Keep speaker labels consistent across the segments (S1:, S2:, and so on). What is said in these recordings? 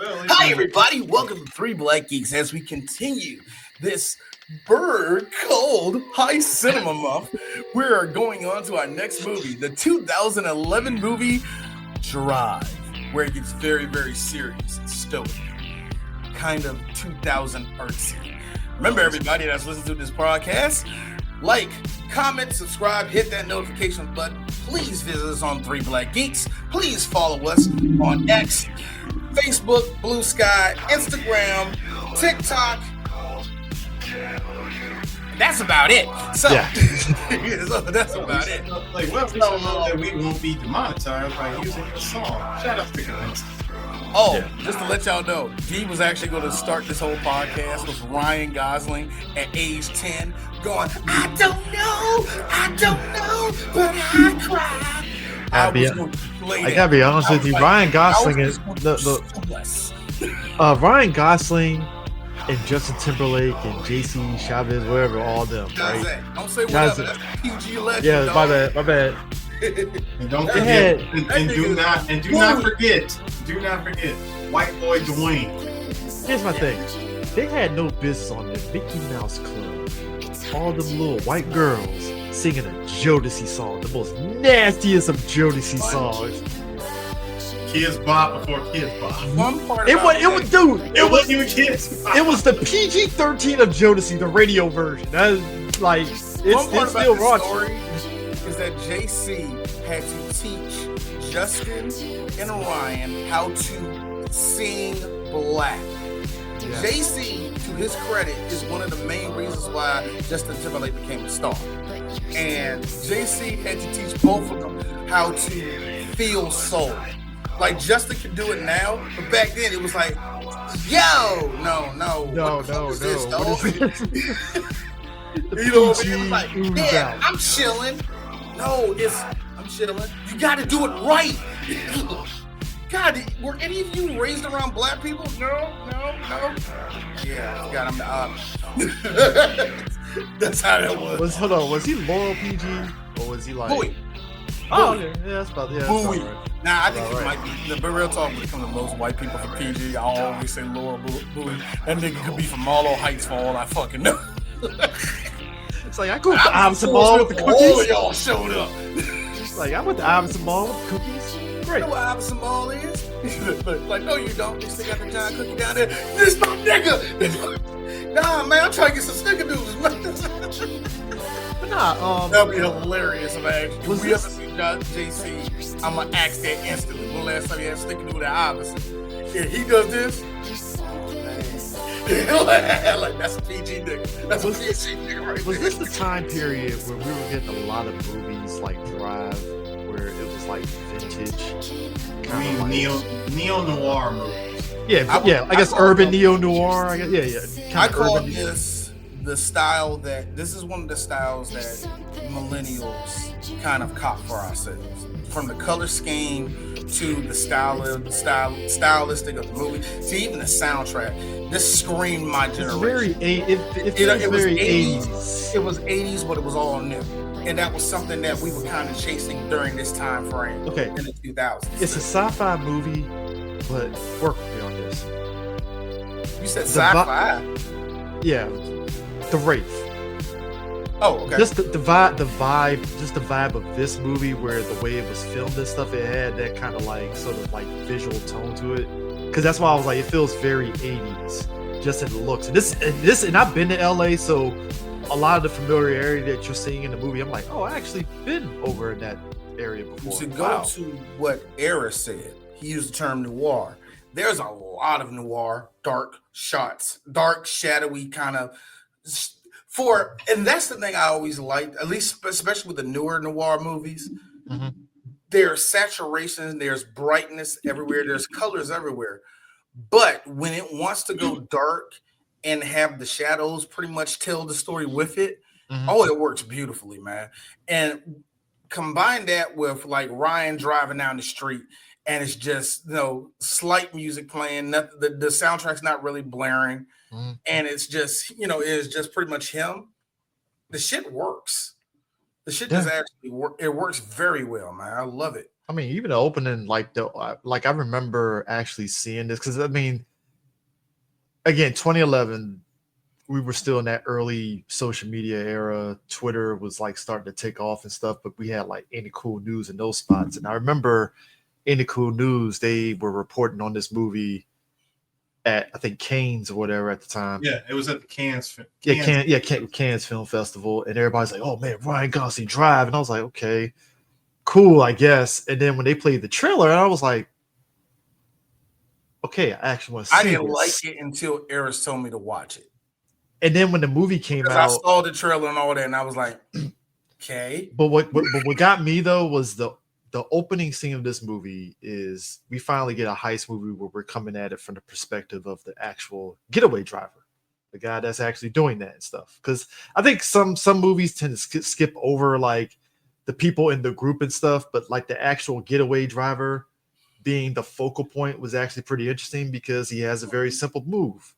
S1: Hi, everybody. Welcome to Three Black Geeks as we continue this bird cold high cinema month. We are going on to our next movie, the 2011 movie Drive, where it gets very, very serious and stoic, kind of 2000 artsy. Remember, everybody that's listening to this podcast, like, comment, subscribe, hit that notification button. Please visit us on Three Black Geeks. Please follow us on X, Facebook, Blue Sky, Instagram, TikTok. That's about it. So, so that's about it.
S2: Like, well, we don't know that we won't be demonetized by using the song. Shout out to Guns.
S1: Just to let y'all know, G was actually going to start this whole podcast with Ryan Gosling at age 10 going, I don't know, but I cried.
S3: I gotta be honest with you, Ryan Gosling is Ryan Gosling and Justin Timberlake and JC Chavez, whatever, all of them, right?
S1: Don't say whatever. That's PG legend.
S3: Yeah, my bad.
S2: And don't forget, and do not forget, White Boy Dwayne.
S3: Here's my thing: they had no business on the Mickey Mouse Club. All them little white girls singing a Jodeci song, the most nastiest of Jodeci songs.
S2: Kids Bop before Kids Bop.
S3: It wasn't
S2: even Kids Bop.
S3: It was the PG-13 of Jodeci, the radio version. That is like it's still raunchy.
S1: Is that JC had to teach Justin and Ryan how to sing black. Yeah. JC, to his credit, is one of the main reasons why Justin Timberlake became a star. And JC had to teach both of them how to feel soul. Like, Justin can do it now, but back then it was like, yo, no.
S3: What is
S1: You know what I mean? It was like, yeah, I'm chilling. No, I'm chilling. You got to do it right. God, were any of you raised around black people? No. Yeah, God, I'm the opposite. That's how that was.
S3: Was he Laurel PG or was he like?
S1: Bowie.
S3: Oh, yeah, that's about
S1: Bowie.
S3: Right.
S1: Nah, I think it might be. But real talk, when it comes to most white people for PG, I always say Laurel Bowie. That nigga could be from Marlow Heights for all I fucking know.
S3: It's like I go to the Iverson Mall with the cookies.
S1: All of y'all showed up.
S3: Like I went to Iverson Mall with the cookies. Great.
S1: You know what Iverson Mall is? Like, no, you don't. You still got the giant cookie down there. This my nigga. Nah, man, I'm trying to get some snickerdoodles, man.
S3: But nah,
S1: that'd be hilarious if I actually. If we ever see JC, I'm gonna ask that instantly. When last time he had snickerdoodle at Iverson? Yeah, he does this. Like, that's a PG nigga. That's a PG nigga right
S3: Was
S1: there.
S3: this the time period where we were getting a lot of movies like Drive, where it was like vintage?
S2: I mean, like neo noir movies.
S3: I guess urban neo noir. Yeah.
S1: I call this the style this is one of the styles that millennials kind of cop for ourselves. From the color scheme to the stylistic of the movie to even the soundtrack. This screamed my generation.
S3: It was very 80s.
S1: It was 80s, but it was all new. And that was something that we were kind of chasing during this time frame in the 2000s.
S3: It's a sci-fi movie, but work with me on this.
S1: You said sci-fi?
S3: Yeah. The Wraith.
S1: Oh, okay.
S3: Just the vibe of this movie, where the way it was filmed and stuff, it had that kind of like sort of like visual tone to it. Because that's why I was like, it feels very 80s, just in the looks. And I've been to LA, so a lot of the familiarity that you're seeing in the movie, I'm like, oh, I actually been over in that area before.
S1: To go to what Era said, he used the term noir. There's a lot of noir, dark shots, dark, shadowy kind of. And that's the thing I always liked, at least especially with the newer noir movies.
S3: Mm-hmm.
S1: There's saturation, there's brightness everywhere, there's colors everywhere. But when it wants to go dark and have the shadows pretty much tell the story with it, it works beautifully, man. And combine that with like Ryan driving down the street and it's just, slight music playing, the soundtrack's not really blaring. And it's just, it's just pretty much him. The shit works. The shit does actually work. It works very well, man. I love it.
S3: I mean, even the opening, like I remember actually seeing this because I mean, again, 2011, we were still in that early social media era. Twitter was like starting to take off and stuff, but we had like Any Cool News in those spots. And I remember Any Cool News, they were reporting on this movie at I think Cannes or whatever at the time.
S2: Yeah, it was at the Cannes
S3: Cannes Film Festival, and everybody's like, "Oh man, Ryan Gosling Drive," and I was like, "Okay, cool, I guess." And then when they played the trailer, I was like, "Okay, I actually want to see
S1: I didn't
S3: this."
S1: like it until Eris told me to watch it.
S3: And then when the movie came out,
S1: I saw the trailer and all that, and I was like, "Okay."
S3: But what got me though was the opening scene of this movie is we finally get a heist movie where we're coming at it from the perspective of the actual getaway driver, the guy that's actually doing that and stuff. Because I think some movies tend to skip over like the people in the group and stuff, but like the actual getaway driver being the focal point was actually pretty interesting because he has a very simple move,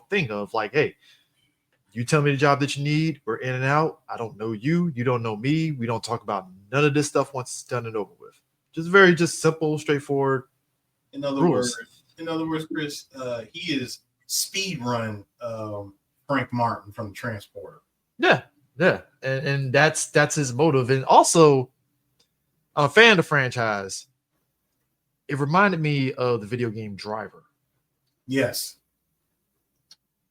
S3: thing of like, hey, you tell me the job that you need, we're in and out. I don't know you, you don't know me. We don't talk about none of this stuff once it's done and over with. Just simple, straightforward.
S2: In other words, Chris, he is speed running Frank Martin from the Transporter.
S3: Yeah. And that's his motive. And also, I'm a fan of the franchise. It reminded me of the video game Driver.
S2: Yes.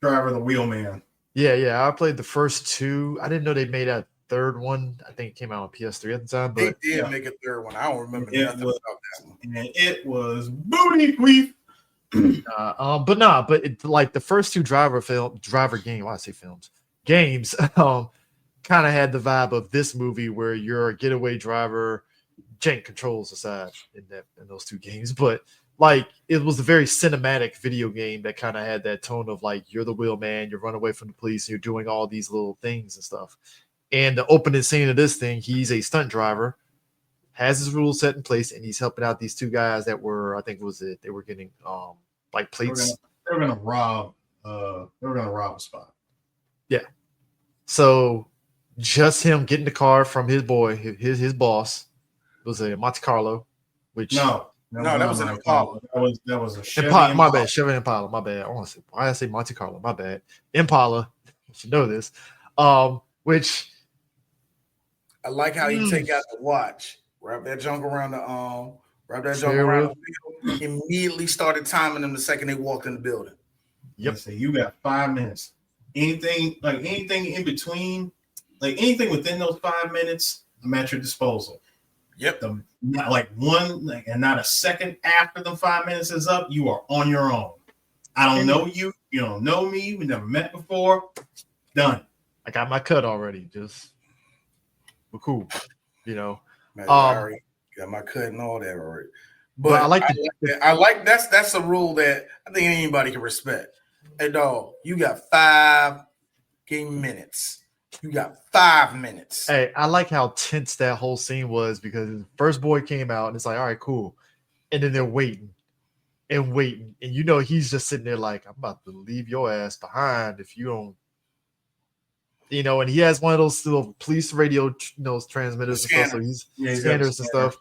S2: Driver the Wheelman.
S3: Yeah. I played the first two. I didn't know they made a third one. I think it came out on PS3 at the time. But
S1: they did make a third one. I don't remember nothing about that one.
S2: And it was booty queef.
S3: But like the first two games, kind of had the vibe of this movie where you're a getaway driver. Jank controls aside in those two games, but like it was a very cinematic video game that kind of had that tone of like you're the wheelman, you're running away from the police, and you're doing all these little things and stuff. And the opening scene of this thing, he's a stunt driver, has his rules set in place, and he's helping out these two guys that were, I think they were getting like plates.
S2: They were gonna rob a spot.
S3: Yeah. So just him getting the car from his boy, his boss. It was a Monte Carlo, which
S1: that was an Impala.
S2: That was a Chevy
S3: Impala. My
S2: Impala.
S3: bad, Chevy Impala. My bad. I want to say why I say Monte Carlo. My bad. Impala. You should know this. Which
S1: I like how you take out the watch, wrap that junk around the field, immediately started timing them the second they walked in the building.
S2: Yep. So you got 5 minutes. Anything in between, like anything within those 5 minutes, I'm at your disposal.
S1: Yep.
S2: Not like and not a second after the 5 minutes is up, you are on your own. I don't know you. You don't know me. We never met before. Done.
S3: I got my cut already. We're cool.
S1: Man, I already got my cut and all that already. But I like that's a rule that I think anybody can respect. Hey, dog, you got 5 game minutes. You got 5 minutes.
S3: Hey, I like how tense that whole scene was because the first boy came out and it's like, all right, cool. And then they're waiting. And he's just sitting there like, I'm about to leave your ass behind if you don't, and he has one of those little police radio transmitters and stuff. So he's scanners and stuff.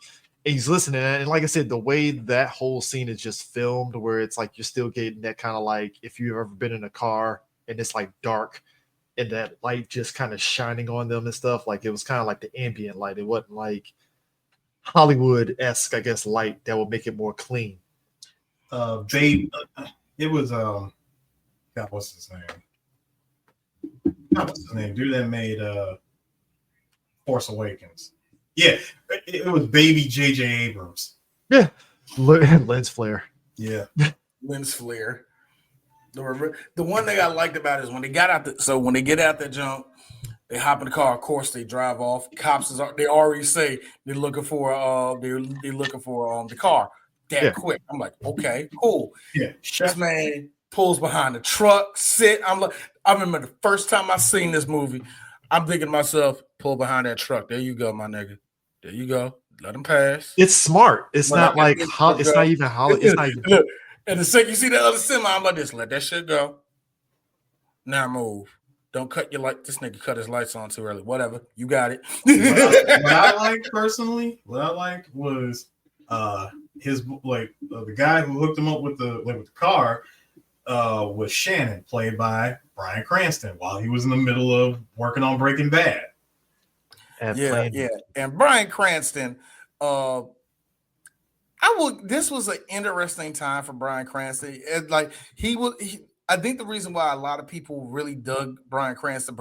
S3: And he's listening. And like I said, the way that whole scene is just filmed where it's like you're still getting that kind of like if you've ever been in a car and it's like dark and that light just kind of shining on them and stuff. Like it was kind of like the ambient light. It wasn't like Hollywood-esque, I guess, light that would make it more clean.
S2: It was God, what's his name? What's his name? Dude that made Force Awakens. Yeah, it was baby J.J. Abrams.
S3: Yeah, lens flare.
S2: Yeah,
S1: lens flare. The one thing I liked about it is when they got out when they get out the jump, they hop in the car. Of course, they drive off. Cops they already say they're looking for the car that quick. I'm like, okay, cool.
S2: Yeah,
S1: this man pulls behind the truck. I remember the first time I seen this movie. I'm thinking to myself, pull behind that truck. There you go, my nigga. There you go. Let him pass.
S3: It's smart. It's not like it's not even Hollywood. It's not even.
S1: Look, and the second you see that other semi, I'm like this. Let that shit go. Now move. Don't cut your light. This nigga cut his lights on too early. Whatever. You got it.
S2: What I liked personally, was his the guy who hooked him up with the car was Shannon, played by Bryan Cranston, while he was in the middle of working on Breaking Bad.
S1: Yeah. And Bryan Cranston, this was an interesting time for Bryan Cranston. I think the reason why a lot of people really dug Bryan Cranston,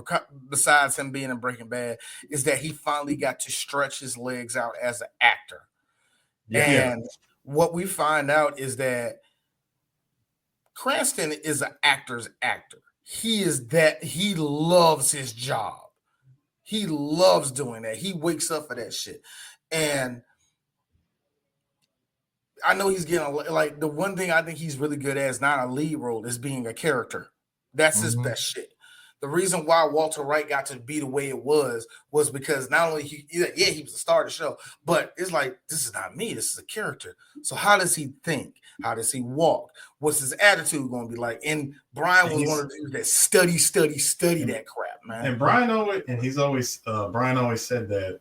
S1: besides him being in Breaking Bad, is that he finally got to stretch his legs out as an actor. Yeah. And what we find out is that Cranston is an actor's actor. He loves his job. He loves doing that. He wakes up for that shit. And I know he's getting like the one thing I think he's really good at is not a lead role, is being a character. That's his best shit. The reason why Walter Wright got to be the way it was because not only he was the star of the show, but it's like, this is not me, this is a character. So how does he think? How does he walk? What's his attitude going to be like? And Brian was one of the dudes that study that crap, man.
S2: And Brian always said that,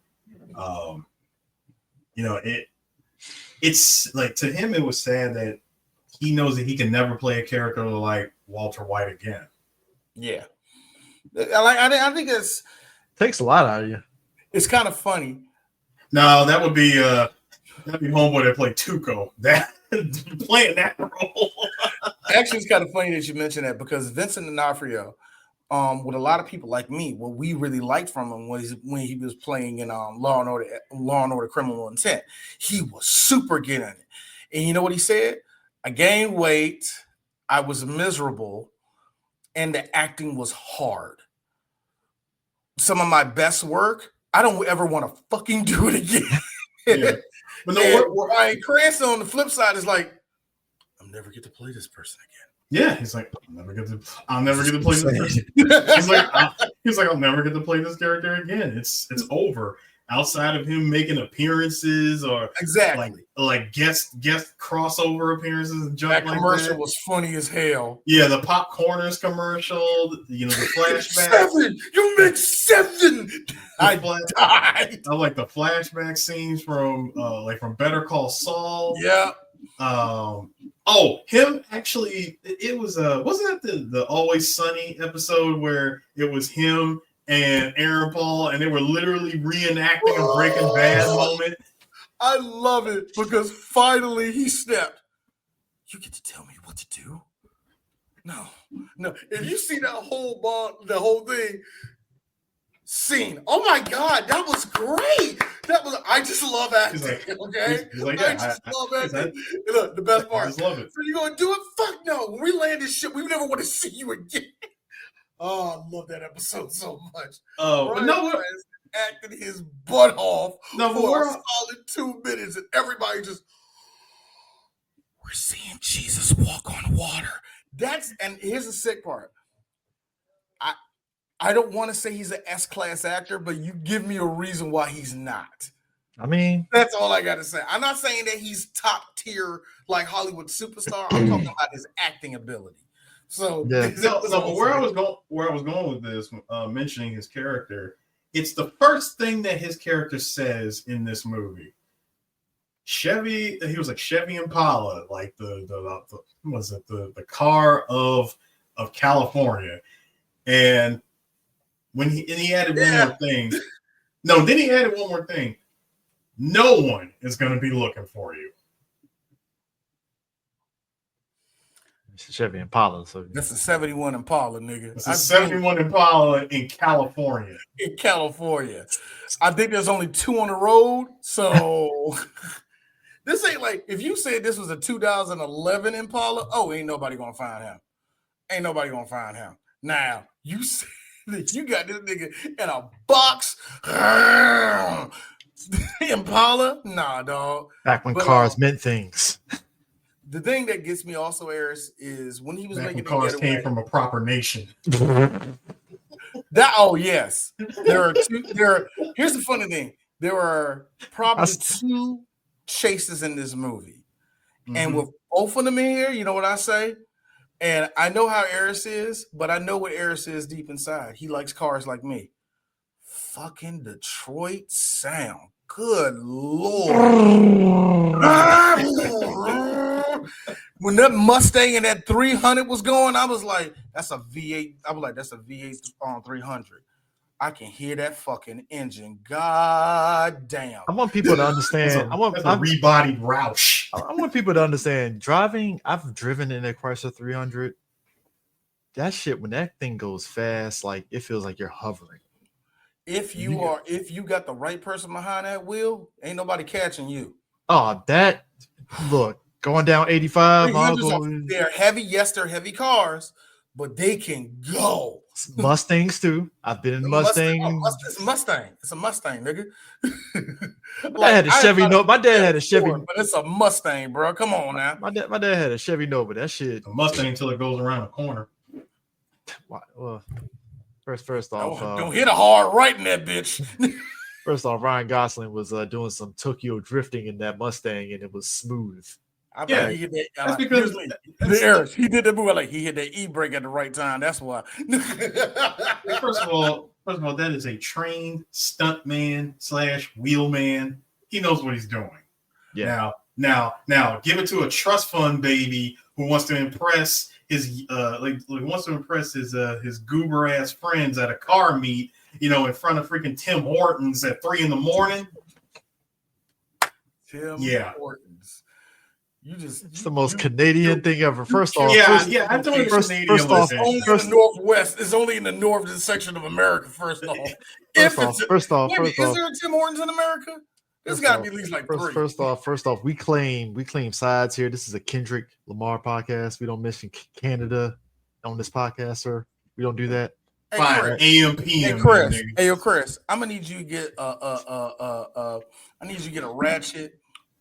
S2: it's like, to him, it was sad that he knows that he can never play a character like Walter White again.
S1: Yeah. I think it
S3: takes a lot out of you.
S1: It's kind of funny.
S2: No, that'd be homeboy that played Tuco. That playing that role.
S1: Actually, it's kind of funny that you mentioned that, because Vincent D'Onofrio, with a lot of people like me, what we really liked from him was when he was playing in Law and Order Criminal Intent. He was super good in it. And you know what he said? I gained weight, I was miserable, and the acting was hard. Some of my best work, I don't ever want to fucking do it again.
S2: Yeah. But no,
S1: Ryan Cranston on the flip side is like, I'll never get to play this person again.
S2: Yeah, he's like, I'll never get to play this person. He's like, I'll never get to play this character again. It's over. Outside of him making appearances or like guest crossover appearances and junk
S1: that
S2: like
S1: commercial
S2: that.
S1: was funny as hell.
S2: Yeah, the Popcorners commercial, the flashback.
S1: 7, you make 7. I died.
S2: I like the flashback scenes from Better Call Saul.
S1: Yeah.
S2: Him actually. It was wasn't that the Always Sunny episode where it was him and Aaron Paul, and they were literally reenacting a Breaking Bad moment.
S1: I love it because finally he snapped. You get to tell me what to do? No. If you see that the whole thing scene, oh my God, that was great. I just love acting. I just love acting. Look, the best part.
S2: I just love it.
S1: So you gonna do it? Fuck no. When we land this shit, we never want to see you again. Oh, I love that episode so much.
S2: But no,
S1: acted his butt off for a solid 2 minutes, and everybody just, we're seeing Jesus walk on water. And here's the sick part. I don't want to say he's an S-class actor, but you give me a reason why he's not.
S3: I mean,
S1: that's all I got to say. I'm not saying that he's top tier like Hollywood superstar. I'm talking about his acting ability. So
S2: yeah. Where I was going with this, mentioning his character, it's the first thing that his character says in this movie. He was like Chevy Impala, like the car of California, and when he added one more thing. No, then he added one more thing. No one is going to be looking for you.
S3: It's a Chevy Impala. So
S1: that's a 71 Impala, nigga.
S2: It's a 71 Impala in California.
S1: In California. I think there's only 2 on the road. So this ain't like, if you said this was a 2011 Impala, ain't nobody going to find him. Ain't nobody going to find him. Now, you said that you got this nigga in a box. Impala? Nah, dog.
S3: Back when cars meant things.
S1: The thing that gets me also, Eris, is when he was making
S2: cars came from a proper nation.
S1: Yes. Here's the funny thing. There are probably 2 chases in this movie. Mm-hmm. And with both of them in here, you know what I say? And I know how Eris is, but I know what Eris is deep inside. He likes cars like me. Fucking Detroit sound. Good Lord. When that Mustang and that 300 was going, I was like, that's a V8. I was like, that's a V8 on 300. I can hear that fucking engine. God damn.
S3: I want people to understand.
S2: That's a rebodied Roush.
S3: I want people to understand driving. I've driven in a Chrysler 300. That shit, when that thing goes fast, like it feels like you're hovering.
S1: If you got the right person behind that wheel, ain't nobody catching you.
S3: Oh, that look going down 85.
S1: They're heavy. Yes, they're heavy cars, but they can go.
S3: Mustangs too. I've been in Mustang.
S1: It's a Mustang. It's a Mustang, nigga.
S3: I had a Chevy Nova. My dad had a Chevy,
S1: but it's a Mustang, bro. Come on now.
S3: My dad had a Chevy Nova. That shit.
S2: A Mustang until it goes around the corner.
S3: Well, first off,
S1: don't hit a hard right in that bitch.
S3: First off, Ryan Gosling was doing some Tokyo drifting in that Mustang, and it was smooth.
S1: I bet he hit that.
S2: That's because
S1: he did that move like he hit that e-brake at the right time. That's why.
S2: First of all, that is a trained stuntman / wheelman. He knows what he's doing.
S3: Yeah.
S2: Now, give it to a trust fund baby who wants to impress his his goober ass friends at a car meet, in front of freaking Tim Hortons at 3 a.m.
S1: Tim Hortons.
S3: It's the most Canadian thing ever. First off,
S2: I don't
S1: Canadian. First off, only in the Northwest. It's only in the northern section of America. First off,
S3: first off,
S1: is there a Tim Hortons in America? There's got to be at least like three.
S3: First off, we claim sides here. This is a Kendrick Lamar podcast. We don't mention Canada on this podcast, sir. We don't do that.
S2: Fine. AM PM.
S1: Hey, Chris. I'm gonna need you to get I need you to get a ratchet,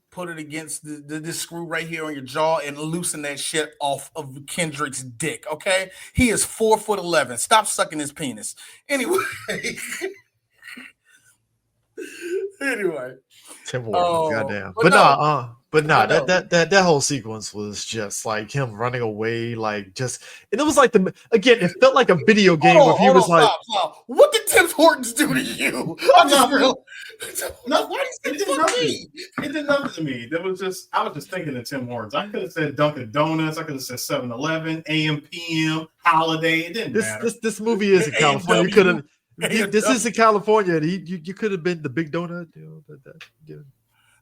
S1: put it against this screw right here on your jaw, and loosen that shit off of Kendrick's dick. Okay, he is 4'11". Stop sucking his penis. Anyway.
S3: Tim Hortons, goddamn. That whole sequence was just like him running away, and it was like it felt like a video game where he was like,
S1: stop. What did Tim Hortons do to you?
S2: It did nothing to me. I was just thinking of Tim Hortons. I could have said Dunkin' Donuts. I could have said 7-Eleven, AM, PM, Holiday. It didn't matter.
S3: This movie is in California. You could have. This is in California. You could have been the Big Donut.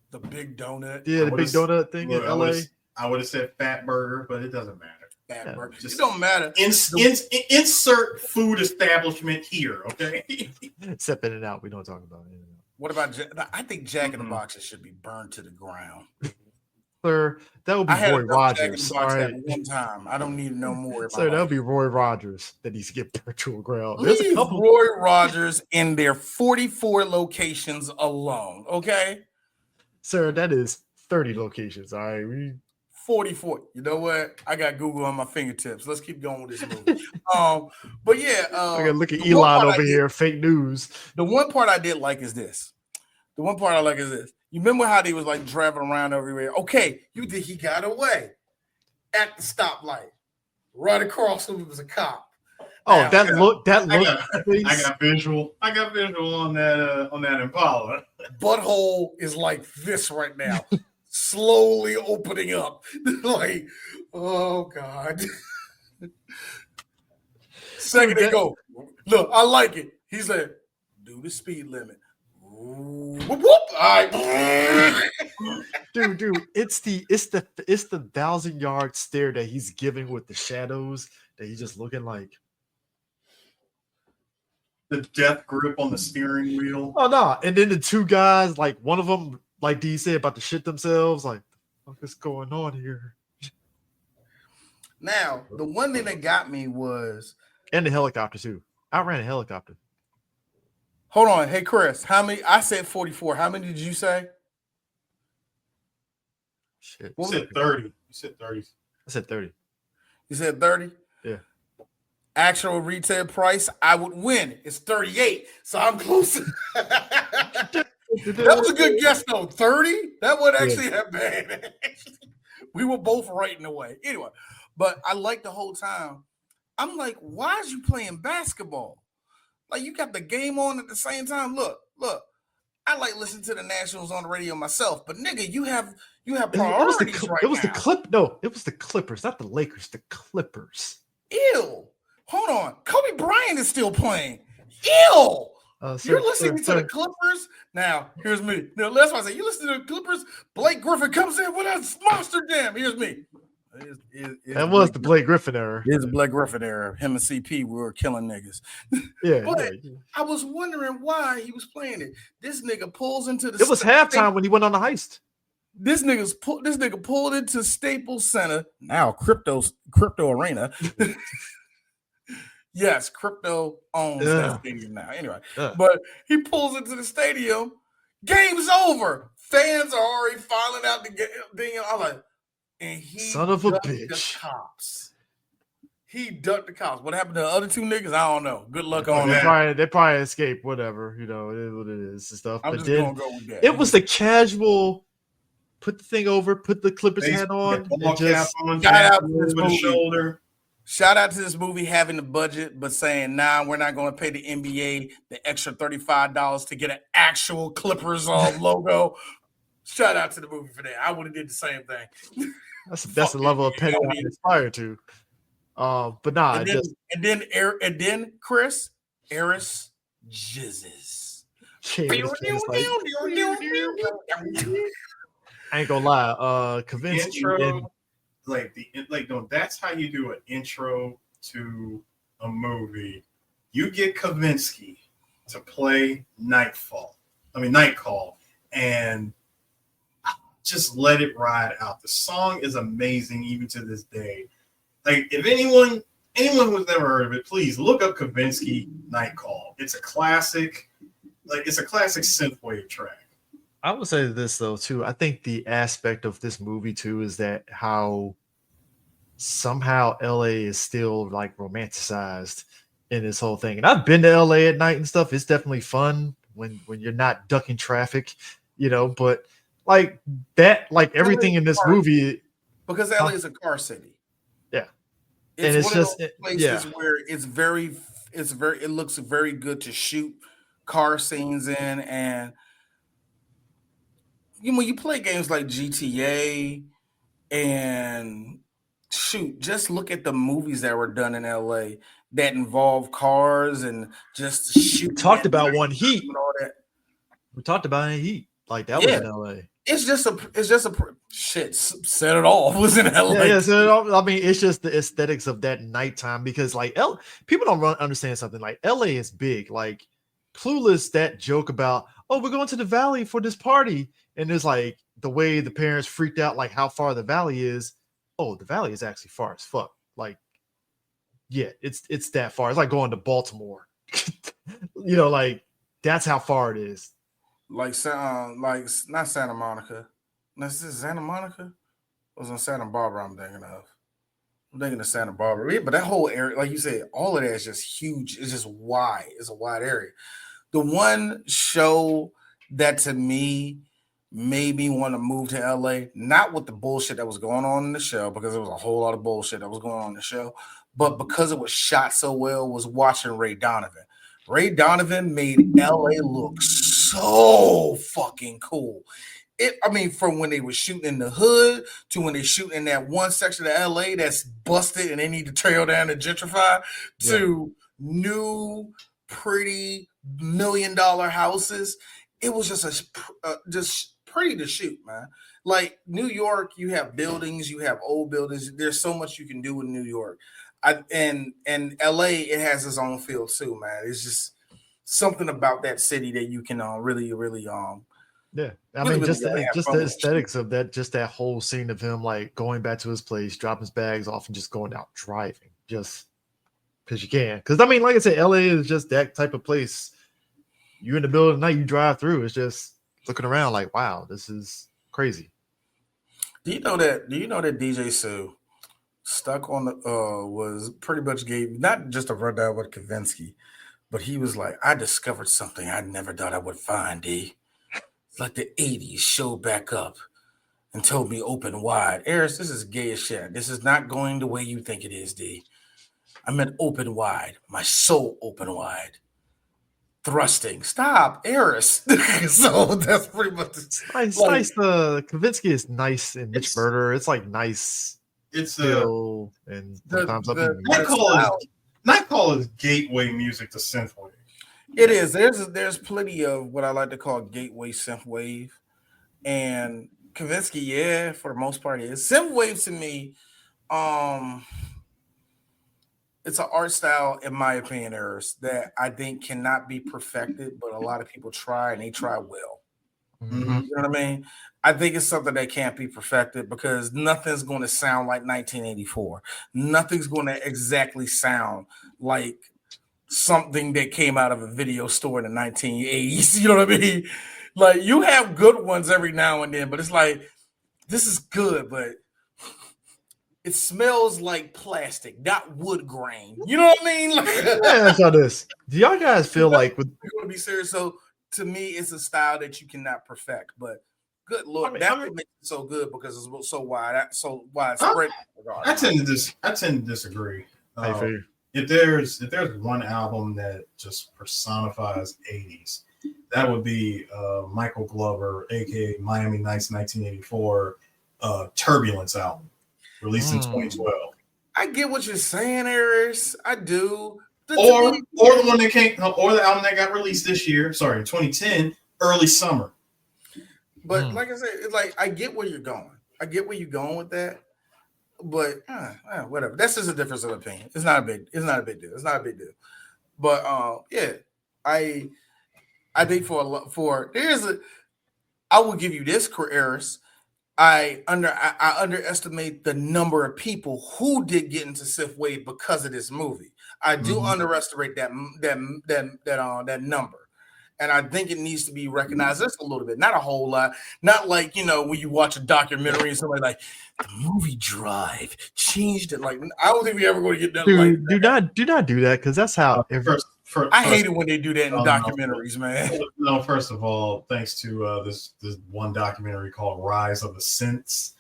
S1: The Big Donut.
S3: Yeah, the Big Donut thing in LA.
S2: I would have said Fat Burger, but it doesn't matter.
S1: Fat Burger. It don't matter.
S2: Insert food establishment here, okay?
S3: Except In-N-Out. We don't talk about it.
S1: What about? I think Jack in the Boxes should be burned to the ground.
S3: Sir, that would be Roy Rogers.
S1: All right. One time. I don't need to know more.
S3: Sir, that would be Roy Rogers that needs to get burnt to a ground.
S1: There's a couple Roy Rogers in their 44 locations alone. Okay.
S3: Sir, that is 30 locations. All right.
S1: 44. You know what? I got Google on my fingertips. Let's keep going with this movie. But yeah,
S3: I gotta look at Elon over here. Fake news.
S1: The one part I did like is this. You remember how they was like driving around everywhere? Okay, he got away at the stoplight. Right across him was a cop.
S3: Oh, now, that look.
S2: I got visual on that Impala.
S1: Butthole is like this right now, slowly opening up. Like, oh God. Second they go. Look, I like it. He said, "Do the speed limit." Whoop, whoop. All right.
S3: dude, it's the 1,000-yard stare that he's giving with the shadows that he's just looking like
S2: the death grip on the steering wheel.
S3: Oh no! And then the two guys, like one of them, like D said, about to shit themselves. Like, what is going on here?
S1: Now, the one thing that got me was,
S3: and the helicopter too. I ran a helicopter.
S1: Hold on. Hey, Chris, how many? I said 44. How many did you say?
S3: Shit.
S2: You said 30. You said 30.
S3: I said 30.
S1: You said 30?
S3: Yeah.
S1: Actual retail price, I would win. It's 38. So I'm close. That was a good guess, though. 30? That wasn't actually that bad. We were both right in a way. Anyway, But I like the whole time. I'm like, why is you playing basketball? Like you got the game on at the same time. Look. I like listening to the Nationals on the radio myself, but nigga, you have priorities right
S3: it was
S1: now.
S3: It was the Clippers, not the Lakers. The Clippers.
S1: Ew. Hold on. Kobe Bryant is still playing. Ew. You're listening to the Clippers? Now, here's me. Now, that's why I say you listen to the Clippers. Blake Griffin comes in with a monster jam. Here's me.
S3: That was the Blake Griffin era.
S1: It's the Blake Griffin era. Him and CP, we were killing niggas. But I was wondering why he was playing it. This nigga pulls into the.
S3: It was halftime when he went on the heist.
S1: This nigga pulled into Staples Center, now crypto arena. Yes, crypto owns that stadium now. Anyway, but he pulls into the stadium. Game's over. Fans are already filing out the game. I'm like, and he
S3: son of a bitch.
S1: The cops. He ducked the cops. What happened to the other two niggas? I don't know. Good luck on that.
S3: They probably escaped. Whatever, it is what it is and stuff.
S1: I'm just gonna go with that.
S3: It was the casual. Put the thing over. Put the Clippers hat on.
S1: Shout out to this movie having the budget, but saying, nah, we're not going to pay the NBA the extra $35 to get an actual Clippers logo. Shout out to the movie for that. I would have did the same thing.
S3: That's the level of petty I aspire to. But nah,
S1: and then Chris Eris jizzes.
S3: I ain't gonna lie.
S2: Intro, that's how you do an intro to a movie. You get Kavinsky to play Nightcall, and just let it ride out. The song is amazing even to this day. Like, if anyone who's never heard of it, please look up Kavinsky Nightcall. It's a classic, it's a classic synthwave track.
S3: I would say this though too. I think the aspect of this movie too is that how somehow LA is still like romanticized in this whole thing. And I've been to LA at night and stuff. It's definitely fun when you're not ducking traffic, but like that, like everything in this movie,
S1: because LA is a car city.
S3: Yeah.
S1: It's one of those places where it looks very good to shoot car scenes in. And when you play games like GTA and just look at the movies that were done in LA that involve cars and just shoot.
S3: We talked about One Heat. We talked about Heat. Like that was in LA.
S1: It's just a shit. Set it off. Was in LA.
S3: Yeah, I mean, it's just the aesthetics of that nighttime because like people don't understand something. Like LA is big. Like Clueless, that joke about, oh, we're going to the valley for this party. And there's like the way the parents freaked out, like how far the valley is. Oh, the valley is actually far as fuck. Like, yeah, it's that far. It's like going to Baltimore. Like that's how far it is.
S1: Like not Santa Monica. This is Santa Monica. It was on Santa Barbara. I'm thinking of Santa Barbara. But that whole area, like you said, all of that is just huge. It's just wide. It's a wide area. The one show that to me made me want to move to LA, not with the bullshit that was going on in the show, because there was a whole lot of bullshit that was going on in the show, but because it was shot so well, was watching Ray Donovan. Ray Donovan made LA look so fucking cool. From when they were shooting in the hood to when they shooting in that one section of LA that's busted and they need to trail down and gentrify to new, pretty $1 million houses. It was just pretty to shoot, man. Like New York, you have buildings, you have old buildings. There's so much you can do in New York. And LA, it has its own feel too, man. It's just something about that city that you can really
S3: just the aesthetics of that, just that whole scene of him like going back to his place, dropping his bags off, and just going out driving, just because you can. Because I mean, like I said, LA is just that type of place. You're in the middle of the night, you drive through, it's just looking around like, wow, this is crazy.
S1: Do you know that DJ Sue stuck on the was pretty much gave not just a rundown with Kavinsky, but he was like, I discovered something I never thought I would find, D. It's like the 80s showed back up. and told me open wide. Eris, this is gay as shit. This is not going the way you think it is, D. I meant open wide. My soul open wide. Thrusting. Stop, Eris. So that's pretty much
S3: Nice. Kavinsky is nice in Mitch Murder. It's like nice.
S2: It's
S3: feel and sometimes
S2: Nightcall is gateway music to synthwave.
S1: It is. There's plenty of what I like to call gateway synthwave, and Kavinsky, yeah, for the most part, is synthwave to me. It's an art style, in my opinion, Eris, that I think cannot be perfected, but a lot of people try and they try well.
S3: Mm-hmm.
S1: You know what I mean? I think it's something that can't be perfected because nothing's going to sound like 1984. Nothing's going to exactly sound like something that came out of a video store in the 1980s. You know what I mean? Like, you have good ones every now and then, but it's like, this is good, but it smells like plastic, not wood grain. You know what I mean? Like,
S3: yeah, so this. Do y'all guys feel like with
S1: you're gonna be serious? So to me, it's a style that you cannot perfect, but good lord, that's what makes it so good because it's so widespread.
S2: I tend to disagree. If there's one album that just personifies 80s, that would be Michael Glover, aka Miami Nights 1984 Turbulence album, released in 2012.
S1: I get what you're saying, Eris. I do.
S2: Or the one that came, or the album that got released this year. Sorry, in 2010, Early Summer.
S1: But like I said, it's like I get where you're going. I get where you're going with that. But whatever. That's just a difference of opinion. It's not a big deal. But yeah, I think I will give you this, Eris. I underestimate the number of people who did get into synthwave because of this movie. I do underestimate that number, and I think it needs to be recognized just a little bit, not a whole lot. Not like, you know, when you watch a documentary and somebody like the movie Drive changed it. Like, I don't think we ever going to get that.
S3: Dude, do not do that because that's how.
S1: I hate it when they do that in documentaries, man.
S2: No, first of all, thanks to this one documentary called Rise of the Synths,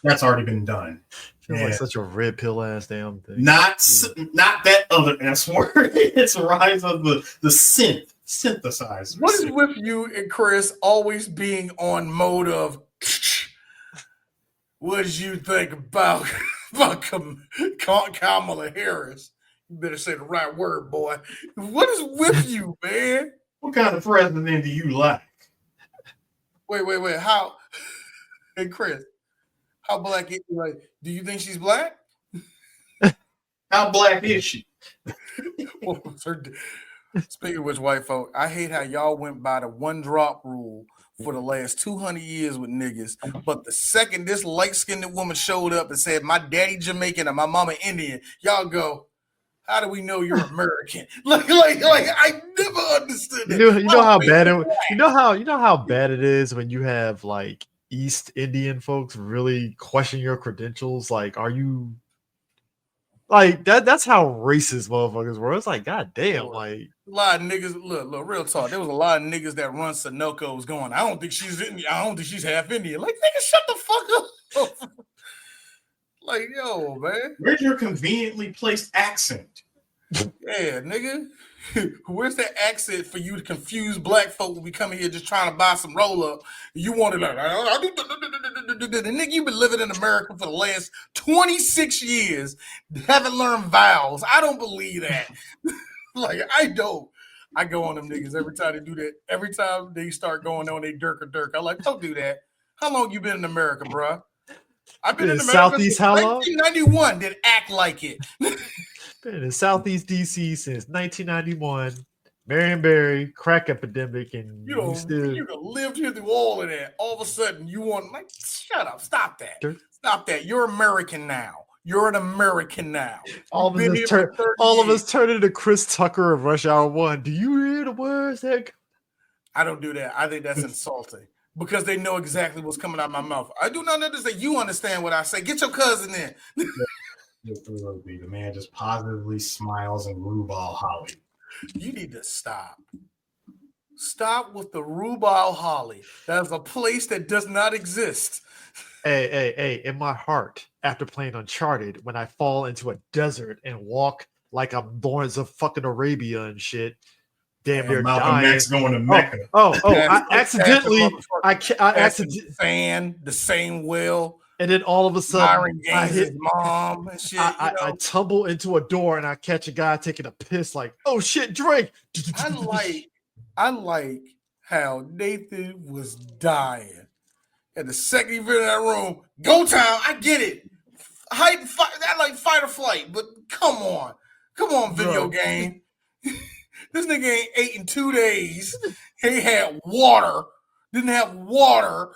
S2: that's already been done.
S3: Feels like such a red pill ass damn thing.
S2: Not that other S word. It's Rise of the synthesizer.
S1: What is with you and Chris always being on mode of? What did you think about Kamala Harris? You better say the right word, boy. What is with you, man?
S2: What kind of president do you like?
S1: Wait. How? Hey, Chris, how black is she? Like, do you think she's black?
S2: How black is she?
S1: Speaking of which, white folk, I hate how y'all went by the one drop rule for the last 200 years with niggas. But the second this light-skinned woman showed up and said, my daddy Jamaican and my mama Indian, y'all go, how do we know you're American? like I never understood that.
S3: You know how bad it. You know how bad it is when you have like East Indian folks really question your credentials. Like, are you like that? That's how racist motherfuckers were. It's like, god damn, like
S1: a lot of niggas. Look, real talk. There was a lot of niggas that run Sunoco's going, I don't think she's Indian. I don't think she's half Indian. Like, nigga, shut the fuck up. Like, yo, man.
S2: Where's your conveniently placed accent?
S1: Yeah, nigga. Where's that accent for you to confuse black folk when we come here just trying to buy some roll up? You want to like, nigga, you've been living in America for the last 26 years, haven't learned vowels. I don't believe that. Like, I don't. I go on them niggas every time they do that. Every time they start going on they dirk. I'm like, don't do that. How long you been in America, bro? I've been in America
S3: Southeast
S1: since 1991. Did act like it.
S3: Been in Southeast DC since 1991. Marion Barry, crack epidemic, and
S1: you lived here through all of that. All of a sudden, you want like, shut up, stop that, stop that. You're American now. You're an American now.
S3: All of us turn into Chris Tucker of Rush Hour 1. Do you hear the words that?
S1: I don't do that. I think that's insulting. Because they know exactly what's coming out of my mouth. I do not understand. You understand what I say. Get your cousin in.
S2: The man just positively smiles and rhubarb Holly.
S1: You need to stop. Stop with the Rubal Holly. That is a place that does not exist.
S3: Hey, in my heart, after playing Uncharted, when I fall into a desert and walk like I'm Lawrence of fucking Arabia and shit, damn near
S2: Malcolm
S3: dying.
S2: X going to Mecca.
S3: I accidentally, I accidentally,
S1: fan, the same will.
S3: and then all of a sudden,
S1: Myron Gaines' his mom and shit.
S3: I tumble into a door and I catch a guy taking a piss. Like, oh shit, Drake.
S1: I like how Nathan was dying. And the second he fit in that room, go time. I get it. I like fight or flight, but come on, video game. This nigga ain't ate in 2 days. He had water. Didn't have water.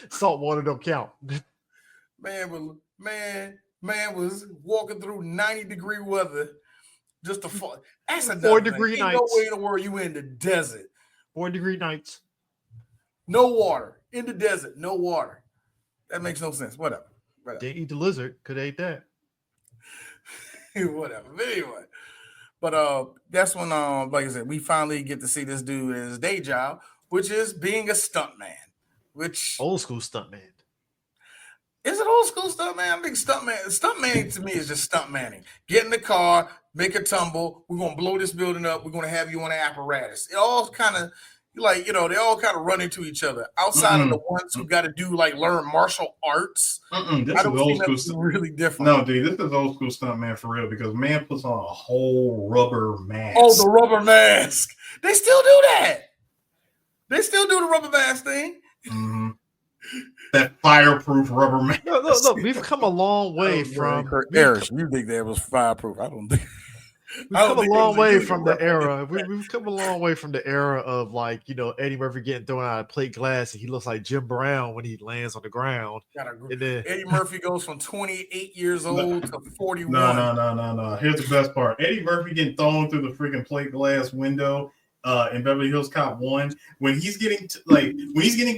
S3: Salt water don't count.
S1: Man was walking through 90-degree weather just to fall. That's a
S3: 4-degree nights.
S1: No way in the world you in the desert.
S3: 4-degree nights.
S1: No water. In the desert, no water. That makes no sense. Whatever.
S3: Didn't eat the lizard. Could have ate that.
S1: Whatever. But anyway. But that's when, like I said, we finally get to see this dude in his day job, which is being a stuntman. Which
S3: old school stuntman.
S1: Is it old school stuntman? I think stuntman to me is just stuntmanning. Get in the car, make a tumble. We're gonna blow this building up. We're gonna have you on an apparatus. It all kind of like, they all kind of run into each other. Outside of the ones who got to do learn martial arts.
S2: This is old school stuff.
S1: Really different.
S2: No, dude, this is old school stuntman for real because man puts on a whole rubber mask.
S1: Oh, the rubber mask. They still do that. They still do the rubber mask thing.
S2: Mm-hmm. That fireproof rubber mask.
S3: No. We've come a long way from.
S1: Eric, you think that was fireproof? I don't think.
S3: We've come a long way from the era. We've come a long way from the era of Eddie Murphy getting thrown out of plate glass and he looks like Jim Brown when he lands on the ground.
S1: Eddie Murphy goes from 28 years old to 41.
S2: No. Here's the best part. Eddie Murphy getting thrown through the freaking plate glass window in Beverly Hills Cop 1. When he's getting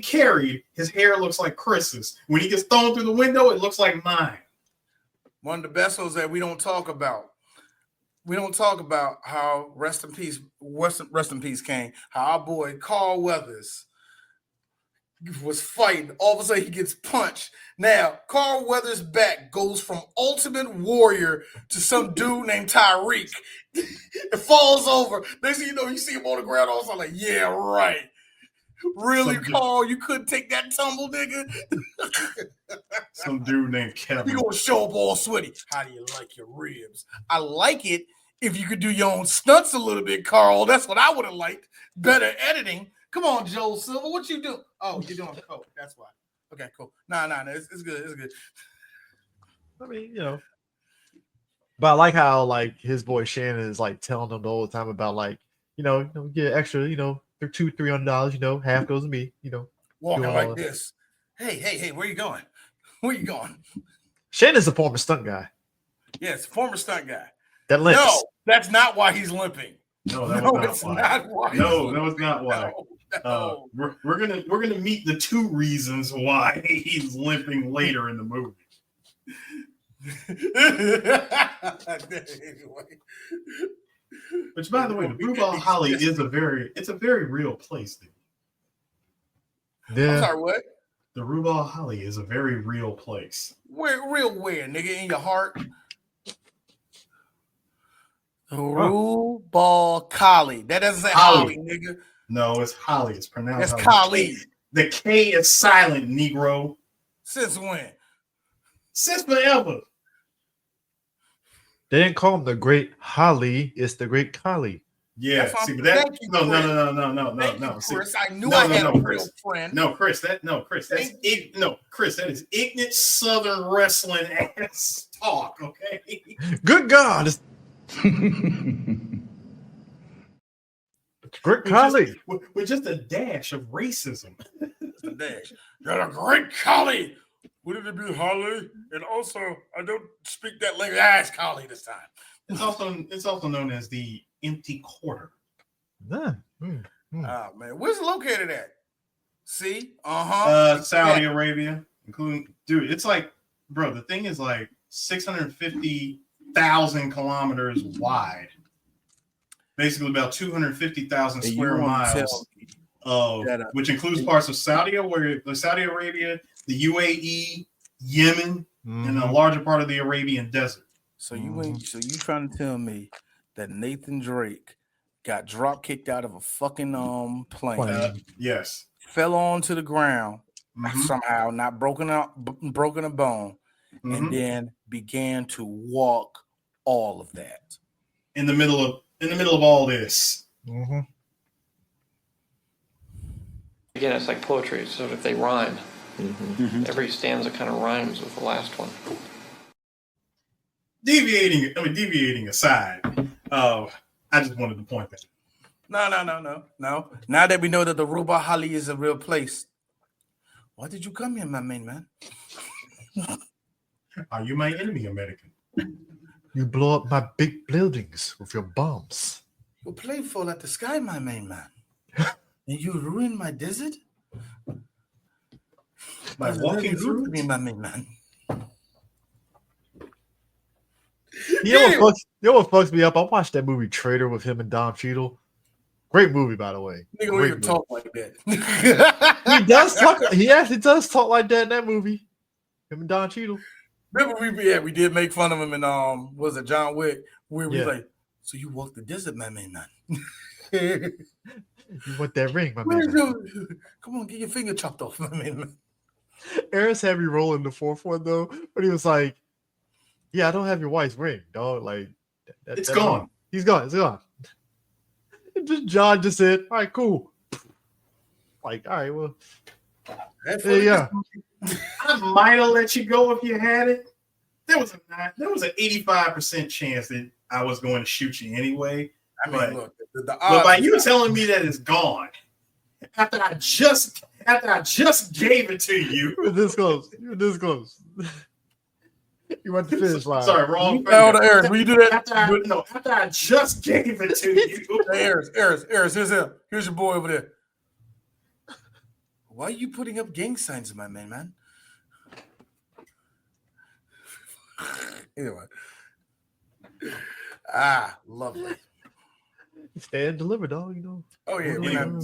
S2: carried, his hair looks like Chris's. When he gets thrown through the window, it looks like mine.
S1: One of the best ones that we don't talk about. We don't talk about how rest in peace, Kane. How our boy Carl Weathers was fighting. All of a sudden, he gets punched. Now, Carl Weathers' back goes from Ultimate Warrior to some dude named Tyreek. It falls over. Next thing you see him on the ground. All of a sudden, like, yeah, right. Really, Carl? You couldn't take that tumble, nigga?
S2: Some dude named Kevin.
S1: You gonna show up all sweaty. How do you like your ribs? I like it if you could do your own stunts a little bit, Carl. That's what I would have liked. Better editing. Come on, Joel Silver. What you do? Oh, you're doing coke. That's why. Okay, cool. Nah. It's good. It's good.
S3: I mean, but I like how his boy Shannon is telling them the whole time about we get extra, for $200-$300, half goes to me,
S1: walking like this. Hey, where you going? Where you going?
S3: Shannon's a former stunt guy.
S1: Yes, former stunt guy.
S3: That limps.
S1: No, that's not why he's limping.
S2: No,
S1: it's not why.
S2: No, it's not why.
S1: No.
S2: We're gonna meet the two reasons why he's limping later in the movie.
S1: Anyway.
S2: Which, by the way, the Rubal Holly is a very real place, dude.
S3: Yeah.
S1: I'm sorry, what?
S2: The Rubal Holly is a very real place.
S1: Where, nigga? In your heart? The Rubal Holly. That doesn't say Holly, nigga.
S2: No, it's Holly. It's pronounced
S1: That's Holly.
S2: The K is silent, Negro.
S1: Since when?
S2: Since forever.
S3: They didn't call him the Great Holly. It's the Great Kali.
S2: Yeah. See, but that no. See,
S1: Chris, I knew I had a real friend.
S2: No, Chris. That is ignorant Southern wrestling ass talk. Okay.
S3: Good God. Great Kali.
S2: With just a dash of racism.
S1: Just a dash. You're a Great Kali. Wouldn't it be Holly? And also, I don't speak that language. It's Holly this time.
S2: It's also known as the empty quarter.
S1: Oh man, where's it located at? See,
S2: Saudi Arabia, including dude. It's bro. The thing is 650,000 kilometers wide. basically about 250,000
S1: And you
S2: square
S1: want to tell
S2: miles,
S1: me
S2: of
S1: that,
S2: which includes parts of Saudi Arabia, the UAE, Yemen, and a larger part of the Arabian Desert.
S1: So you trying to tell me that Nathan Drake got drop kicked out of a fucking plane,
S2: Yes,
S1: fell onto the ground somehow, not broken a bone, and then began to walk all of that
S2: in the middle of all this.
S4: Again, it's like poetry, so if they rhyme, every stanza kind of rhymes with the last one.
S2: Deviating aside, I just wanted to point that.
S1: No. Now that we know that the Ruba Holly is a real place, why did you come here, my main man?
S2: Are you my enemy, American?
S3: You blow up my big buildings with your bombs.
S1: You play fall at the sky, my main man. And you ruin my desert?
S2: By walking through
S1: me, my main man.
S3: You know what fucks me up? I watched that movie Traitor with him and Don Cheadle. Great movie, by the way.
S1: Nigga don't even talk like that.
S3: He does talk. He actually does talk like that in that movie. Him and Don Cheadle.
S1: Remember we did make fun of him in was it John Wick? Where we like, so you walk the desert, my main man.
S3: You want that ring, my man?
S1: Come on, get your finger chopped off, my main man.
S3: Aaron's had me rolling the fourth one though, but he was like, "Yeah, I don't have your wife's ring, dog. Like,
S2: it's gone.
S3: Ring. He's gone. It's gone." John just said, "All right, cool." Like, all right, well, yeah.
S2: I might have let you go if you had it. There was an 85% chance that I was going to shoot you anyway. I mean, look, but by you telling me that it's gone after I just gave it to you,
S3: you were this close. You went to finish line.
S2: Sorry, wrong.
S1: Aaron, will you do that?
S2: After I just gave it to you.
S1: Hey, Aaron, here's your boy over there. Why are you putting up gang signs, my man? Anyway. Lovely.
S3: Stand deliver, dog, you know.
S1: Oh, yeah.
S2: Anyway,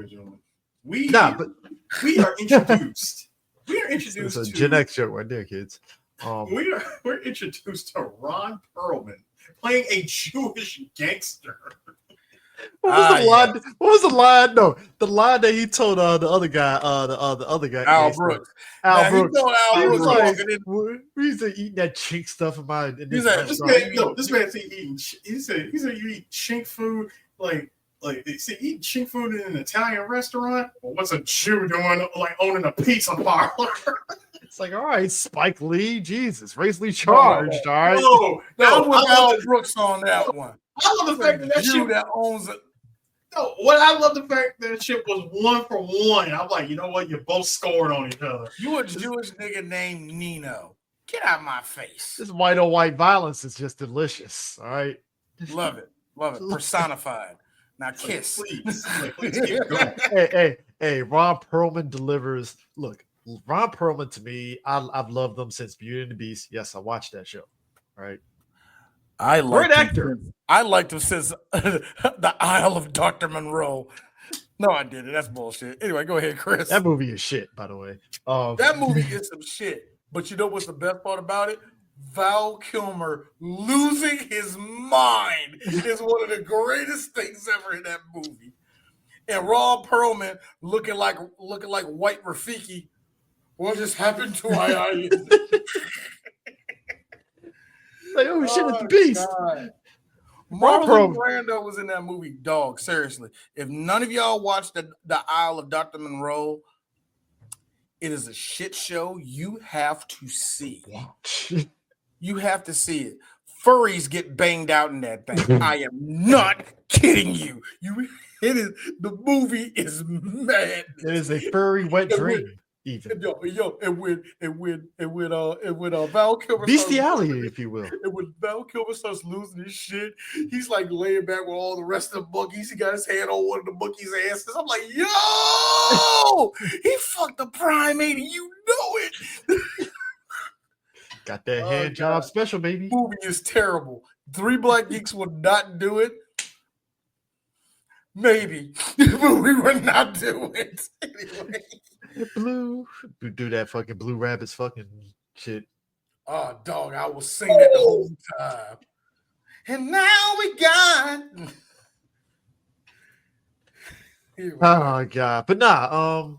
S2: gentlemen. We are introduced.
S3: It's a Gen X joke right there, kids.
S2: We're introduced to Ron Perlman playing a Jewish gangster.
S3: What was the line? No, the line that he told the other guy,
S1: Al Brooks.
S3: Al Brooks.
S1: He was like,
S3: we used to eat that chink stuff in my.
S2: He's like, this man said eating. He said you eat chink food like they say eat chink food in an Italian restaurant. Well, what's a Jew doing like owning a pizza parlor?
S3: It's like, all right, Spike Lee, Jesus, racially charged. All right,
S1: that was Al Brooks on that one.
S2: I love the fact that shit
S1: that owns it.
S2: No, I love the fact that shit was 1-for-1. I'm like, you know what? You both scored on each other.
S1: You a Jewish nigga named Nino. Get out of my face.
S3: This white on white violence is just delicious. All right.
S1: Love it. Personified. Now kiss.
S2: Please keep going.
S3: Hey, Ron Perlman delivers. Look, Ron Perlman to me, I've loved them since Beauty and the Beast. Yes, I watched that show. All right. Great actor.
S1: I liked him since the Isle of Dr. Monroe. No, I didn't. That's bullshit. Anyway, go ahead, Chris.
S3: That movie is shit, by the way.
S1: That movie is some shit. But you know what's the best part about it? Val Kilmer losing his mind is one of the greatest things ever in that movie. And Ron Perlman looking like white Rafiki. What just happened to my eyes?
S3: Like, oh shit, it's the Beast.
S1: Marlon Brando was in that movie, dog. Seriously, if none of y'all watched the Isle of Dr. Monroe, it is a shit show. You have to see. You have to see it. Furries get banged out in that thing. I am not kidding you. The movie is mad.
S3: It is a furry wet dream. Even.
S1: And when Val Kilmer
S3: bestiality, if you will.
S1: And when Val Kilmer starts losing his shit, he's like laying back with all the rest of the monkeys. He got his hand on one of the monkeys' asses. I'm like, yo, he fucked the primate, and you know it.
S3: Got that
S1: Oh,
S3: hand job
S1: God.
S3: special, baby.
S1: Movie is terrible. 3 Black Geeks would not do it. Maybe, but we would not do it anyway.
S3: Blue. Do that fucking Blue Rabbits fucking shit.
S1: Oh, dog, I will sing that the whole time. And now we got.
S3: Oh god, but nah,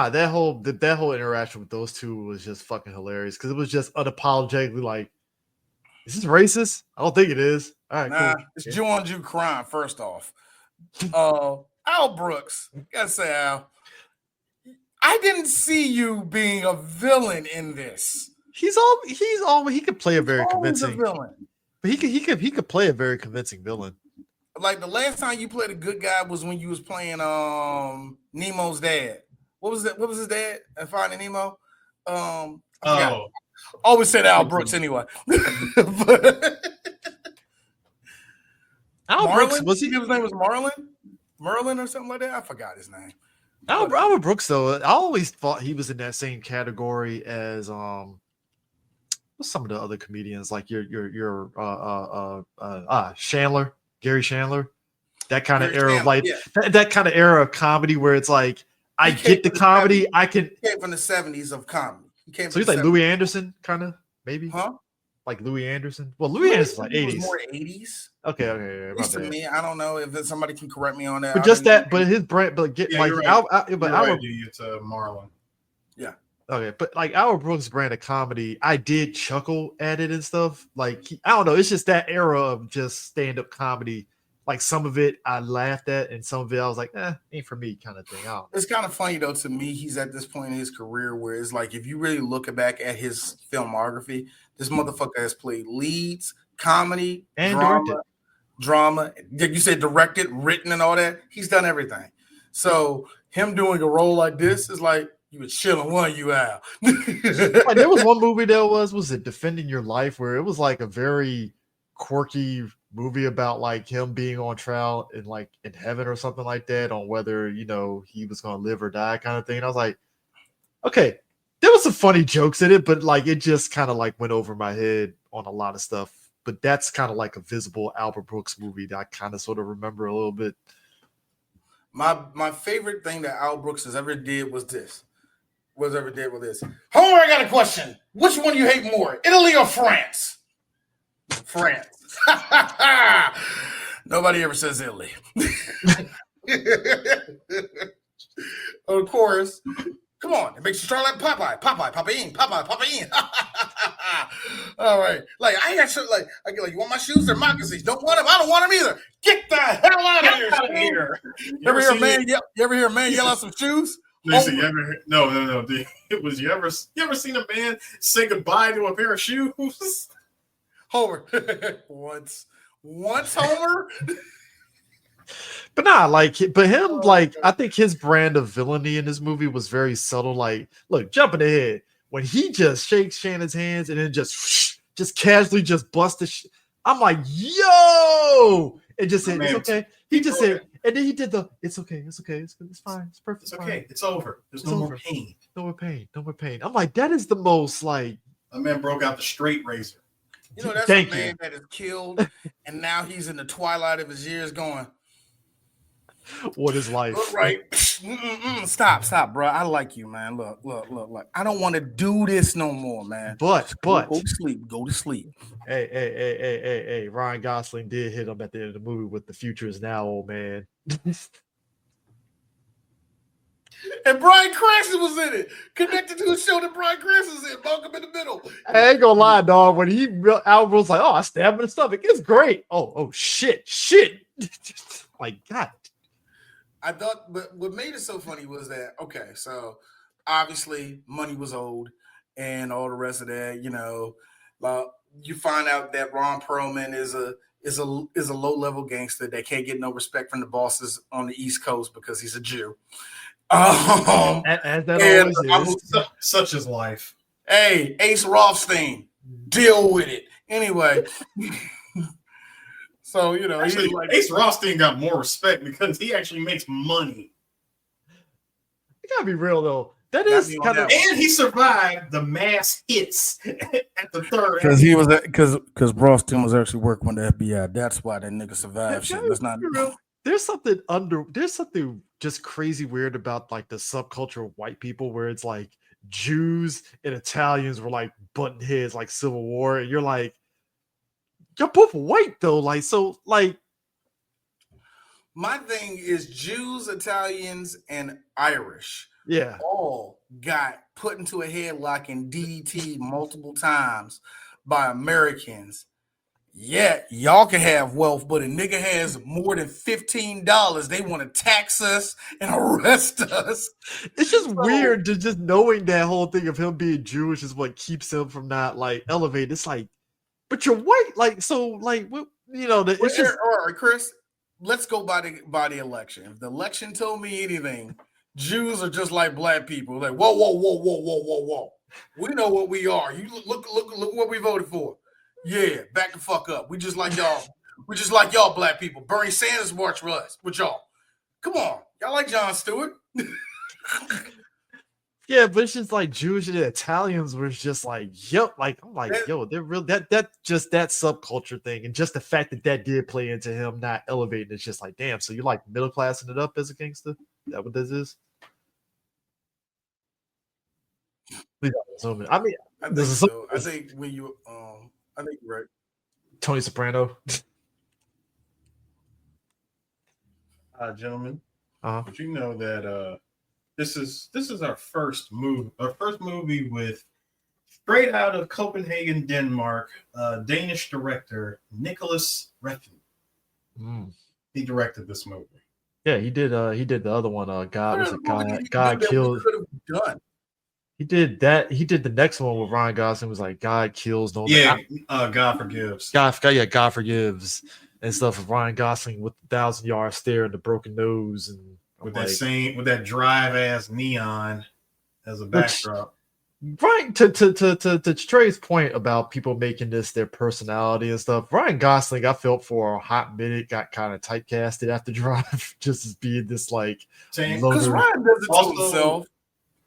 S3: that whole interaction with those two was just fucking hilarious because it was just unapologetically like, is this racist? I don't think it is. All right,
S1: Nah,
S3: cool.
S1: it's Jew on Jew crime. First off, Al Brooks, gotta say, Al, I didn't see you being a villain in this.
S3: He could play a very convincing
S1: villain.
S3: But he could play a very convincing villain.
S1: Like the last time you played a good guy was when you was playing Nemo's dad. What was that? What was his dad? Finding Nemo. I forgot. Always said Al Brooks anyway.
S3: Al Brooks,
S1: Marlon?
S3: was he?
S1: His name was Marlon? Merlin or something like that? I forgot his name.
S3: Albert Brooks, though, I always thought he was in that same category as what's some of the other comedians, like your Chandler, Gary Chandler, that kind of era of like that kind of era of comedy where it's like I get the comedy, I can.
S1: He came from the 70s of comedy.
S3: So he's like 70s. Louis Anderson, kind of maybe,
S1: huh?
S3: Like Louis Anderson. Well, Louis Anderson's like 80s.
S1: More 80s.
S3: Okay.
S1: At least to me, I don't know if somebody can correct me on that.
S3: But just that, but his brand, but get like
S2: right. It's Marlon.
S3: Yeah. Okay, but like Albert Brooks' brand of comedy, I did chuckle at it and stuff. Like I don't know, it's just that era of just stand-up comedy. Like some of it I laughed at, and some of it I was like, ain't for me, kind of thing.
S1: It's kind of funny though to me. He's at this point in his career where it's like, if you really look back at his filmography, this motherfucker has played leads, comedy, and drama. You said directed, written, and all that. He's done everything. So him doing a role like this is like you were chilling one you out.
S3: Like, there was one movie that was it Defending Your Life, where it was like a very quirky movie about like him being on trial in like in heaven or something like that on whether he was gonna live or die kind of thing. And I was like, okay, there was some funny jokes in it, but like it just kind of like went over my head on a lot of stuff. But that's kind of like a visible Albert Brooks movie that I kind of sort of remember a little bit.
S1: My favorite thing that Al Brooks has ever did was this. Homer, I got a question. Which one do you hate more, Italy or France? France. Nobody ever says Italy. Of course. Come on, it makes you strong like Popeye. Popeye. All right. Like, I got shit like, you want my shoes? They're moccasins. Don't want them? I don't want them either. Get the hell out of here. You ever hear a man yell out some shoes?
S2: Listen, no. You ever seen a man say goodbye to a pair of shoes?
S1: Homer. Once, Homer.
S3: But I think his brand of villainy in this movie was very subtle. Like, look, jumping ahead when he just shakes Shannon's hands and then just casually just busts the. I'm like, yo, and just said it's okay. He just said, and then he did the it's okay, it's fine, it's perfect,
S2: it's okay, it's over. There's no more pain.
S3: No more pain. I'm like, that is the most like.
S2: A man broke out the straight razor.
S1: That's a man that is killed, and now he's in the twilight of his years, going.
S3: What is life?
S1: Look, right. Stop, bro. I like you, man. Look. I don't want to do this no more, man.
S3: But
S1: go to sleep.
S3: Hey. Ryan Gosling did hit him at the end of the movie with "The future is now, old man."
S1: And Bryan Cranston was in it, connected to a show that Bryan Cranston's in. Malcolm in the Middle.
S3: I ain't gonna lie, dog. When Albert was like, "Oh, I stabbed him in the stomach," it's great. Oh, shit. Like, God.
S1: I thought, but what made it so funny was that, okay, so obviously money was owed and all the rest of that, you find out that Ron Perlman is a low-level gangster that can't get no respect from the bosses on the East Coast because he's a Jew.
S3: As that always is.
S2: Such is life.
S1: Hey, Ace Rothstein, deal with it. Anyway. So,
S2: actually, Ace Rothstein got more respect because he actually makes money.
S3: You gotta be real though. That
S1: Got
S3: is
S1: me on
S3: kind of.
S1: that one.
S2: And he survived the mass hits at the third.
S1: Because he was because Broston was actually working with the FBI. That's why that nigga survived shit. Let's not.
S3: There's something just crazy weird about like the subculture of white people where it's like Jews and Italians were like butting heads like Civil War, and you're like, you're both white though, like so like.
S1: My thing is Jews, Italians, and Irish.
S3: Yeah,
S1: all got put into a headlock and DDT multiple times by Americans. Yet y'all can have wealth, but a nigga has more than $15. They want to tax us and arrest us.
S3: it's just weird to just knowing that whole thing of him being Jewish is what keeps him from not like elevated. It's like, but you're white, like so, like what you know. It's just
S1: all right, Chris. Let's go by the election. If the election told me anything, Jews are just like black people. Like whoa. We know what we are. You look what we voted for. Yeah, back the fuck up. We just like y'all. We just like y'all black people. Bernie Sanders march with us, with y'all. Come on, y'all like Jon Stewart.
S3: yeah, but it's just like Jewish and Italians was just like, yep, like I'm like, yo, they're real. That just that subculture thing, and just the fact that did play into him not elevating. It's just like, damn. So you're like middle classing it up as a gangster. Is that what this is? I mean,
S1: I think so. I think when you I think you're right.
S3: Tony Soprano.
S2: Gentlemen,
S3: Uh-huh.
S2: but you know that this is our first movie with straight out of Copenhagen, Denmark, Danish director Nicholas Refn. He directed this movie.
S3: Yeah, he did the other one. God kills.
S1: Done.
S3: He did that. He did the next one with Ryan Gosling. Was like God kills. No,
S2: God forgives.
S3: God forgives and stuff. Of Ryan Gosling with the 1,000-yard stare and the broken nose, and
S2: with that drive ass neon as a backdrop.
S3: Right, to Trey's point about people making this their personality and stuff. Ryan Gosling, I felt for a hot minute got kind of typecasted after Drive, just as being this like
S1: because Ryan does it to himself.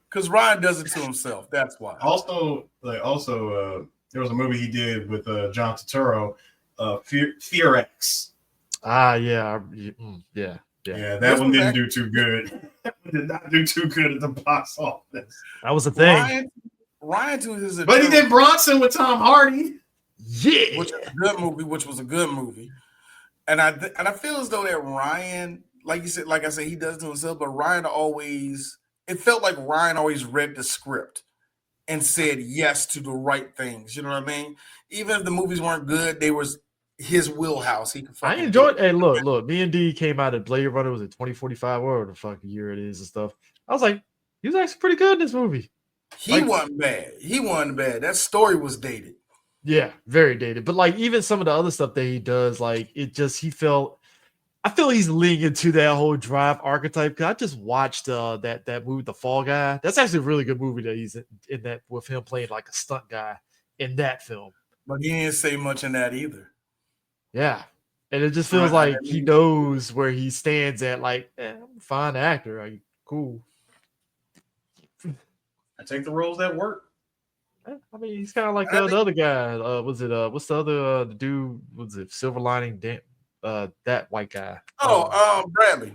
S1: Because Ryan does it to himself. That's why.
S2: Also, there was a movie he did with John Turturro, Fear X.
S3: Yeah.
S2: That one didn't do too good. Did not do too good at the box office.
S3: That was the thing.
S1: Ryan to his
S2: but he did Bronson with Tom Hardy.
S3: Yeah,
S1: which was a good movie. And I feel as though that Ryan, like I said, he does it to himself. But it felt like Ryan always read the script and said yes to the right things. You know what I mean? Even if the movies weren't good, they was his wheelhouse. He could. I
S3: enjoyed. Hey, look. Me and D came out of Blade Runner. Was it 2045 or the fucking year it is and stuff? I was like, he was actually pretty good in this movie.
S1: He wasn't bad. That story was dated.
S3: Yeah, very dated. But like even some of the other stuff that he does, like I feel he's leaning into that whole Drive archetype. Because I just watched that movie, The Fall Guy. That's actually a really good movie that he's in that with him playing like a stunt guy in that film.
S1: But he didn't say much in that either.
S3: Yeah. And it just feels like he knows where he stands at, like, I'm a fine actor. Like, cool.
S2: I take the roles that work.
S3: I mean, he's kind of like the other guy. What's the other the dude? Was it Silver Lining? That white guy.
S1: Bradley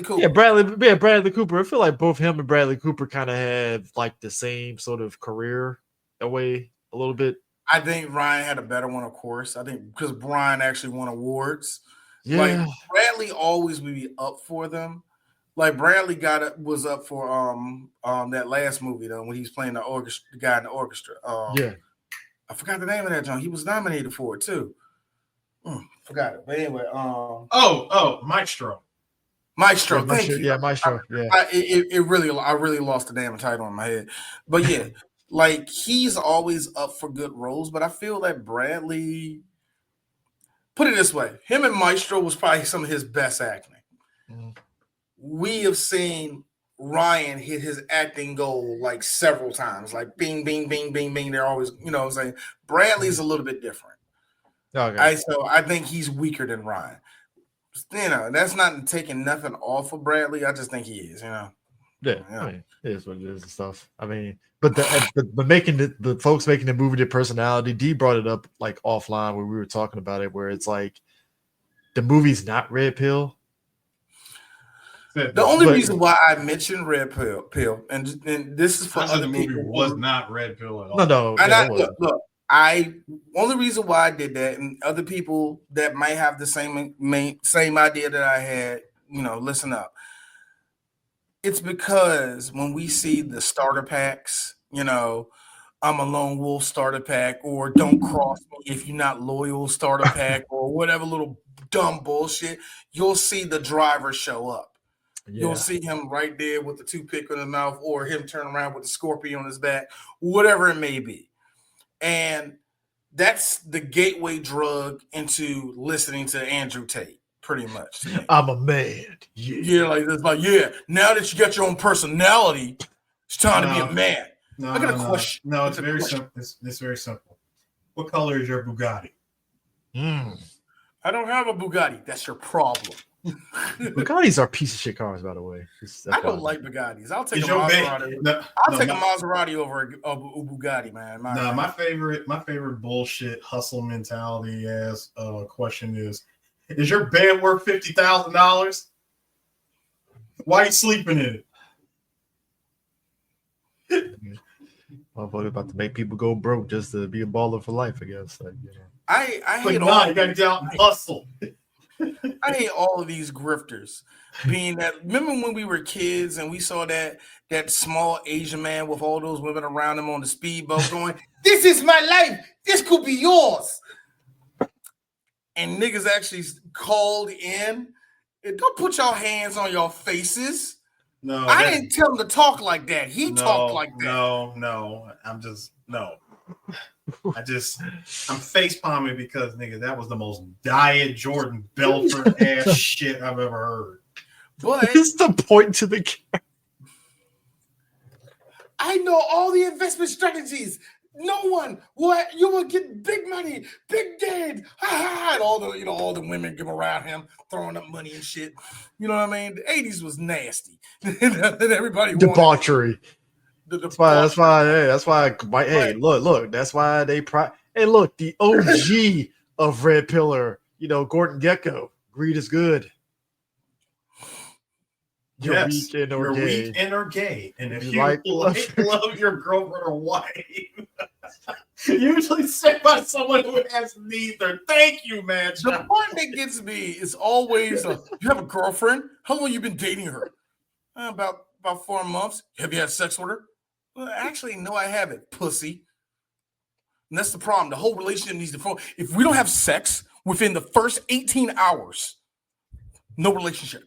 S1: Cooper.
S3: Yeah, Bradley Cooper. I feel like both him and Bradley Cooper kind of have like the same sort of career away a little bit.
S1: I think Ryan had a better one, of course. I think because Brian actually won awards.
S3: Yeah.
S1: Like Bradley always would be up for them. Like Bradley was up for that last movie though when he's playing the guy in the orchestra.
S3: Yeah.
S1: I forgot the name of that, John. He was nominated for it too. Forgot it. But anyway,
S2: Maestro.
S1: Maestro, thank you.
S3: Yeah, Maestro. Yeah.
S1: I really lost the damn title in my head. But yeah, like he's always up for good roles, but I feel that Bradley, put it this way, him and Maestro was probably some of his best acting. We have seen Ryan hit his acting goal like several times, like bing, bing, bing, bing, bing. They're always, you know what I'm saying? Bradley's a little bit different.
S3: Okay.
S1: So I think he's weaker than Ryan. You know, that's not taking nothing off of Bradley. I just think he is, you know.
S3: Yeah, I mean, it is what it is and stuff. I mean, but but making the folks making the movie, their personality. D brought it up like offline where we were talking about it, where it's like the movie's not Red Pill.
S1: The only reason why I mentioned Red Pill, and this is for other
S2: the movie
S1: people.
S2: Was not Red Pill at all.
S3: No.
S1: And look, only reason why I did that, and other people that might have the same idea that I had, listen up. It's because when we see the starter packs, I'm a lone wolf starter pack, or don't cross me if you're not loyal starter pack, or whatever little dumb bullshit, you'll see the driver show up. Yeah. You'll see him right there with the toothpick in his mouth, or him turn around with the scorpion on his back, whatever it may be. And that's the gateway drug into listening to Andrew Tate. Pretty much.
S3: I'm a man.
S1: Yeah, like it's like, now that you got your own personality, it's time to be a man. I got a question.
S2: No, it's very simple. It's very simple. What color is your Bugatti?
S1: I don't have a Bugatti. That's your problem.
S3: Bugattis are piece of shit cars, by the way.
S1: I don't like Bugattis. I'll take a Maserati. I'll take a Maserati over a Bugatti, man.
S2: My favorite bullshit hustle mentality as question is your bed worth $50,000? Why are you sleeping in it?
S3: Motherfucker about to make people go broke just to be a baller for life, I guess.
S1: I hate
S2: you gotta get out and hustle.
S1: I hate all of these grifters. Being that, remember when we were kids and we saw that small Asian man with all those women around him on the speedboat going, "This is my life. This could be yours." And niggas actually called in. Don't put your hands on your faces.
S2: No,
S1: I didn't tell him to talk like that. He talked like that.
S2: No. I'm face palming because nigga, that was the most diet Jordan Belfort ass shit I've ever heard.
S1: But
S3: it's the point to the camera.
S1: I know all the investment strategies. No one you will get big money, big gain, and all the women come around him throwing up money and shit. You know what I mean? The 80s was nasty. And everybody
S3: debauchery. That's why. Hey, look. That's why they. Hey, look, the OG of Red Pillar. Gordon Gekko. Greed is good. You're weak and or gay.
S2: And if you love your girlfriend or wife, usually said by someone who has neither. Thank you, man.
S1: The part that gets me is always, you have a girlfriend? How long have you been dating her? About 4 months. Have you had sex with her? Well, actually, no, I haven't, pussy. And that's the problem. The whole relationship needs to fall. If we don't have sex within the first 18 hours, no relationship.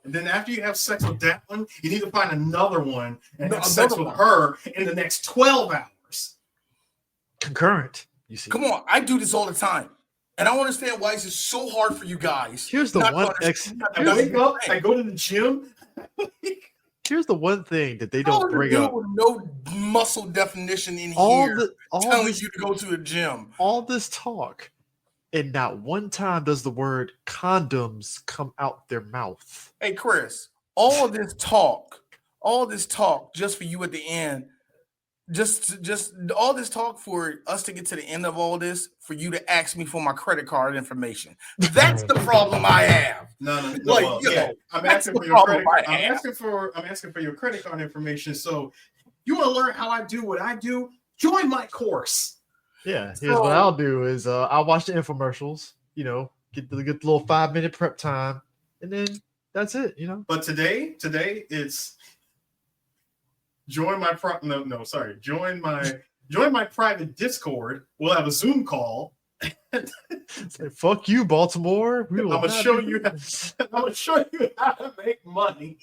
S2: And then after you have sex with that one, you need to find another one and have sex with her in the next 12 hours.
S3: Concurrent, you see.
S1: Come on, I do this all the time. And I don't understand why it's so hard for you guys.
S3: Here's the one.
S2: I wake up, I go to the gym.
S3: Here's the one thing that they don't bring up.
S1: With no muscle definition in here telling you to go to the gym.
S3: All this talk, and not one time does the word condoms come out their mouth.
S1: Hey, Chris, all this talk just for you at the end, just all this talk for us to get to the end of all this, for you to ask me for my credit card information. That's the problem I have.
S2: No. I'm asking for your credit. I'm asking for your credit card information. So you want to learn how I do what I do? Join my course.
S3: Yeah, here's what I'll do is I'll watch the infomercials, get the little 5-minute prep time, and then that's it,
S2: But today it's join my private Discord. We'll have a Zoom call.
S3: Say, fuck you, Baltimore.
S2: I'm gonna show you how to make money.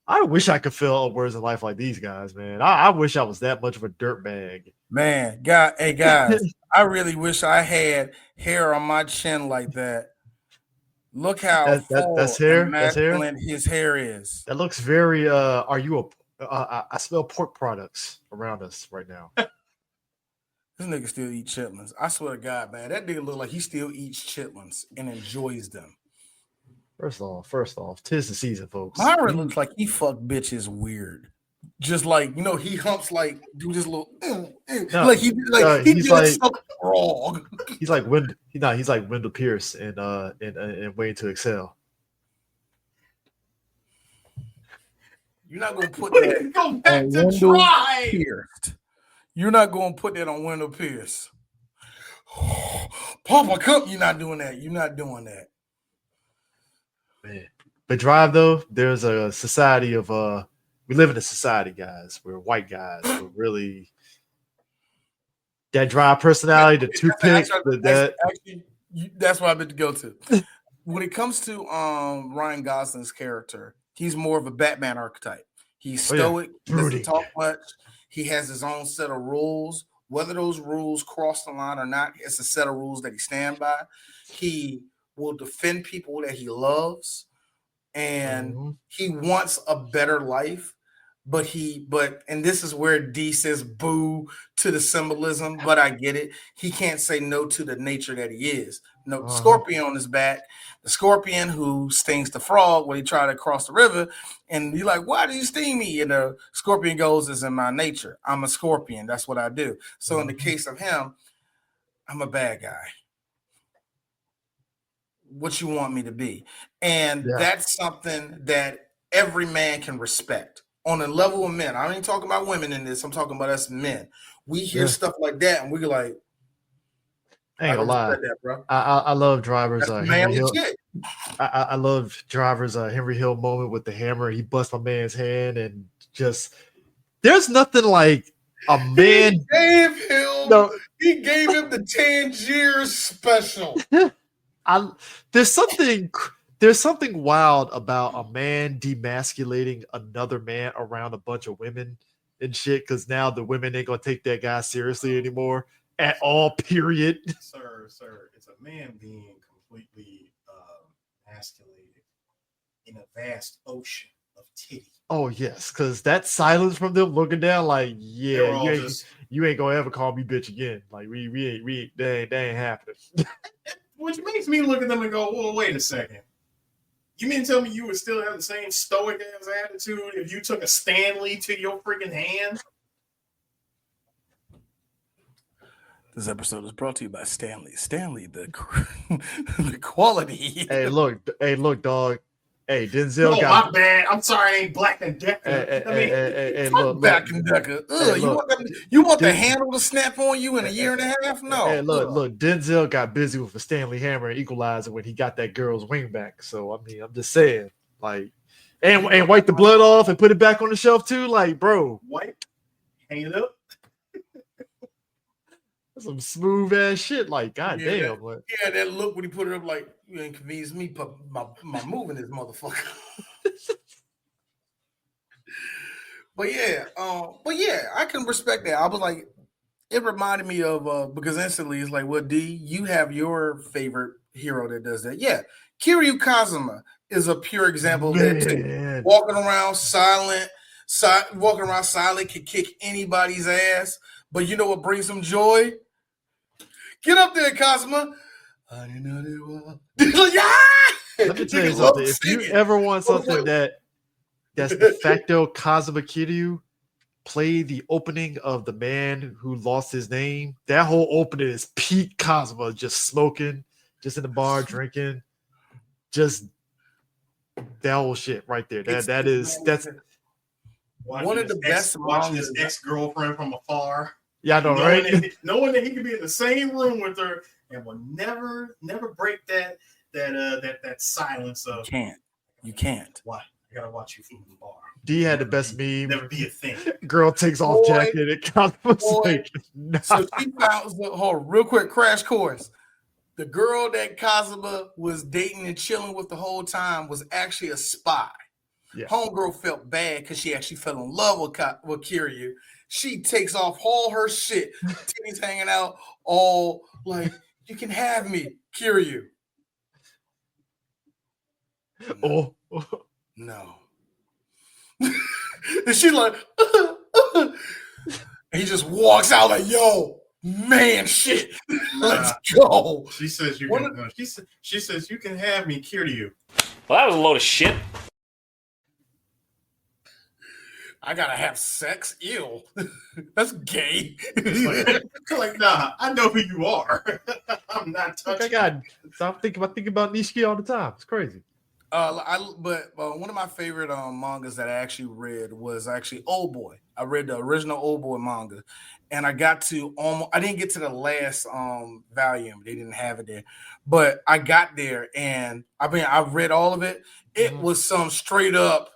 S3: I wish I could fill words of life like these guys, man. I wish I was that much of a dirtbag.
S1: Man, hey guys, I really wish I had hair on my chin like that. Look how
S3: that's hair. That's hair.
S1: His hair is.
S3: That looks very. Are you I smell pork products around us right now.
S1: This nigga still eat chitlins. I swear to God, man, that nigga look like he still eats chitlins and enjoys them.
S3: First off, 'tis the season, folks.
S1: Myron looks like he fuck bitches weird. Just like he humps like do this little
S3: No,
S1: like he
S3: he's
S1: did
S3: like
S1: something wrong.
S3: he's like he's like Wendell Pierce and Waiting to Excel.
S1: You're not gonna put that
S2: Go back
S1: on
S2: to
S1: Wendell
S2: try.
S1: Pierce. You're not gonna put that on Wendell Pierce. Papa Cup, you're not doing that. You're not doing that.
S3: Man. But Drive though, there's a society of we live in a society, guys. We're white guys. We're really that Drive personality, the toothpick,
S1: that's what I meant to go to. When it comes to Ryan Gosling's character, he's more of a Batman archetype. He's stoic, he doesn't talk much. He has his own set of rules. Whether those rules cross the line or not, it's a set of rules that he stands by. He will defend people that he loves, and he wants a better life. But and this is where D says boo to the symbolism, but I get it. He can't say no to the nature that he is. No, Scorpion on his back, the scorpion who stings the frog when he tried to cross the river, and you're like, why did you sting me? And the scorpion goes, it's in my nature. I'm a scorpion. That's what I do. So in the case of him, I'm a bad guy. What you want me to be? And that's something that every man can respect. On a level of men, I ain't talking about women in this. I'm talking about us men. We hear stuff like that, and we're like,
S3: I ain't gonna lie. That, bro. I love Driver's Henry Hill. I love Driver's Henry Hill moment with the hammer. He busts my man's hand, and just there's nothing like a man.
S1: He gave him the Tangier special.
S3: There's something wild about a man demasculating another man around a bunch of women and shit, because now the women ain't gonna take that guy seriously anymore at all, period.
S2: Sir, it's a man being completely emasculated in a vast ocean of titty.
S3: Oh, yes, because that silence from them looking down like, yeah, you ain't gonna ever call me bitch again. Like, that ain't happening.
S2: Which makes me look at them and go, well, wait a second. You mean to tell me you would still have the same stoic ass attitude if you took a Stanley to your freaking hand?
S1: This episode is brought to you by Stanley. Stanley, the quality.
S3: Hey, look, dog. Hey, Denzel
S2: got... my bad. I'm sorry, I ain't Black and Decker.
S1: Look, Black and Decker. You want the handle to snap on you in a year and a half? No.
S3: Hey, look. Denzel got busy with a Stanley Hammer and Equalizer when he got that girl's wing back. So, I mean, I'm just saying, like, and wipe the blood off and put it back on the shelf too. Like, bro.
S2: Wipe, hang it up.
S3: Some smooth ass shit, like goddamn.
S1: That look when he put it up, like you inconvenienced me, my moving this motherfucker. but yeah, I can respect that. I was like, it reminded me of because instantly it's like, well, D, you have your favorite hero that does that. Yeah, Kiryu Kazuma is a pure example of that too. Walking around silent, can kick anybody's ass. But you know what brings him joy? Get up there, Kazuma. I didn't know they were.
S3: Let me tell you something. If you ever want something that's de facto Kazuma Kiryu, play the opening of The Man Who Lost His Name. That whole opening is peak Kazuma, just smoking, just in the bar, drinking. Just that whole shit right there. That's
S1: one of the best.
S2: Watching his ex-girlfriend from afar.
S3: Yeah, I know, right?
S2: Knowing that he could be in the same room with her and will never break that silence of.
S1: You can't.
S2: Why? I gotta watch you from the bar.
S3: D had the best meme.
S2: Never be a thing.
S3: Girl takes off jacket and Kazuma's like, nah.
S1: So she found, hold on, real quick, crash course. The girl that Kazuma was dating and chilling with the whole time was actually a spy. Yeah. Homegirl felt bad because she actually fell in love with Kiryu. She takes off all her shit, titties hanging out, all like, you can have me, Kiryu.
S3: Oh.
S1: No. And she's like, and he just walks out like, yo, Man, shit. Let's go.
S2: She says you can. She says you can have me, Kiryu.
S5: Well, that was a load of shit.
S1: I gotta have sex. Ew. That's gay.
S2: Like, nah, I know who you are. I'm not touching.
S3: I'm thinking about Nishiki all the time. It's crazy.
S1: But one of my favorite mangas that I actually read was actually Old Boy. I read the original Old Boy manga, and I got to I didn't get to the last volume. They didn't have it there, but I got there, and I read all of it. It was some straight up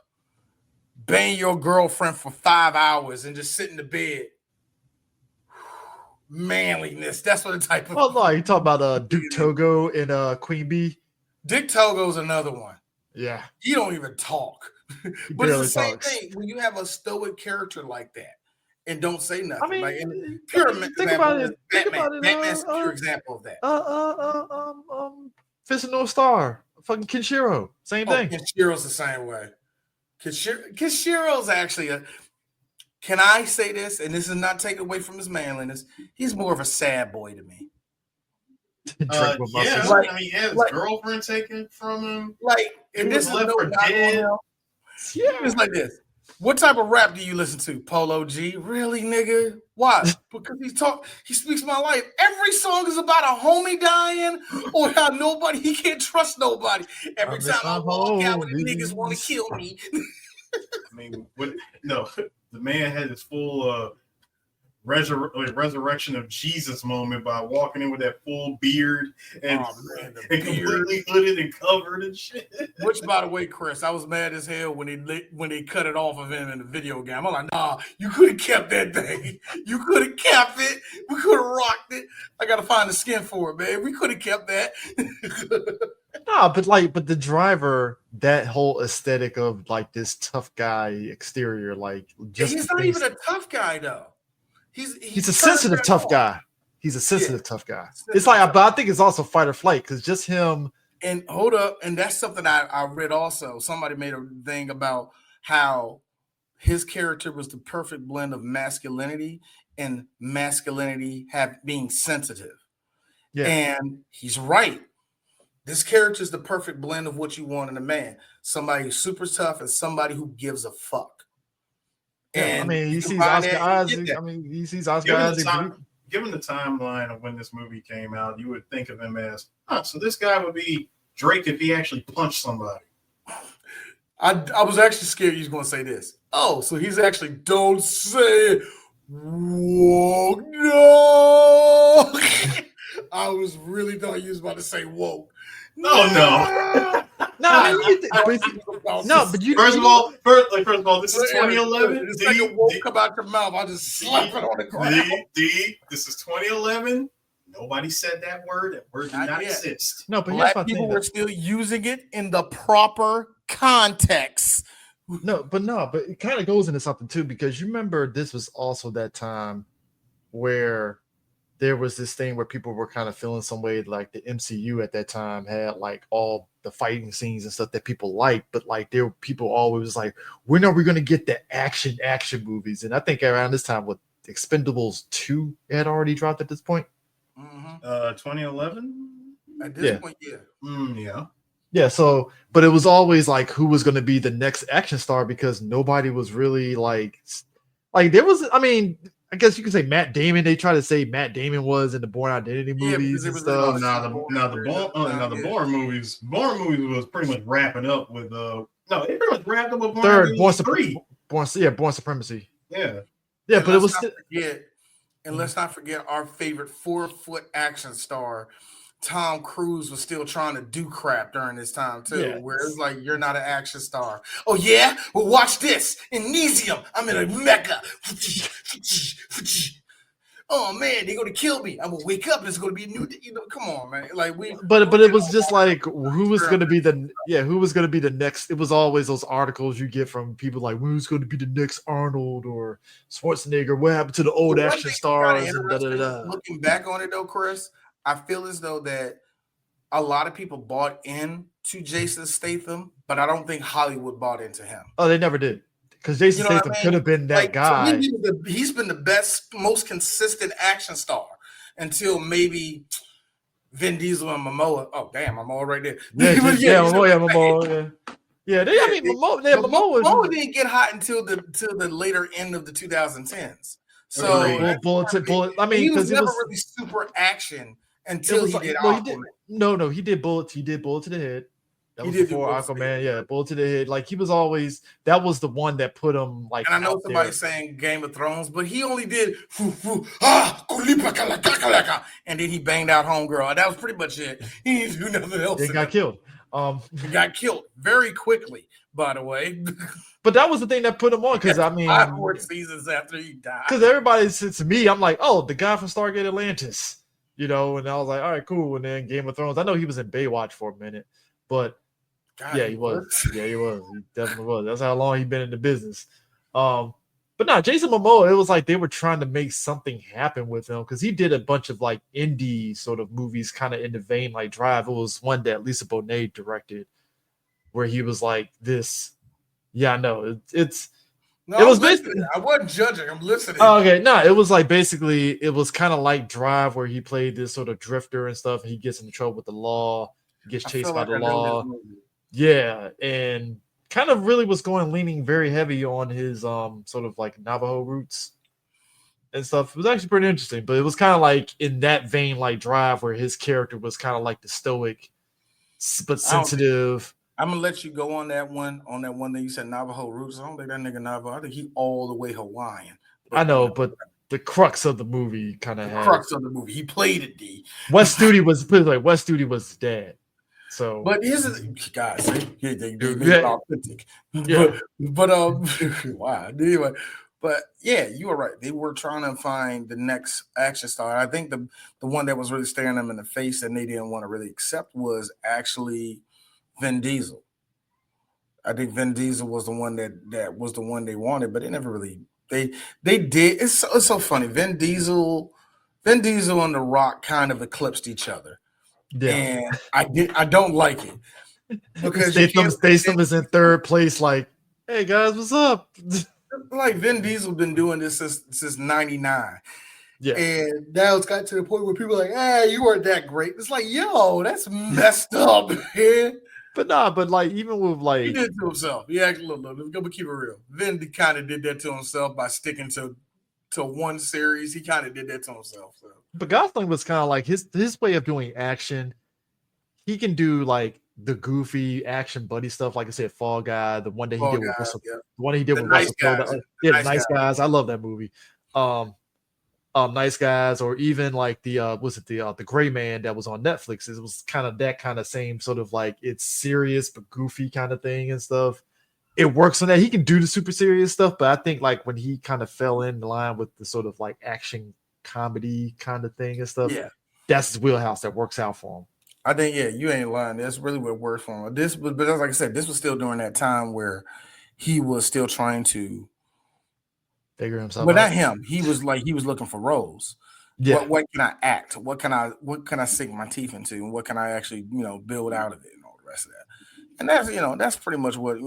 S1: bang your girlfriend for 5 hours and just sit in the bed. Manliness. That's what the type of.
S3: Oh no, you talk about Duke Togo and Queen Bee.
S1: Dick Togo's another one.
S3: Yeah,
S1: he don't even talk. But it's the same thing when you have a stoic character like that and don't say nothing.
S3: I mean,
S1: like pure
S3: think about it.
S1: Batman's a pure example of that.
S3: Fist of North Star, fucking Kenshiro, same thing.
S1: Kenshiro's the same way. Kenshiro's actually a. Can I say this? And this is not taken away from his manliness. He's more of a sad boy to me.
S2: Yeah,
S1: like,
S2: I mean, his girlfriend taken from him.
S1: Like, and this is
S2: left for dead.
S1: Yeah, it's like this. What type of rap do you listen to? Polo G? Really, nigga? Why? Because he speaks my life. Every song is about a homie dying or how he can't trust nobody. Every time I walk out with the niggas want to kill me.
S2: I mean, the man had his full resurrection of Jesus moment by walking in with that full beard and completely hooded and covered and shit.
S1: Which, by the way, Chris, I was mad as hell when they cut it off of him in the video game. I'm like, nah, you could have kept that thing. You could have kept it. We could have rocked it. I gotta find the skin for it, man. We could have kept that.
S3: No, but the driver, that whole aesthetic of like this tough guy exterior, like just
S1: he's not even a tough guy though.
S3: He's a sensitive tough guy. He's a sensitive tough guy. It's like, but I think it's also fight or flight because just him.
S1: And hold up, and that's something I read also. Somebody made a thing about how his character was the perfect blend of masculinity and masculinity being sensitive. Yeah, and he's right. This character is the perfect blend of what you want in a man. Somebody who's super tough and somebody who gives a fuck.
S3: Yeah, I mean, he sees Oscar Isaac. I mean, he sees Oscar Isaac.
S2: Given the timeline of when this movie came out, you would think of him as, so this guy would be Drake if he actually punched somebody.
S1: I was actually scared you was going to say this. Oh, so he's actually, don't say woke. No. I was really thought you was about to say woke.
S2: No.
S3: But first of all, this is 2011.
S1: It's like a woke come out your mouth. I just slap it on the ground.
S2: This is 2011. Nobody said that word. That word did not exist.
S3: No, but
S1: Black people were still using it in the proper context.
S3: But it kind of goes into something too, because you remember this was also that time where there was this thing where people were kind of feeling some way, like the MCU at that time had like all the fighting scenes and stuff that people liked, but like there were people always like, when are we going to get the action movies? And I think around this time with Expendables 2 had already dropped at this point.
S2: 2011?
S1: At this point,
S2: yeah.
S3: Yeah, so, but it was always like who was going to be the next action star because nobody was really like there was, I mean, I guess you could say Matt Damon. They try to say Matt Damon was in the Born Identity movies and stuff.
S2: The Born movies was pretty much wrapping up with it pretty much wrapped up with
S3: Born Supremacy.
S2: Yeah,
S3: but it was.
S1: And let's not forget our favorite 4-foot action star, Tom Cruise, was still trying to do crap during this time too, where it's like, you're not an action star. Oh yeah? Well, watch this. Elysium. I'm in a mecha. Oh man, they're gonna kill me. I'm gonna wake up and it's gonna be a new, come on, man. Like
S3: but it was just like who was gonna be the next. It was always those articles you get from people like, who's gonna be the next Arnold or Schwarzenegger? What happened to the old action stars? And
S1: Looking back on it though, Chris, I feel as though that a lot of people bought into Jason Statham, but I don't think Hollywood bought into him.
S3: Oh, they never did. Because Jason Statham could have been that guy.
S1: So he's been the best, most consistent action star. until maybe Vin Diesel and Momoa. Oh damn, Momoa right there.
S3: Yeah,
S1: But
S3: Momoa. Yeah,
S1: yeah,
S3: Momoa
S1: Momoa
S3: is.
S1: didn't get hot until the later end of the 2010s. So
S2: Agreed.
S3: Bullet. I mean,
S1: he was
S3: because it
S1: never
S3: was.
S1: really super action
S3: It
S1: until
S3: was
S1: he
S3: like
S1: did
S3: no, he
S1: Aquaman.
S3: did no, he did bullet. He did bullet to the head. That
S1: He
S3: was
S1: did do
S3: before
S1: Bullet to the
S3: Aquaman.
S1: Head.
S3: Yeah, bullet to the head. Like he was always. That was the one that put him like
S1: And I know
S3: out there.
S1: somebody's saying Game of Thrones, but he only did and then he banged out Homegirl. That was pretty much it. He didn't do nothing else.
S3: He got killed.
S1: He got killed very quickly, by the way.
S3: But that was the thing that put him on because I mean,
S1: 5 more seasons after he died.
S3: because everybody said to me, I'm like, oh, the guy from Stargate Atlantis, and I was like, all right, cool. And then Game of Thrones, I know he was in Baywatch for a minute, but
S1: God,
S3: yeah, he was. Yeah, he was. He definitely was. That's how long he's been in the business. But no, Jason Momoa, it was like they were trying to make something happen with him because he did a bunch of like indie sort of movies, kind of in the vein like Drive. It was one that Lisa Bonet directed, where he was like this. Yeah, I know. It was basically.
S1: I wasn't judging. I'm listening.
S3: Oh, okay, no, it was like basically it was kind of like Drive, where he played this sort of drifter and stuff, and he gets into trouble with the law, gets chased by the law. Yeah, and kind of really was leaning very heavy on his sort of like Navajo roots and stuff. It was actually pretty interesting, but it was kind of like in that vein, like Drive, where his character was kind of like the stoic but sensitive.
S1: I'm gonna let you go on that one that you said Navajo roots. I don't think that nigga Navajo. I think he all the way Hawaiian.
S3: But, I know, but the crux of the movie kind of had
S1: crux of the movie. He played it.
S3: West Studi was his dad. So,
S1: but here's the guys, they made it authentic.
S3: Yeah.
S1: But wow. Anyway, but yeah, you were right. They were trying to find the next action star. I think the one that was really staring them in the face and they didn't want to really accept was actually Vin Diesel. I think Vin Diesel was the one that was the one they wanted, but they never really they did. It's so funny. Vin Diesel and The Rock kind of eclipsed each other. Yeah. And I don't like it because
S3: Statham is in third place. Like, hey guys, what's up?
S1: Like Vin Diesel been doing this since '99.
S3: Yeah,
S1: and now it's got to the point where people are like, hey, you weren't that great. It's like, yo, that's messed up, man.
S3: But like even with like
S1: he did it to himself. He actually look, let's keep it real. Vin kind of did that to himself by sticking to one series. He kind of did that to himself. So.
S3: But Gosling was kind of like his way of doing action. He can do like the goofy action buddy stuff, like I said, Fall Guy, the one that he did with Russell, the one he did with Russell. Nice Guys. I love that movie. Nice Guys, or even like the Gray Man that was on Netflix. It was kind of that kind of same sort of like it's serious but goofy kind of thing and stuff. It works on that. He can do the super serious stuff, but I think like when he kind of fell in line with the sort of like action comedy kind of thing and stuff, that's his wheelhouse that works out for him.
S1: I think you ain't lying. That's really what worked for him. But like I said, this was still during that time where he was still trying to
S3: figure himself
S1: out.
S3: Not
S1: him. He was looking for roles.
S3: Yeah.
S1: What can I act? What can I sink my teeth into? And what can I actually, build out of it and all the rest of that? And that's, that's pretty much what,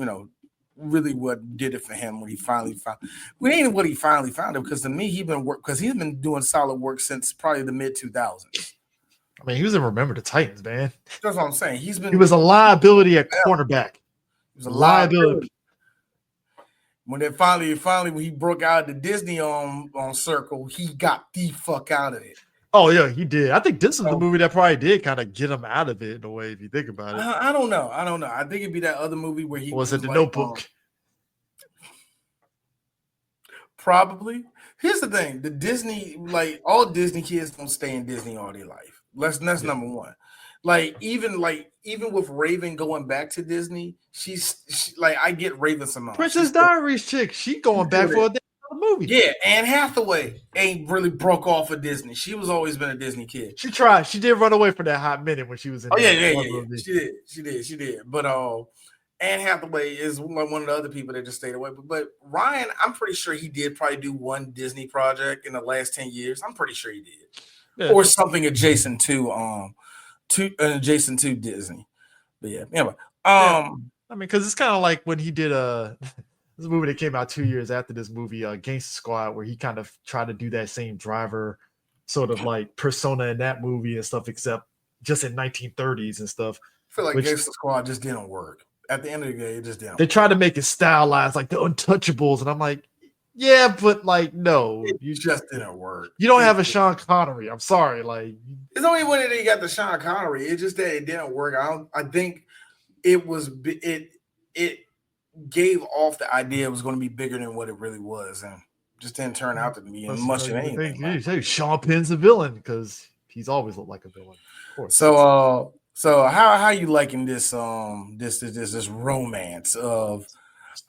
S1: really what did it for him when he finally found. We ain't what he finally found it because to me he's been doing solid work since probably the mid 2000s.
S3: I mean, he was in Remember the Titans, man.
S1: That's what I'm saying. He was
S3: a liability at cornerback.
S1: He was a liability. When they finally when he broke out of the Disney on circle, he got the fuck out of it.
S3: Oh yeah, he did. I think this is the movie that probably did kind of get him out of it in a way, if you think about it.
S1: I don't know. I think it'd be that other movie where he
S3: was it The Notebook.
S1: Probably. Here's the thing: the Disney, like all Disney kids, don't stay in Disney all their life. That's number one. Like even with Raven going back to Disney, she's like I get Raven Simone.
S3: Princess Diaries chick, she going back for a movie.
S1: Yeah, Anne Hathaway ain't really broke off of Disney. She was always been a Disney kid.
S3: She tried. She did run away for that hot minute when she was in.
S1: Oh yeah. She did. But Anne Hathaway is like one of the other people that just stayed away. But Ryan, I'm pretty sure he did probably do one Disney project in the last 10 years. I'm pretty sure he did. Yeah. Or something adjacent to Disney. But yeah, anyway.
S3: I mean, because it's kind of like when he did this movie that came out 2 years after this movie, Gangsta Squad, where he kind of tried to do that same driver sort of like persona in that movie and stuff, except just in 1930s and stuff.
S1: I feel like
S3: Which-
S1: Gangsta Squad just didn't work. At the end of the day, it just didn't.
S3: They try to make it stylized like the Untouchables, and I'm like, yeah, but like, no,
S1: You just didn't work.
S3: you don't have a Sean Connery. I'm sorry, like
S1: It's only when they got the Sean Connery. It's just that it didn't work. I think it was it gave off the idea it was going to be bigger than what it really was, and just didn't turn out to be much of anything.
S3: Hey, Sean Penn's a villain because he's always looked like a villain. Of course.
S1: So how you liking this this romance of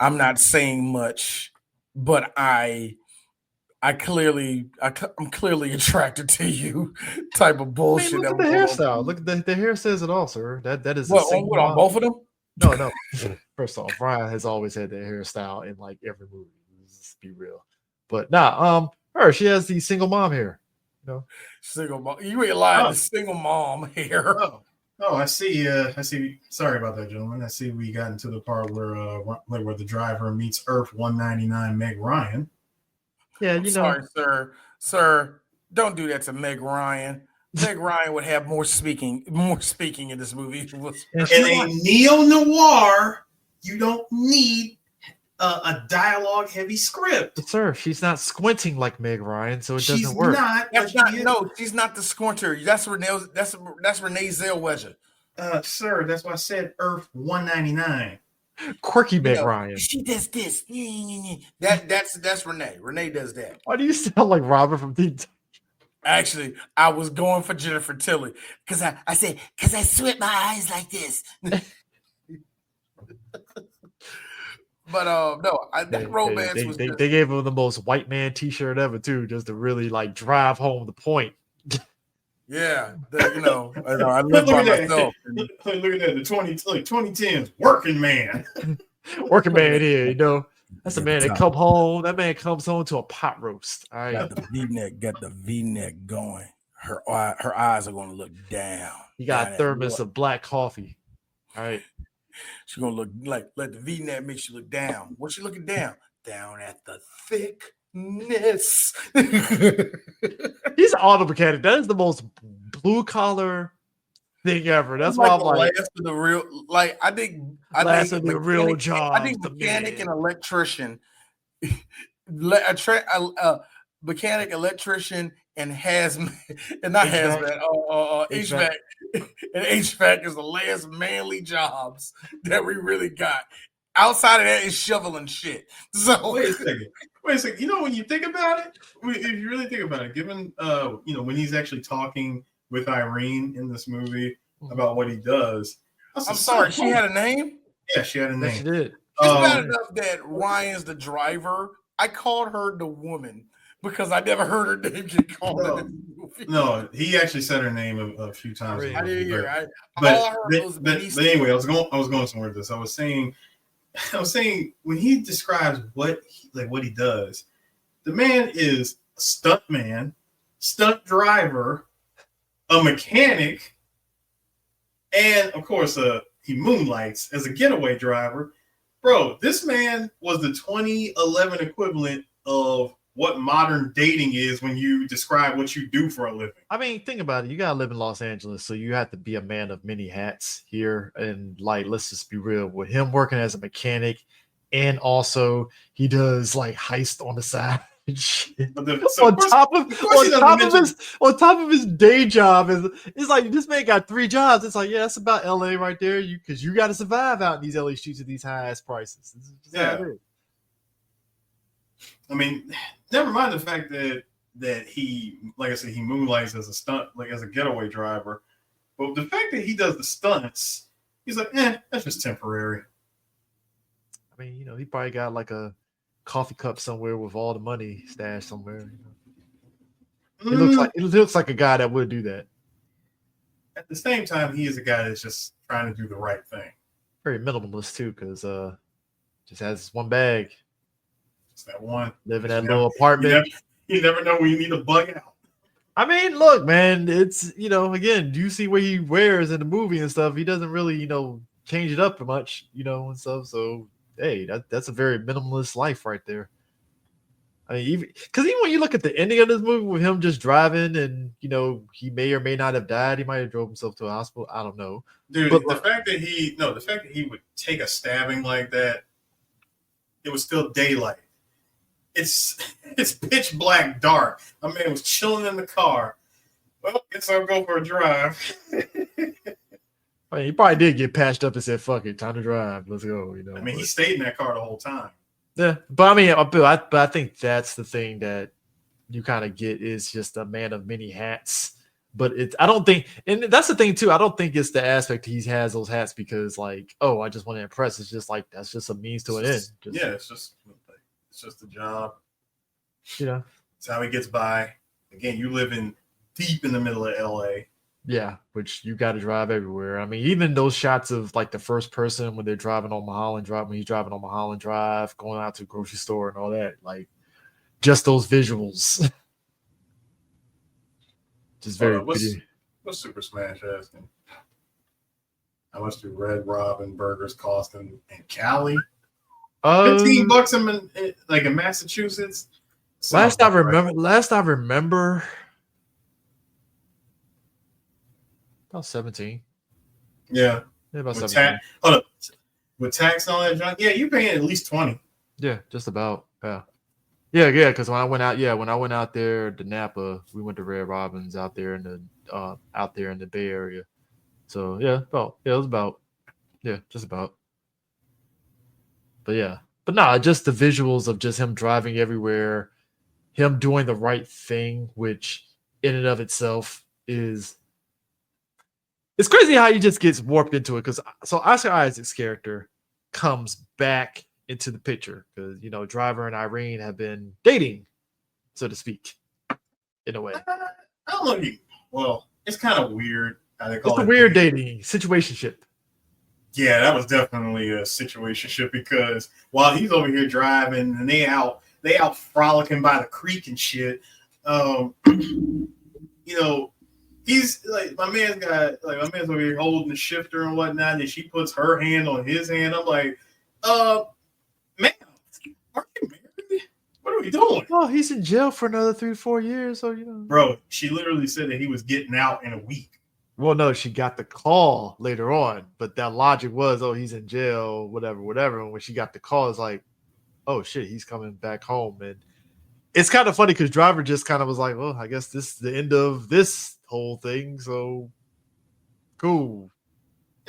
S1: I'm not saying much, but I'm clearly attracted to you type of bullshit.
S3: Look at the hairstyle. Look, the hair says it all, sir. That is
S1: what on both of them?
S3: No. First off, Ryan has always had that hairstyle in like every movie. Let's be real. But she has the single mom hair. You know,
S1: Single mom. You ain't lying. The single mom hair.
S2: Oh, I see. I see. Sorry about that, gentlemen. I see we got into the part where the driver meets Earth 199 Meg Ryan.
S3: Yeah,
S1: I'm sorry, sir. Don't do that to Meg Ryan. Meg Ryan would have more speaking in this movie.
S2: In a neo-noir, you don't need a dialogue-heavy script.
S3: But sir, she's not squinting like Meg Ryan, so it doesn't work.
S1: She's not the squinter. That's Renee Zellweger.
S2: Sir, that's why I said Earth 199.
S3: Quirky Meg Ryan.
S1: She does this. That's Renee. Renee does that.
S3: Why do you sound like Robert from Teen Titans?
S1: Actually, I was going for Jennifer Tilly because I said I sweat my eyes like this. But no, that romance was.
S3: They gave him the most white man T-shirt ever too, just to really like drive home the point.
S1: Yeah, I live by myself.
S2: Look at that, the 2010s working man.
S3: Working man here, that's a man that come home. That man comes home to a pot roast. All right,
S1: got the V-neck going. Her eyes are going to look down.
S3: You got a thermos of black coffee. All right.
S1: She's gonna look like the V-neck makes you look down. What's she looking down? Down at the thickness.
S3: He's an auto mechanic. That is the most blue collar thing ever. That's why I'm like,
S1: last of the real. Like I think
S3: the real job.
S1: I think mechanic and electrician, mechanic, electrician, and HVAC. And HVAC is the last manly jobs that we really got. Outside of that is shoveling shit. So
S2: wait a second. When you think about it, if you really think about it, given when he's actually talking with Irene in this movie about what he does.
S1: I'm sorry, she had a name?
S2: Yeah, she had a name.
S3: Yes, she did.
S1: It's bad enough that Ryan's the driver. I called her the woman because I never heard her name get called in this movie.
S2: No, he actually said her name a few times.
S1: I didn't hear.
S2: But anyway, I was going somewhere with this. I was saying when he describes what he does, the man is a stuntman, stunt driver, a mechanic, and of course, he moonlights as a getaway driver. Bro, this man was the 2011 equivalent of what modern dating is when you describe what you do for a living.
S3: I mean, think about it. You gotta live in Los Angeles, so you have to be a man of many hats here. And like, let's just be real. With him working as a mechanic, and also he does like heist on the side. On top of his day job it's like this man got 3 jobs. It's like, yeah, that's about LA right there. Because you got to survive out in these LA streets at these high ass prices.
S2: Yeah. I mean, never mind the fact that he, like I said, he moonlights as a stunt, like as a getaway driver. But the fact that he does the stunts, he's like, that's just temporary.
S3: I mean, he probably got like a coffee cup somewhere with all the money stashed somewhere. It looks like a guy that would do that.
S2: At the same time, he is a guy that's just trying to do the right thing.
S3: Very minimalist too, because just has one bag.
S2: Just that one.
S3: Live in that little apartment.
S2: You never know when you need to bug out.
S3: I mean, look, man, it's again, you see what he wears in the movie and stuff. He doesn't really, change it up much, and stuff. So hey, that's a very minimalist life right there. I mean, even when you look at the ending of this movie with him just driving, and he may or may not have died. He might have drove himself to a hospital. I don't know,
S2: dude.
S3: But
S2: the fact that he would take a stabbing like that, it was still daylight. It's pitch black dark. My man was chilling in the car. Well, guess I'll go for a drive.
S3: I mean, he probably did get patched up and said, "Fuck it, time to drive. Let's go."
S2: I mean, he stayed in that car the whole time.
S3: Yeah, but I mean, I think that's the thing that you kind of get is just a man of many hats. But I don't think, and that's the thing too. I don't think it's the aspect he has those hats because, like, oh, I just want to impress. It's just like that's just a means to an end.
S2: It's just a job.
S3: Yeah,
S2: it's how he gets by. Again, you live deep in the middle of LA.
S3: Yeah, which you got to drive everywhere. I mean, even those shots of like the first person when they're driving on Mulholland Drive, when he's driving on Mulholland Drive, going out to the grocery store and all that, like just those visuals. Just very pretty.
S2: What's Super Smash asking? How much do Red Robin burgers cost in Cali? $15 in Massachusetts.
S3: Last I remember. About 17.
S2: Yeah.
S3: About
S2: with
S3: 17.
S2: Hold up. With tax on that junk, yeah, you're paying at least 20.
S3: Yeah, just about. Yeah, because when I went out there to Napa, we went to Red Robin's out there in the Bay Area. So it was about just about. But yeah. But nah, just the visuals of just him driving everywhere, him doing the right thing, which in and of itself is. It's crazy how he just gets warped into it because Oscar Isaac's character comes back into the picture because Driver and Irene have been dating, so to speak, in a way.
S2: I don't know. Well, it's kind of weird how they call
S3: it. It's a weird dating situationship.
S2: Yeah, that was definitely a situationship because while he's over here driving and they out frolicking by the creek and shit, he's like my man's over here holding the shifter and whatnot, and she puts her hand on his hand. I'm like, man, are you married? What are we doing?
S3: Oh, he's in jail for another 3 to 4 years, so
S2: Bro, she literally said that he was getting out in a week.
S3: Well, no, she got the call later on, but that logic was, oh, he's in jail, whatever. And when she got the call, it's like, oh shit, he's coming back home. And it's kind of funny because Driver just kind of was like, well, I guess this is the end of this whole thing. So cool.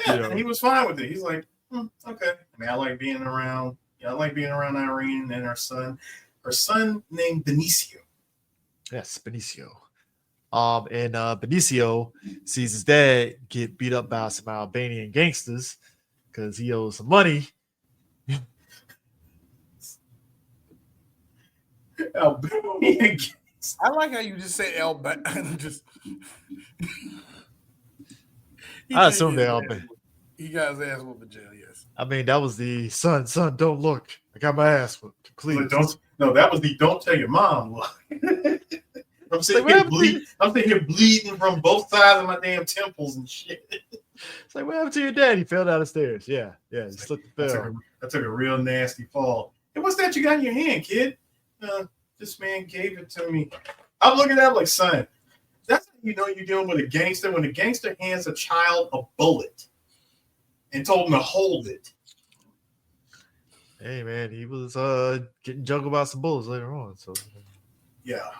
S2: Yeah, and he was fine with it. He's like, okay. I mean, I like being around Irene and her son. Her son named Benicio.
S3: Yes, Benicio. And Benicio sees his dad get beat up by some Albanian gangsters because he owes some money.
S2: Albanian gangsters.
S1: I like how you just say Albanian.
S3: I assume they're Albanian.
S1: He got his ass whooped in jail, yes.
S3: I mean, that was the son, don't look. I got my ass whooped. Please.
S2: That was the don't tell your mom look. I'm sitting here bleeding from both sides of my damn temples and shit.
S3: It's like, what happened to your dad? He fell down the stairs. Yeah, he slipped and fell.
S2: I took a real nasty fall. Hey, what's that you got in your hand, kid? This man gave it to me. I'm looking at it like, son, that's how you know you're dealing with a gangster when the gangster hands a child a bullet and told him to hold it.
S3: Hey, man, he was getting juggled by some bullets later on. So
S2: yeah,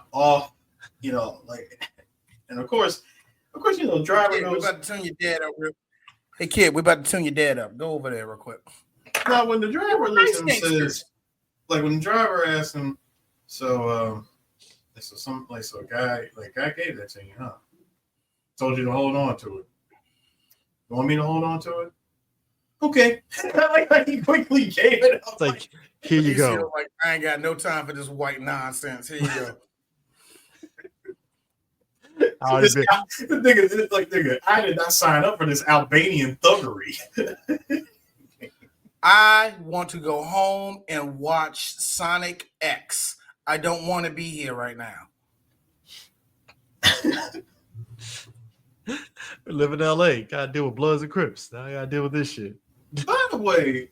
S2: and of course, Driver knows.
S1: We're about to turn your dad up real. Hey, kid, we're about to turn your dad up. Go over there real quick.
S2: Now, when the driver looks and says, like when the driver asks him, so a guy gave that to you, huh? Told you to hold on to it. You want me to hold on to it? Okay. Like he quickly gave it up.
S3: Like, here you go.
S1: Like, I ain't got no time for this white nonsense. Here you go.
S2: Nigga, I did not sign up for this Albanian thuggery.
S1: I want to go home and watch Sonic X. I don't want to be here right now.
S3: We live in LA. Gotta deal with Bloods and Crips. Now I gotta deal with this shit.
S2: By the way,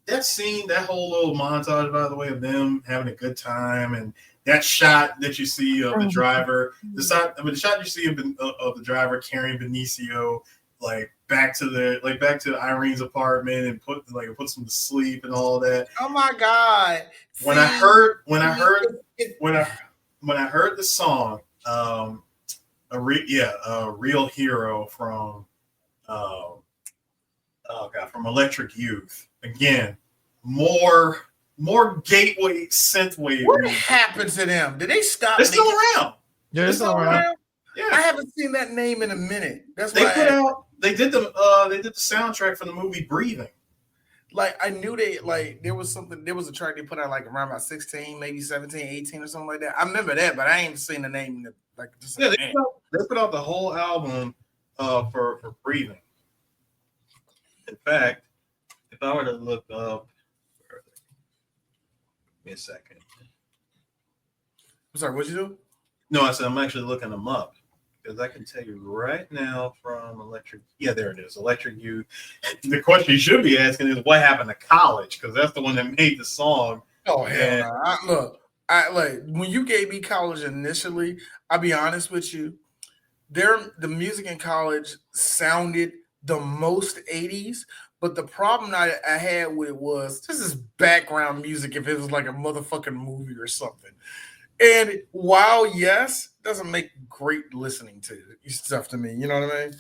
S2: that scene, that whole little montage, by the way, of them having a good time, and that shot that you see of the driver, the shot you see of the driver carrying Benicio back to Irene's apartment and puts him to sleep and all that.
S1: Oh my God!
S2: When I heard the song, a real hero from from Electric Youth. Again, more gateway synthwave.
S1: What happened to them? Did they stop?
S2: They're still around.
S3: Yeah, they're still around.
S2: Yeah,
S1: I haven't seen that name in a minute. That's
S2: they
S1: why
S2: They did the soundtrack for the movie Breathing.
S1: I knew there was a track they put out around about 16, maybe 17, 18 or something like that. I remember that, but I ain't seen the name
S2: They put out the whole album for Breathing. In fact, if I were to look up, give me a second.
S1: I'm sorry, what'd you do?
S2: No, I said I'm actually looking them up because I can tell you right now from Electric. Yeah, there it is, Electric Youth. The question you should be asking is what happened to College, because that's the one that made the song.
S1: Oh hell no! Look, when you gave me College initially, I'll be honest with you, the music in College sounded the most 80s, but the problem I had with it was this is background music if it was like a motherfucking movie or something. And while yes, doesn't make great listening to stuff to me, you know what I mean?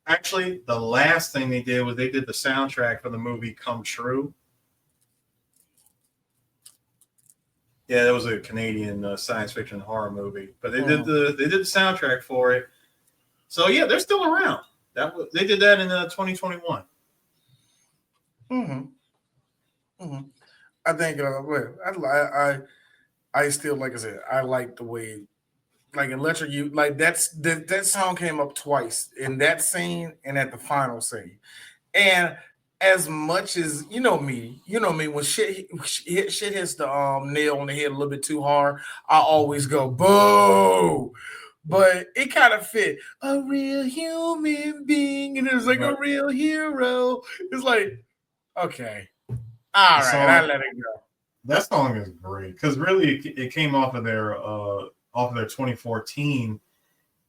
S2: Actually, the last thing they did was they did the soundtrack for the movie Come True. Yeah, that was a Canadian science fiction horror movie, but they did the soundtrack for it. So yeah, they're still around. They did that in 2021.
S1: I think I still, like I said, I like the way Electric Youth, that song came up twice in that scene and at the final scene. And as much as you know me, when shit hits the nail on the head a little bit too hard, I always go boo. But it kind of fit a real human being, and it was a real hero. It's like, okay, all right, I let it go.
S2: That song is great because really it came off of their 2014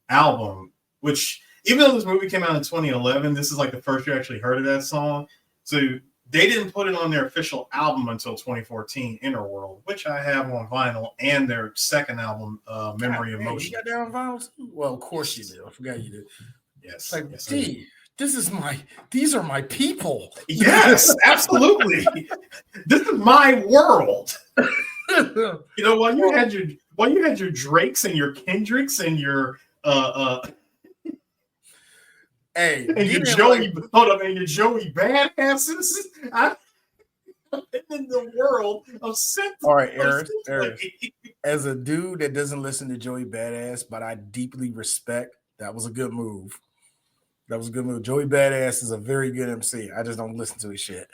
S2: album, which even though this movie came out in 2011, this is like the first you actually heard of that song. So they didn't put it on their official album until 2014, Inner World, which I have on vinyl, and their second album, Memory of Motion.
S1: You got that on vinyl too? Well, of course you did. I forgot you did.
S2: Yes.
S1: These are my people.
S2: Yes, absolutely. This is my world. You know, while you had your Drakes and your Kendricks and your and your Joey Badasses. I'm in the world of synth.
S1: All right, Aaron. As a dude that doesn't listen to Joey Badass, but I deeply respect, that was a good move. Joey Badass is a very good MC. I just don't listen to his shit.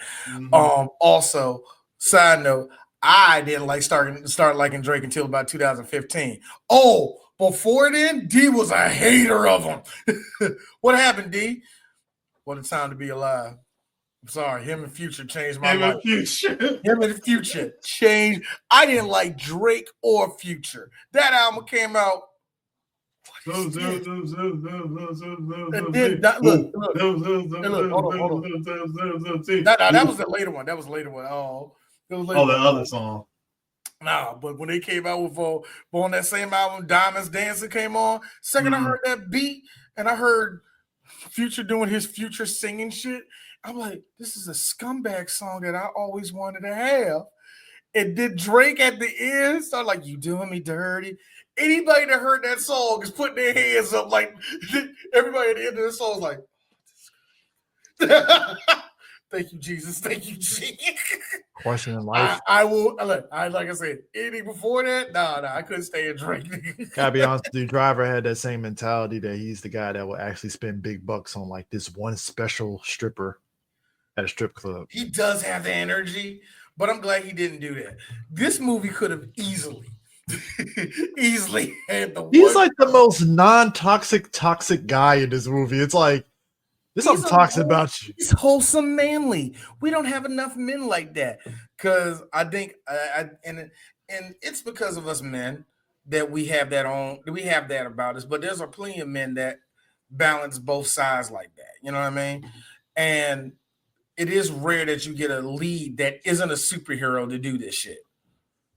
S1: Also, side note, I didn't start liking Drake until about 2015. Oh, before then, D was a hater of him. What happened, D? What a time to be alive. I'm sorry, him and Future changed my life. Him and Future changed. I didn't like Drake or Future. That album came out. Hold on. That was the later one. Oh,
S2: the other song.
S1: Nah, but when they came out with on that same album, Diamonds Dancing came on. Second, I heard that beat and I heard Future doing his Future singing shit. I'm like, this is a scumbag song that I always wanted to have. And did Drake at the end start like, you doing me dirty? Anybody that heard that song is putting their hands up, like everybody at the end of the song is like, thank you, Jesus. Thank you, Jesus.
S3: Question in life.
S1: I will like I said, anything before that, nah, I couldn't stay and drink.
S3: Gotta be honest with you, Driver had that same mentality that he's the guy that will actually spend big bucks on like this one special stripper at a strip club.
S1: He does have the energy, but I'm glad he didn't do that. This movie could have easily had the.
S3: He's like the most non-toxic guy in this movie. It's like This something talks about you.
S1: He's wholesome, manly. We don't have enough men like that because I think, and it's because of us men that we have that about us. But there's a plenty of men that balance both sides like that. You know what I mean? And it is rare that you get a lead that isn't a superhero to do this shit.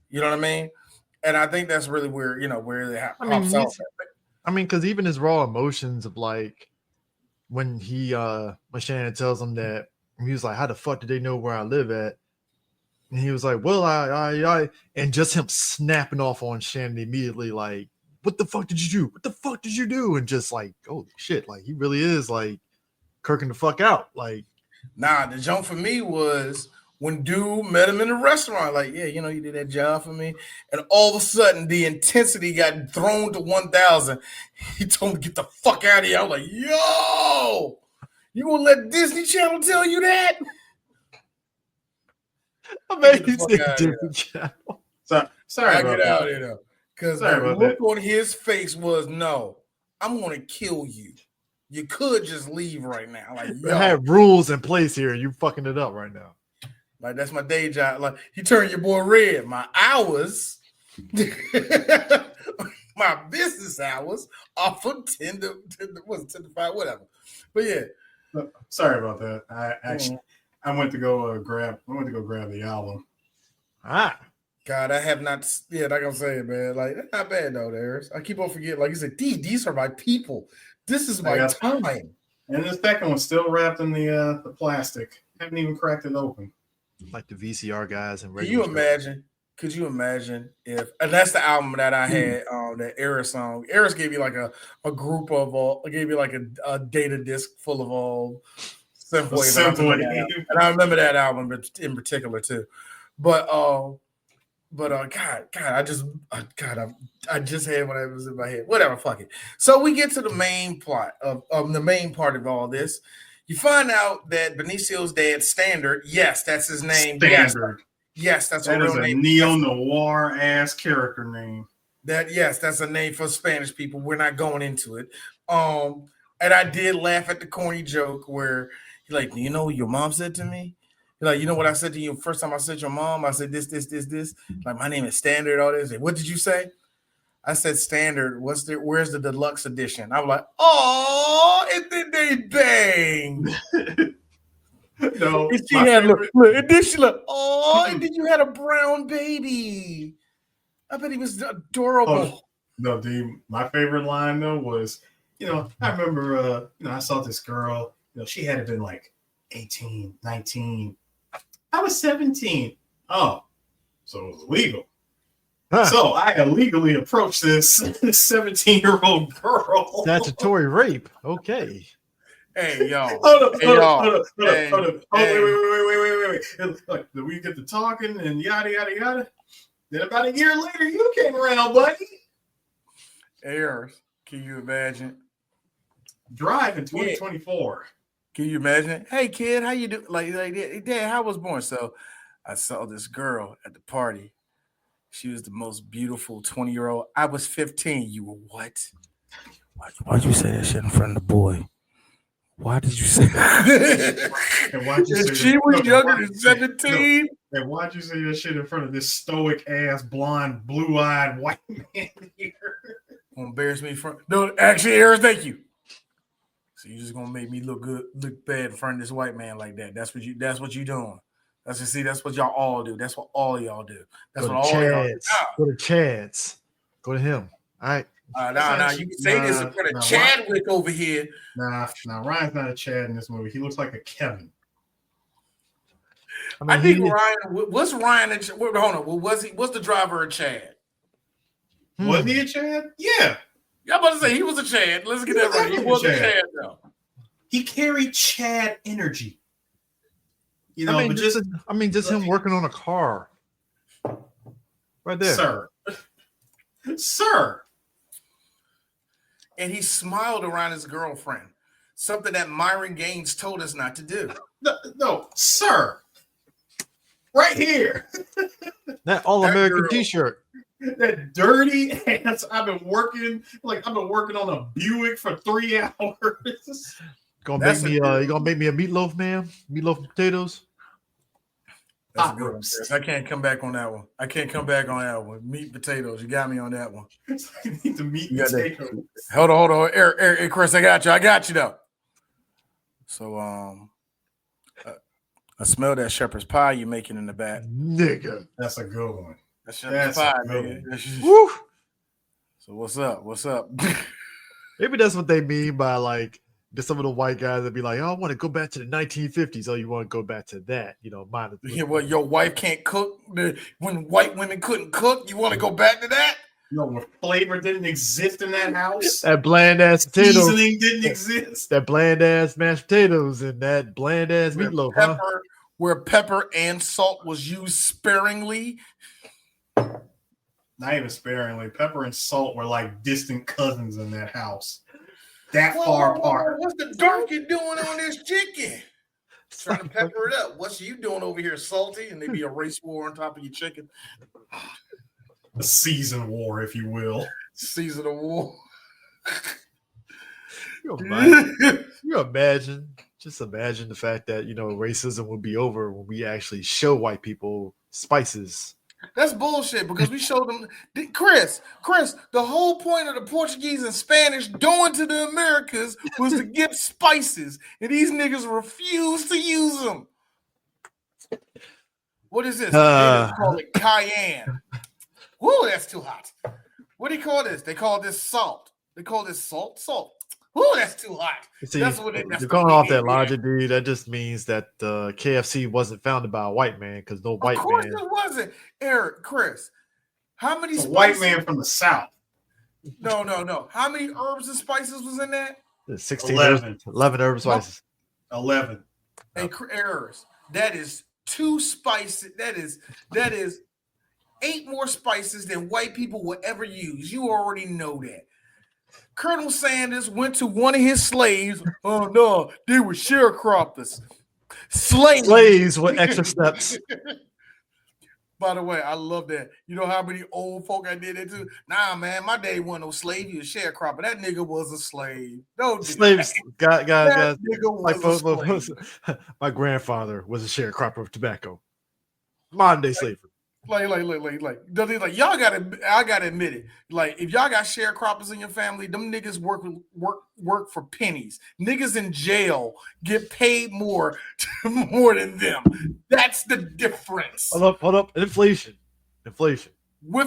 S1: You know what I mean? And I think that's really where they have.
S3: I mean, because even his raw emotions of like when Shannon tells him that he was like, "How the fuck did they know where I live at?" And he was like, "Well, I," and just him snapping off on Shannon immediately, like, "What the fuck did you do? What the fuck did you do?" And just like, "Holy shit!" Like he really is like kirking the fuck out. Like,
S1: nah, the jump for me was when dude met him in the restaurant, like, yeah, you did that job for me. And all of a sudden, the intensity got thrown to 1,000. He told me to get the fuck out of here. I was like, yo, you gonna let Disney Channel tell you that?
S3: I bet he said Disney Channel.
S2: Sorry
S1: I
S2: about
S1: get
S2: that.
S1: out of here, though. Because the look on his face was, no, I'm going to kill you. You could just leave right now. Like, yo.
S3: I had rules in place here. You fucking it up right now.
S1: Like, that's my day job. Like, he turned your boy red. My hours, my business hours are from 10 to 5, whatever. But yeah.
S2: Sorry about that. I went to go grab the album.
S1: God, I have not. Yeah, like I'm saying, man. Like, that's not bad though, Darius. I keep on forgetting. Like you said, these are my people. This is my time.
S2: And the second one's still wrapped in the plastic. Haven't even cracked it open.
S3: Like the VCR guys and
S1: Could you imagine if, and that's the album that I had, that Eris song. Eris gave you like a group of gave you like a data disc full of all Synthwave. And I remember that album in particular too. But God, I just had what was in my head. Whatever, fuck it. So we get to the main plot of the main part of all this. You find out that Benicio's dad, Standard, yes, that's his name.
S2: Standard.
S1: Yes, that's
S2: a real name. Neo-noir ass character name.
S1: That's a name for Spanish people. We're not going into it. And I did laugh at the corny joke where he's like, "Do you know what your mom said to me?" He's like, "You know what I said to you first time I said your mom? I said this. Like, my name is Standard, all this. What did you say?" I said Standard. Where's the deluxe edition? I was like, "Oh, and then they bang."
S2: No,
S1: and she had and then she looked, "Oh, and then you had a brown baby." I bet he was adorable.
S2: No, my favorite line though was, I remember, I saw this girl. She had been like 18, 19. I was 17. Oh, so it was legal. So I illegally approached this 17-year-old girl.
S3: Statutory rape. Okay.
S1: Hey, yo.
S2: Hold up. Wait. Look, we get to talking and yada, yada, yada. Then about a year later, you came around, buddy.
S1: Eris, can you imagine?
S2: Drive in 2024.
S1: Can you imagine? Hey, kid, how you do? Like, Dad, how was born? So I saw this girl at the party. She was the most beautiful 20-year-old. I was 15. You were what? Why'd you say that shit in front of the boy? Why did you say that? She was younger than 17.
S2: And why'd you say that shit in front of this stoic ass, blonde, blue-eyed white man here?
S1: Gonna embarrass me in front. No, actually, Eris, thank you. So you just gonna make me look bad in front of this white man like that. That's what you doing. That's what y'all all do. That's what all y'all do. That's what all y'all do.
S3: Go to Chad's. Go to him. All right.
S1: Nah, you can say this in front of Chadwick over here.
S2: Nah, Ryan's not a Chad in this movie. He looks like a Kevin.
S1: I think Ryan. What's Ryan? Hold on. Was the driver a Chad?
S2: Was he a Chad? Yeah.
S1: I'm about to say he was a Chad. Let's get that right. He was a Chad though.
S2: He carried Chad energy.
S3: Just him working on a car. Right there.
S2: Sir.
S1: And he smiled around his girlfriend. Something that Myron Gaines told us not to do.
S2: No, sir. Right here.
S3: That all-American t-shirt.
S2: That dirty ass. I've been working on a Buick for 3 hours.
S3: Gonna
S1: That's
S3: make
S1: a
S3: me
S1: good
S3: you gonna make me a meatloaf, man? Meatloaf and potatoes?
S1: That's a
S2: Hot
S1: good one,
S2: roast.
S1: Chris. I can't come back on that one. I can't come back on that one. Meat potatoes. You got me on that one.
S2: You need the meat
S1: You got that.
S2: potato.
S1: Hold on. Eric, hey, Chris, I got you though. So I smell that shepherd's pie you're making in the back.
S3: Nigga.
S2: That's a good one.
S1: That shepherd's
S2: That's a
S1: pie,
S2: good
S1: nigga.
S3: Woo!
S1: So what's up?
S3: Maybe that's what they mean by like some of the white guys that be like, "Oh, I want to go back to the 1950s." Oh, you want to go back to that? You know, mine.
S1: Yeah, well, your wife can't cook. When white women couldn't cook, you want to go back to that?
S2: No, where flavor didn't exist in that house.
S3: That bland ass potatoes.
S2: Seasoning didn't exist.
S3: That bland ass mashed potatoes and that bland ass meatloaf, huh?
S1: Where pepper and salt was used sparingly.
S2: Not even sparingly. Pepper and salt were like distant cousins in that house. That far apart.
S1: What's the darky doing on this chicken? Trying to pepper it up. What's you doing over here, salty? And maybe a race war on top of your chicken.
S2: A season war, if you will.
S1: Season of war.
S3: You imagine, just imagine the fact that, you know, racism would be over when we actually show white people spices.
S1: That's bullshit because we showed them. Chris, the whole point of the Portuguese and Spanish going to the Americas was to get spices, and these niggas refuse to use them. What is this? They call it cayenne. Whoa, that's too hot. What do you call this? They call this salt. They call this salt. Whoa, that's too hot.
S3: See,
S1: that's what it. That's
S3: you're going off that logic, dude. That just means that KFC wasn't founded by a white man because no white man.
S1: Of course it wasn't. Eric, Chris, how many?
S2: A white man from the South.
S1: No. How many herbs and spices was in that?
S3: 11 herbs, spices.
S2: 11.
S1: Hey, errors. That is 2 spices. That is 8 more spices than white people will ever use. You already know that. Colonel Sanders went to one of his slaves. Oh no, they were sharecroppers. Slaves
S3: with extra steps.
S1: By the way, I love that. You know how many old folk I did it to? Nah, man, my day wasn't no slave. He was a sharecropper. That nigga was a slave. No
S3: slaves. Guys.
S1: Nigga was a slave.
S3: My grandfather was a sharecropper of tobacco. Modern day slavery.
S1: Like, y'all I gotta admit it. Like, if y'all got sharecroppers in your family, them niggas work for pennies. Niggas in jail get paid more than them. That's the difference.
S3: Hold up. Inflation.
S1: With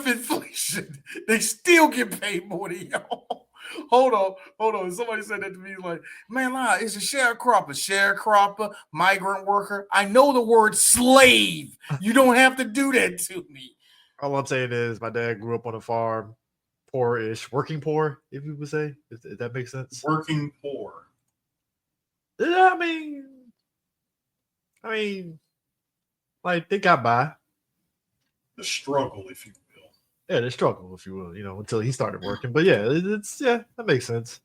S1: inflation, they still get paid more than y'all. Hold on. Somebody said that to me, like, man, it's a sharecropper, migrant worker. I know the word slave. You don't have to do that to me.
S3: All I'm saying is my dad grew up on a farm, poor-ish, working poor, if you would say. If that makes sense.
S2: Working poor.
S3: I mean, like, they got by.
S2: The struggle, if you will.
S3: Yeah, they struggle, if you will, you know, until he started working. But yeah, that makes sense.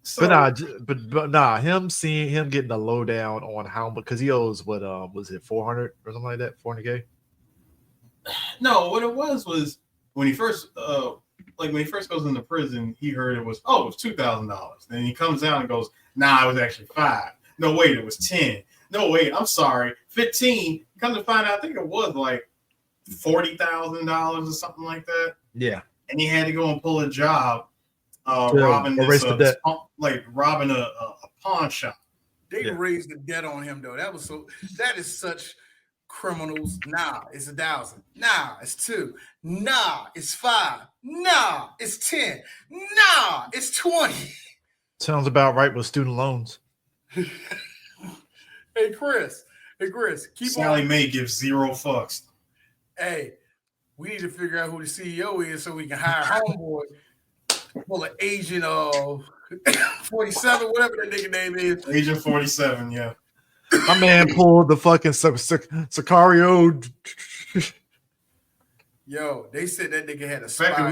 S3: So, but nah, him getting the lowdown on how much, because he owes what was it 400 or something like that, 400K?
S2: No, what it was when he first goes into prison, he heard it was $2,000. Then he comes out and goes, nah, it was actually 5. No, wait, it was 10. No, wait, I'm sorry, 15. Come to find out, I think it was like $40,000 or something like that.
S3: Yeah,
S2: and he had to go and pull a job robbing a pawn shop.
S1: They raised the debt on him though. That is such criminals. Nah, it's 1,000. Nah, it's 2. Nah, it's 5. Nah, it's 10. Nah, it's 20.
S3: Sounds about right with student loans.
S1: Hey Chris, keep
S2: Sally
S1: on.
S2: Mae gives 0 fucks.
S1: Hey, we need to figure out who the CEO is so we can hire homeboy. Well, an Agent 47, whatever that nigga name is.
S2: Agent 47, yeah.
S3: My man pulled the fucking Sicario.
S1: Yo, they said that nigga had a
S2: The fact that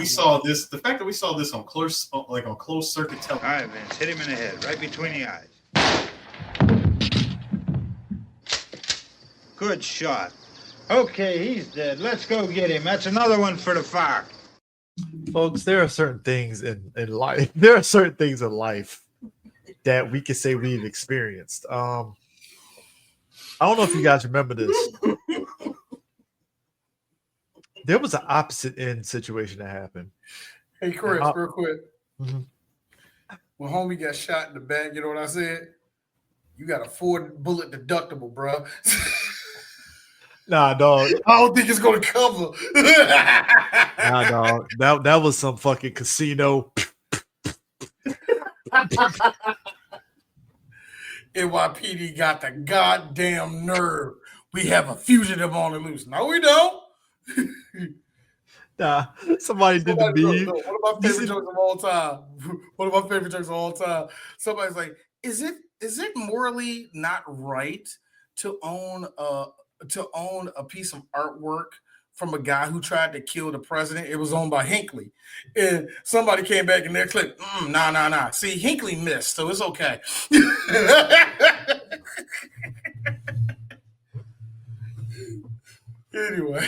S2: we saw this on closed circuit television.
S5: All right, Vince, hit him in the head, right between the eyes. Good shot. Okay, he's dead. Let's go get him. That's another one for the fire.
S3: Folks, there are certain things in life. There are certain things in life that we can say we've experienced. I don't know if you guys remember this. There was an opposite end situation that happened.
S1: Hey, Chris, real quick.
S3: Mhm.
S1: When homie got shot in the back, you know what I said? You got a 4-bullet deductible, bro.
S3: Nah, dog.
S1: I don't think it's gonna cover.
S3: Nah, dog. That was some fucking casino.
S1: NYPD got the goddamn nerve. We have a fugitive on the loose. No, we don't.
S3: Nah, somebody did the meme.
S1: One of my favorite jokes of all time. One of my favorite jokes of all time. Somebody's like, is it morally not right to own a piece of artwork from a guy who tried to kill the president? It was owned by Hinckley. And somebody came back in their clip. Nah. See, Hinckley missed, so it's okay. Anyway.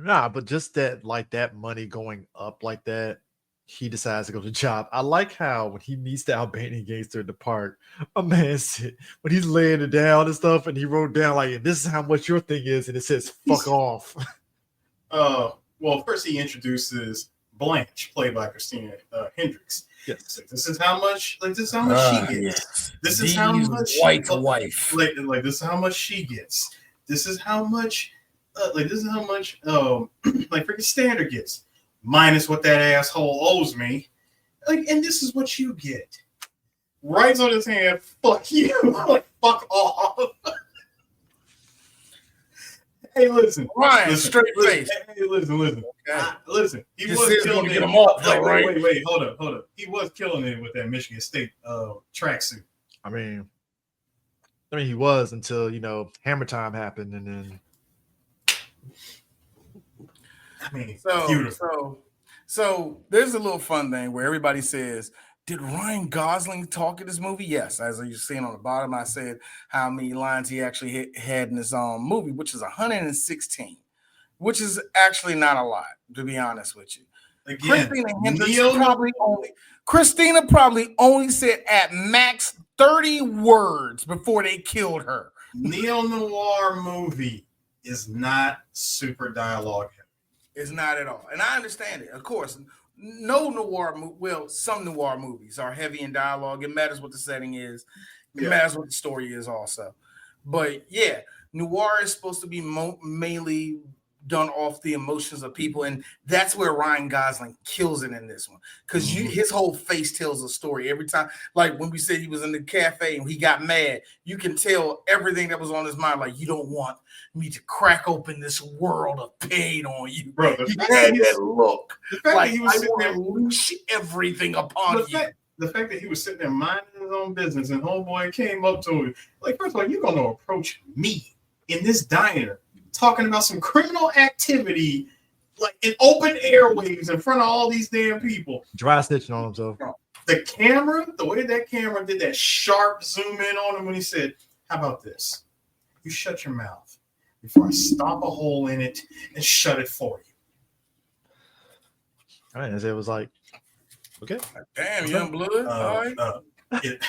S3: Nah, but just that, like that money going up like that, he decides to go to job. I like how when he meets the Albanian gangster in the park, a man said when he's laying it down and stuff, and he wrote down like, "This is how much your thing is," and it says "fuck off."
S2: Well, first he introduces Blanche, played by Christina Hendricks.
S3: Yes.
S2: So this is how much. Like this is how much she gets.
S1: Yes.
S2: This is how much
S1: white wife.
S2: Like this is how much she gets. This is how much. Like this is how much. Like freaking Standard gets, minus what that asshole owes me. Like, and this is what you get. Writes on his hand, "Fuck you." Like, fuck off. Hey, listen,
S1: Ryan,
S2: listen,
S1: straight face.
S2: Hey, listen.
S1: Okay.
S2: Listen. He
S1: This
S2: was
S1: is
S2: killing
S1: gonna
S2: it.
S1: get him off, though,
S2: Like,
S1: right?
S2: wait, hold up. He was killing it with that Michigan State tracksuit.
S3: I mean, he was until Hammer Time happened, and then.
S2: I mean,
S1: beautiful. So there's a little fun thing where everybody says, did Ryan Gosling talk in this movie? Yes. As you're seeing on the bottom, I said how many lines he actually had in his movie, which is 116, which is actually not a lot, to be honest with you.
S2: again,
S1: Christina probably only said at max 30 words before they killed her.
S2: Neo-noir movie is not super dialogue heavy.
S1: It's not at all. And I understand it. Of course, no noir some noir movies are heavy in dialogue. It matters what the setting is. It matters what the story is also. But yeah, noir is supposed to be mainly done off the emotions of people, and that's where Ryan Gosling kills it in this one, because his whole face tells a story every time. Like when we said he was in the cafe and he got mad, you can tell everything that was on his mind. Like, you don't want me to crack open this world of pain on you,
S2: Bro.
S1: He had that look.
S2: The fact
S1: Like,
S2: that he was
S1: I
S2: sitting
S1: want
S2: there,
S1: to loose everything upon you.
S2: the fact that he was sitting there minding his own business, and homeboy came up to him like, first of all, you're gonna approach me in this diner talking about some criminal activity, like in open airwaves in front of all these damn people.
S3: Dry snitching on himself.
S2: The camera, the way that camera did that sharp zoom in on him when he said, "How about this? You shut your mouth before I stop a hole in it and shut it for you."
S3: I mean, it was like, okay.
S1: Damn, young blood. All right.
S2: It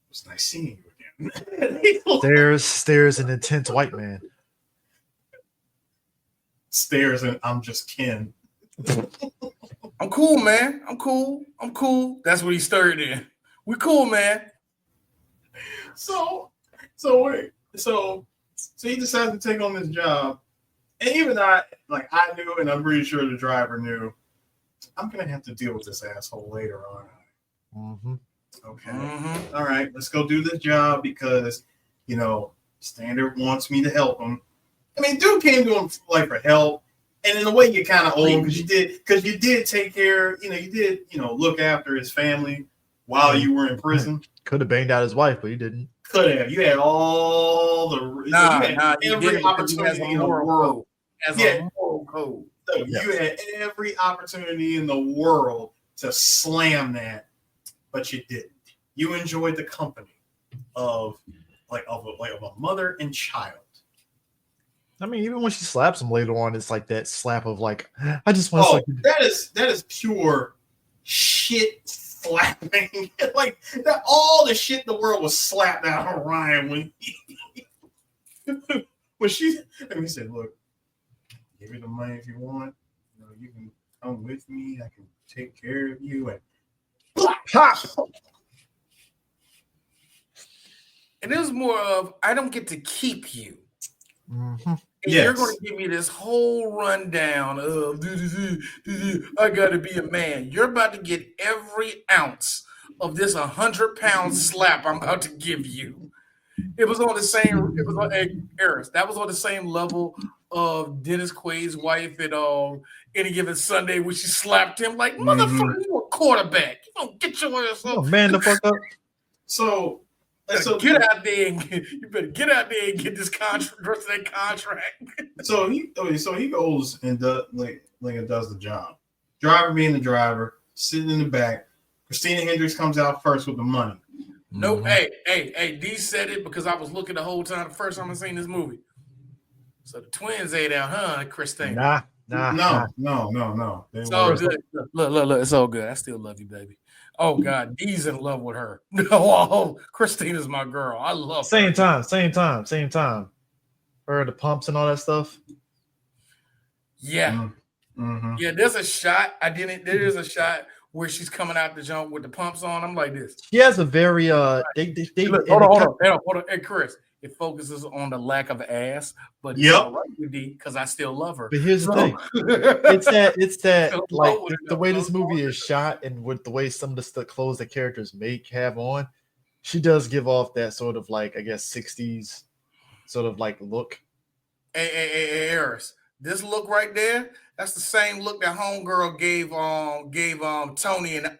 S2: was nice seeing you again.
S3: There's an intense white man.
S2: Stares and I'm just Ken.
S1: I'm cool, man. I'm cool. That's what he stirred in. We cool, man.
S2: So he decides to take on this job, and even I knew, and I'm pretty sure the driver knew, I'm gonna have to deal with this asshole later on.
S3: Mm-hmm.
S2: Okay. All right, let's go do this job because Standard wants me to help him. I mean, dude came to him like for help, and in a way you kind of owe him because you did take care, you did look after his family while you were in prison.
S3: Could have banged out his wife, but he didn't.
S2: Could have. You had all the every opportunity in the world.
S1: A moral code.
S2: So you had every opportunity in the world to slam that, but you didn't. You enjoyed the company of a mother and child.
S3: I mean, even when she slaps him later on, it's like that slap of like, I just want to.
S2: That is pure shit slapping like that. All the shit in the world was slapped out of Ryan when she. Let me say, look, give me the money if you want. You know, you can come with me. I can take care of you. And pop.
S1: And it was more of, I don't get to keep you.
S3: Mm-hmm.
S1: Yes. You're going to give me this whole rundown of, I got to be a man. You're about to get every ounce of this 100-pound slap I'm about to give you. It was on the same, it was on Eris. That was on the same level of Dennis Quaid's wife at Any Given Sunday when she slapped him like, motherfucker, you a quarterback. You don't get your ass up.
S3: Oh, man, the fuck up.
S2: So
S1: get out there and you better get out there and get this contract, rest of that contract.
S2: So he goes and does does the job. Driver being the driver, sitting in the back. Christina Hendricks comes out first with the money.
S1: Nope. Hey, D said it because I was looking the whole time the first time I seen this movie. So the twins ate out, huh, Christina?
S3: Nah.
S2: No.
S1: It's all good. Look, it's all good. I still love you, baby. Oh God, D's in love with her. Oh, Christina's my girl. I love
S3: her. Same time. Her, the pumps and all that stuff.
S1: Yeah. Mm-hmm. Yeah, there's a shot. There is a shot where she's coming out the jump with the pumps on. I'm like this.
S3: She has a very
S1: Look, hold on. Hey, Chris. It focuses on the lack of ass, but it's all right with D because I still love her.
S3: But here's the thing: it's that like the way this movie is shot and with the way some of the clothes the characters have on, she does give off that sort of like, I guess, 60s sort of like look.
S1: Hey, Eris, this look right there, that's the same look that Homegirl gave Tony and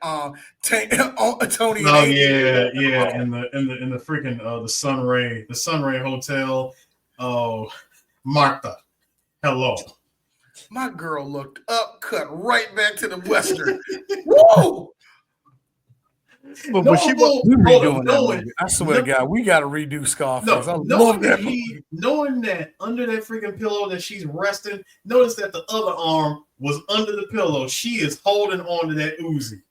S1: Tony.
S2: Oh yeah, in the freaking the Sunray Hotel. Oh, Martha, hello.
S1: My girl looked up, cut right back to the Western. Whoa!
S2: But when she was redoing
S1: that, I swear to God, we got to redo Scarface. I love that movie.
S2: Knowing that under that freaking pillow that she's resting, notice that the other arm was under the pillow. She is holding on to that Uzi.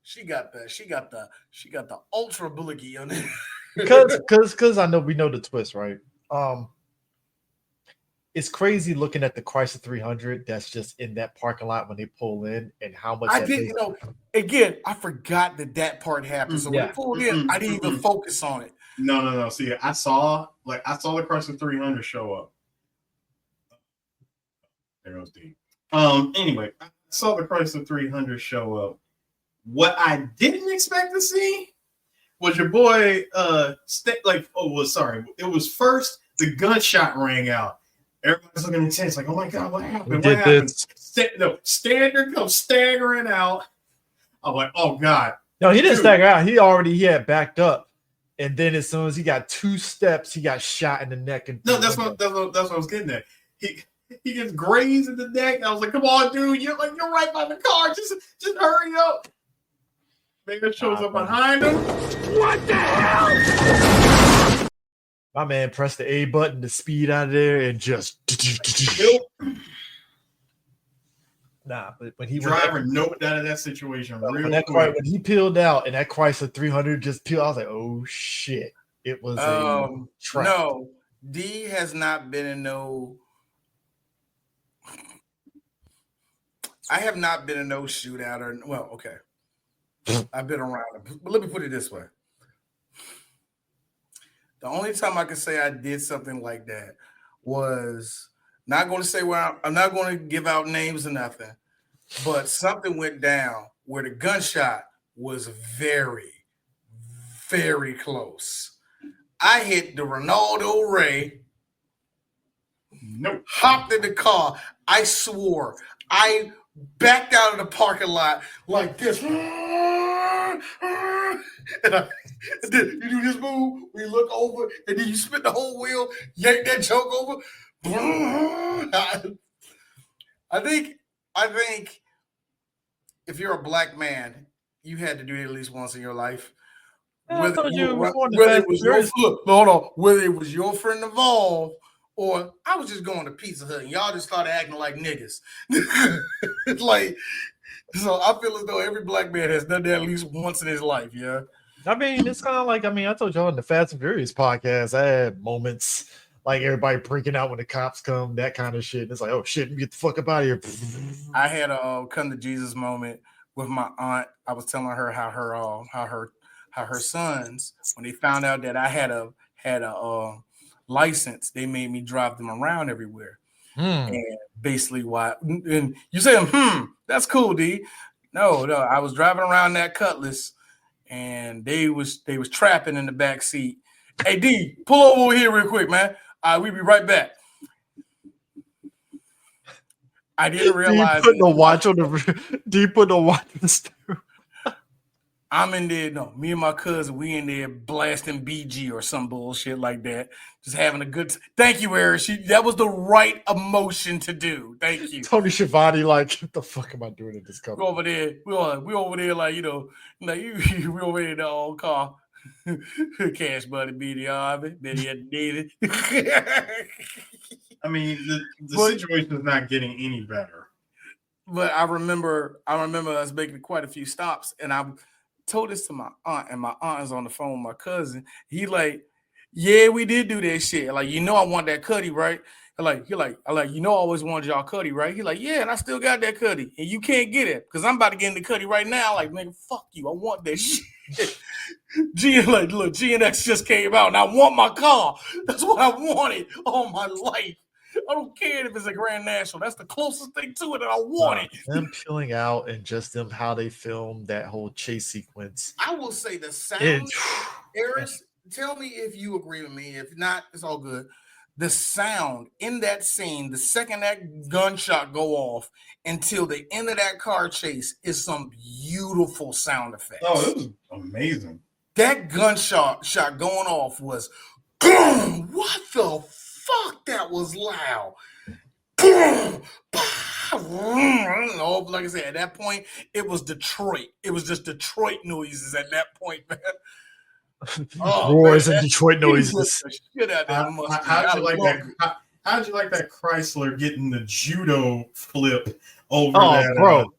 S1: She got the ultra bulky on it.
S3: Because I know we know the twist, right? It's crazy looking at the Chrysler 300 that's just in that parking lot when they pull in and how much
S1: again, I forgot that part happened. So when they pulled in, I didn't even focus on it.
S2: No. See, I saw the Chrysler 300 show up. There goes D. Anyway, I saw the Chrysler 300 show up. What I didn't expect to see was your boy it was first the gunshot rang out. Everybody's looking intense, like, oh my God, what happened? What happened? Standard comes staggering out. I'm like, oh God.
S3: No, he didn't stagger out. He had backed up. And then as soon as he got 2 steps, he got shot in the neck. And
S2: no, that's what I was getting at. He gets grazed in the neck. I was like, come on, dude. You're right by the car. Just hurry up. Mayor shows up behind him. What the hell?
S3: My man pressed the A button to speed out of there and just. Nah, but when he
S2: noped out of that situation
S3: when he peeled out and that Chrysler 300 just peeled, I was like, oh shit! It was a trap.
S1: No, D has not been in no. I have not been in no shootout or okay. I've been around, but let me put it this way. The only time I can say I did something like that was not going to say where I'm not going to give out names or nothing, but something went down where the gunshot was very, very close. I hit the Ronaldo Ray.
S2: Nope.
S1: Hopped in the car. I swore. I backed out of the parking lot like this. And then you do this move, we look over, and then you spin the whole wheel, yank that choke over. I think if you're a black man, you had to do it at least once in your life. Whether it was your friend involved, or I was just going to Pizza Hut and y'all just started acting like niggas. Like So I feel as though every black man has done that at least once in his life. Yeah.
S3: I mean, it's kind of like, I told y'all in the Fast and Furious podcast, I had moments like everybody breaking out when the cops come, that kind of shit. And it's like, oh shit, get the fuck up out of here.
S1: I had a come to Jesus moment with my aunt. I was telling her how her sons, when they found out that I had a license, they made me drive them around everywhere. And basically why, and you say, that's cool, D. No, I was driving around that Cutlass and they was trapping in the back seat. Hey, D, pull over here real quick, man. We'll be right back. I didn't realize.
S3: Do you put no watch on the steering?
S1: I'm in there. No, me and my cousin, we in there blasting BG or some bullshit like that. Just having a good. Thank you, Eric. That was the right emotion to do. Thank you.
S3: Tony Schiavone, like, what the fuck am I doing in this company?
S1: We over there. We over there, like we over there in the old car. Cash Money, BD, David.
S2: I mean, the situation is not getting any better.
S1: But I remember us making quite a few stops, and I told this to my aunt, and my aunt is on the phone with my cousin. He like, yeah, we did do that shit. Like, I want that cutty, right? He like, I always wanted y'all cutty, right? He like, yeah, and I still got that cutty, and you can't get it because I'm about to get in the cutty right now. Like, nigga, fuck you, I want that shit. Look, GNX just came out, and I want my car. That's what I wanted all my life. I don't care if it's a Grand National. That's the closest thing to it that I wanted.
S3: Them peeling out and just them how they filmed that whole chase sequence.
S1: I will say the sound. Eris, tell me if you agree with me. If not, it's all good. The sound in that scene, the second that gunshot go off until the end of that car chase, is some beautiful sound effects.
S2: Oh, it was amazing.
S1: That gunshot going off was, boom! What the fuck? That was loud. Boom! Oh, like I said, at that point, it was Detroit. It was just Detroit noises at that point, man.
S3: Roars and Detroit noises.
S2: How'd you like that Chrysler getting the judo flip over that?
S3: Bro.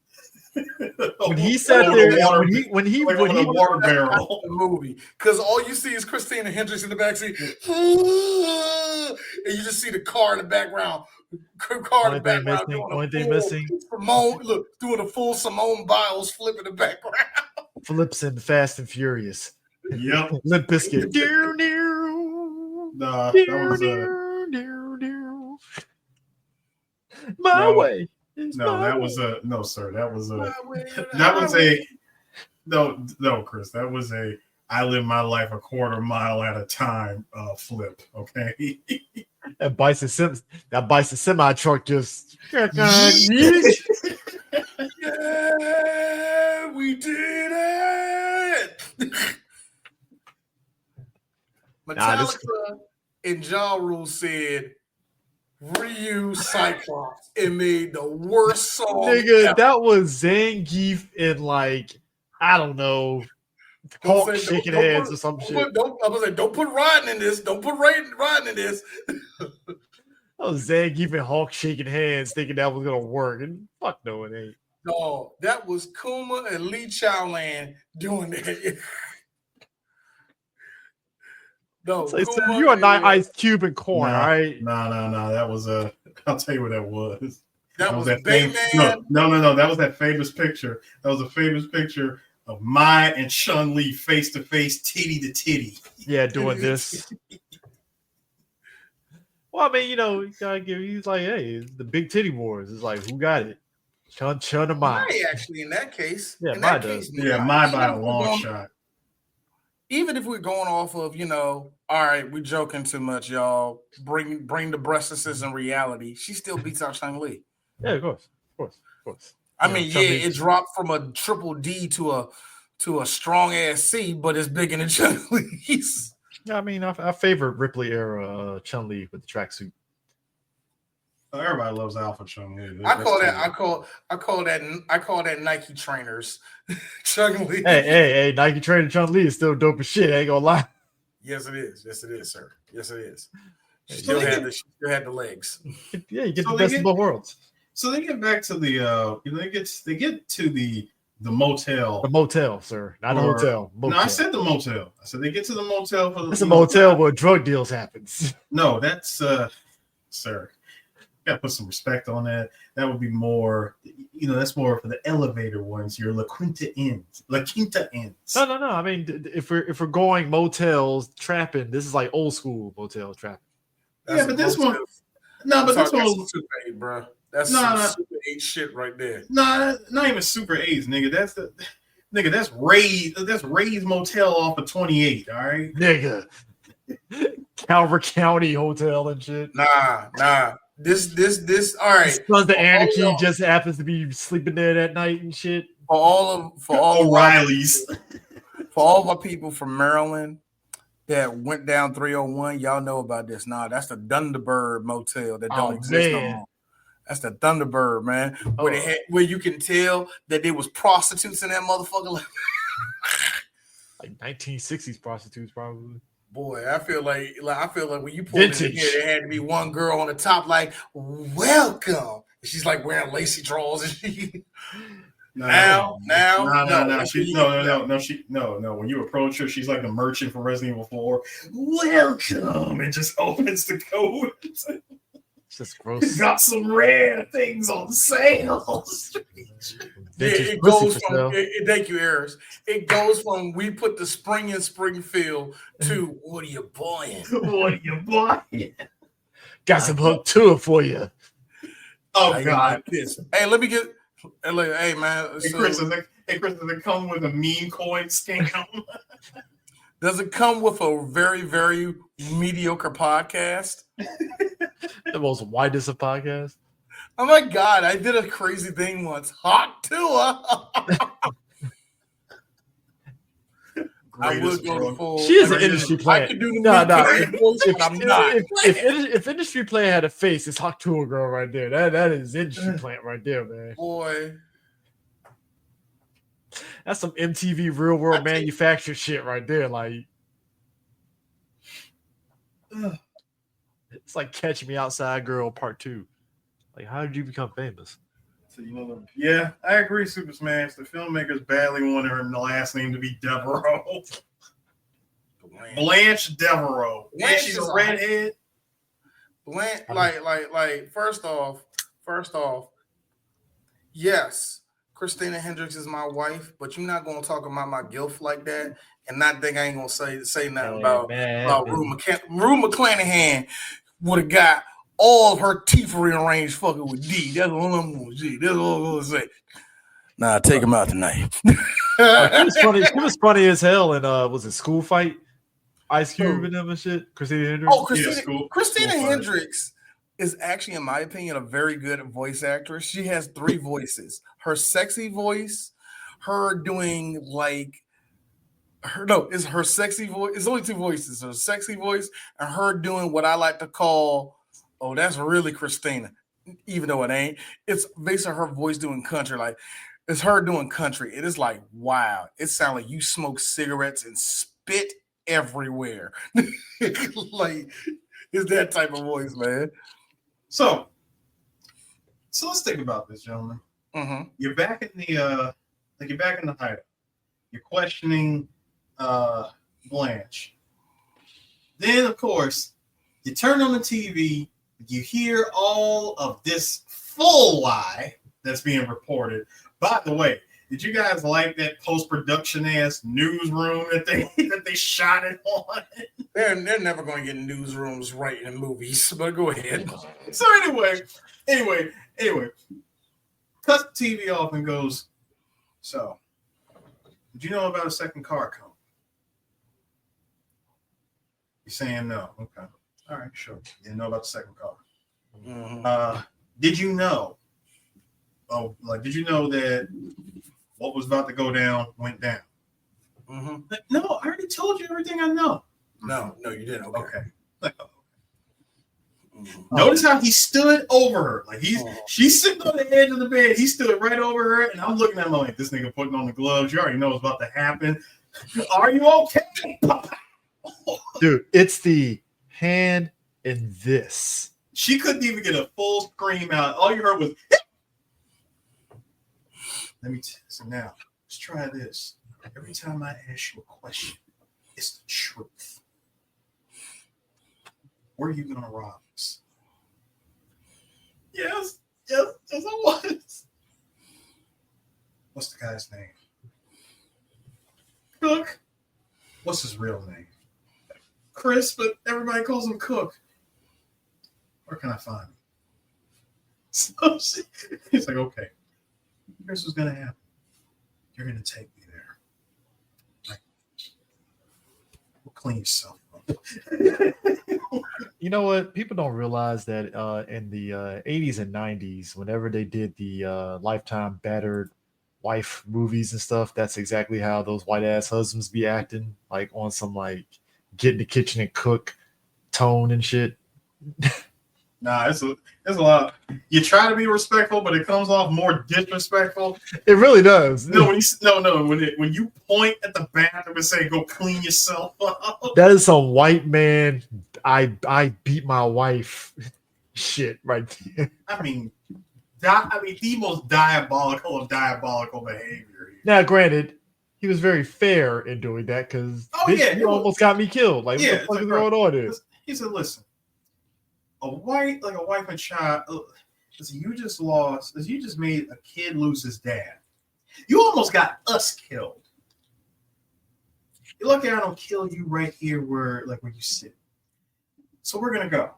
S3: When he sat there, when he
S2: water barrel
S1: the movie, because all you see is Christina Hendricks in the backseat, and you just see the car in the background.
S3: Only thing missing.
S1: Simone, look, doing a full Simone Biles flip in the background.
S3: Flips in Fast and Furious.
S2: Yep.
S3: Limp Bizkit.
S2: Nah, that was
S3: my way.
S2: Chris. That was a I live my life a quarter mile at a time flip. Okay.
S3: That bison semi truck just.
S1: Yeah, we did it. Metallica and Ja Rule said Ryu Cyclops. It made the worst song.
S3: Nigga,
S1: ever.
S3: that was Zangief and like, I don't know, Hulk shaking hands or some shit.
S1: Don't put Rodden in this. Don't put Rodden in this.
S3: That was Zangief and Hulk shaking hands thinking that was going to work. And fuck no, it ain't.
S1: No, that was Kuma and Lee Chowland doing that. No,
S3: so you are not Ice Cube and Corn, all right?
S2: No. That was I'll tell you what that was.
S1: That was
S2: that
S1: Bayman.
S2: No. That was that famous picture. That was a famous picture of Mai and Chun-Li face to face, titty to titty.
S3: Yeah, doing this. Well, I mean, you gotta give. He's like, hey, it's the big titty wars. It's like, who got it? Chun or Mai?
S1: Mai, actually, in that case.
S3: Yeah, Mai does.
S2: Mai by a long shot.
S1: Even if we're going off of, all right, we're joking too much, y'all. Bring the breastises in reality. She still beats out Chun-Li.
S3: Yeah, of course.
S1: I mean, it dropped from a triple D to a strong ass C, but it's bigger than Chun-Li's.
S3: Yeah, I mean, I favor Ripley era Chun-Li with the tracksuit.
S2: Everybody loves Alpha Chun-Li.
S1: I call that Nike trainers Chun-Li.
S3: Hey, Nike trainer Chun-Li is still dope as shit. I ain't gonna lie.
S1: Yes, it is, sir. Yes, it is. She still had the legs.
S3: Yeah, you get the best of both worlds.
S2: So they get back to the they get to the motel.
S3: The motel, sir, not a hotel. Motel.
S2: No, I said the motel. I said they get to the motel for the.
S3: It's a motel where drug deals happens.
S2: No, that's sir. Gotta put some respect on that. That would be more, that's more for the elevator ones. Your La Quinta Inns.
S3: No. I mean, if we're going motels trapping, this is like old school motel trapping.
S2: Yeah, but this one, but this one was
S1: Super 8, bro. That's some Super 8 shit right there.
S2: Nah, not even Super 8s, nigga. That's Ray's Motel off of 28. All right,
S3: nigga. Calvert County Hotel and shit.
S1: Nah. This. All right.
S3: Sons of Anarchy just happens to be sleeping there that night and shit.
S1: For all
S2: O'Reilly's.
S1: For all of our people from Maryland that went down 301, y'all know about this. Nah, that's the Thunderbird Motel that don't exist no more. That's the Thunderbird, man. Where you can tell that there was prostitutes in that motherfucker.
S3: Like 1960s prostitutes, probably.
S1: Boy, I feel like when you pulled in here, there had to be one girl on the top, like, welcome. She's like wearing lacy drawers and she. No. When you approach her, she's like the merchant from Resident Evil 4. Welcome, and just opens the code.
S3: It's just gross.
S1: Got some rare things on sale. It goes from thank you, Eris. It goes from we put the spring in Springfield to what are you buying?
S2: What are you buying?
S3: Got some hook tour for you.
S2: Oh God!
S1: Hey, let me get. Hey man.
S2: Hey Chris, does it come with a meme coin scam?
S1: Does it come with a very, very mediocre podcast?
S3: The most widest of podcasts.
S1: Oh my God, I did a crazy thing once. Hot tour. I would go full.
S3: She is an industry player.
S1: I could do the voice, I'm not.
S3: If industry player had a face, it's Hot Tour Girl right there. That is industry plant right there, man.
S1: Boy.
S3: That's some MTV real world manufactured shit right there. Like, it's like Catch Me Outside Girl Part 2. Like, how did you become famous?
S2: So, yeah, I agree, Super Smash. The filmmakers badly wanted her last name to be Devereaux. Blanche Devereaux. And she's a redhead.
S1: Blanche, like, first off, yes, Christina Hendricks is my wife, but you're not gonna talk about my gilf like that and not think I ain't gonna say nothing about Rue McClanahan would have got all of her teeth rearranged fucking with D. That's all I'm gonna say. That's all I'm gonna say. Nah, take him out tonight.
S3: It was funny as hell. And was it School Fight? Ice Cube and them and shit. Christina Hendricks.
S1: Oh, Christina Hendricks is actually, in my opinion, a very good voice actress. She has 3 voices: her sexy voice, her doing it's her sexy voice. It's only 2 voices: her sexy voice and her doing what I like to call, oh, that's really Christina, even though it ain't. It's basically her voice doing country. Like, it's her doing country. It is like, wow. It sounds like you smoke cigarettes and spit everywhere. Like, it's that type of voice, man.
S2: So let's think about this, gentlemen.
S1: Mm-hmm.
S2: You're back in the hideout. You're questioning Blanche. Then, of course, you turn on the TV. You hear all of this full lie that's being reported. By the way, did you guys like that post-production ass newsroom that they shot it on?
S1: They're never going to get newsrooms right in movies, but go ahead.
S2: So anyway, cut the TV off and goes, so, did you know about a second car coming? You're saying no. Okay. All right, sure. You didn't know about the second car.
S1: Mm-hmm.
S2: Did you know? Did you know that what was about to go down went down?
S1: Mm-hmm.
S2: No, I already told you everything I know.
S1: No, you didn't. Okay.
S2: Mm-hmm. Notice how he stood over her. Like she's sitting on the edge of the bed. He stood right over her, and I'm looking at him like, this nigga putting on the gloves. You already know what's about to happen. Are you okay?
S3: Dude, it's the hand in this.
S2: She couldn't even get a full scream out. All you heard was So now, let's try this. Every time I ask you a question, it's the truth. Where are you gonna rob us? Yes, I was. What's the guy's name? Cook. What's his real name? Chris, but everybody calls him Cook. Where can I find him? So he's like, okay, here's what's gonna happen. You're gonna take me there. Like, we'll clean yourself up.
S3: You know what? People don't realize that in the 80s and 90s, whenever they did the Lifetime battered wife movies and stuff, that's exactly how those white ass husbands be acting, like on some like get in the kitchen and cook tone and shit.
S2: Nah, it's a lot. You try to be respectful, but it comes off more disrespectful.
S3: It really does.
S2: No, when you point at the bathroom and say, "Go clean yourself up,"
S3: That is some white man. I beat my wife. Shit, right there.
S2: I mean, the most diabolical of diabolical behavior.
S3: Now, granted, he was very fair in doing that because you almost got me killed. Like, what the fuck is going on here?
S2: He said, "Listen, a wife and child. Listen, you just made a kid lose his dad. You almost got us killed. You're lucky I don't kill you right here where you sit. So we're gonna go."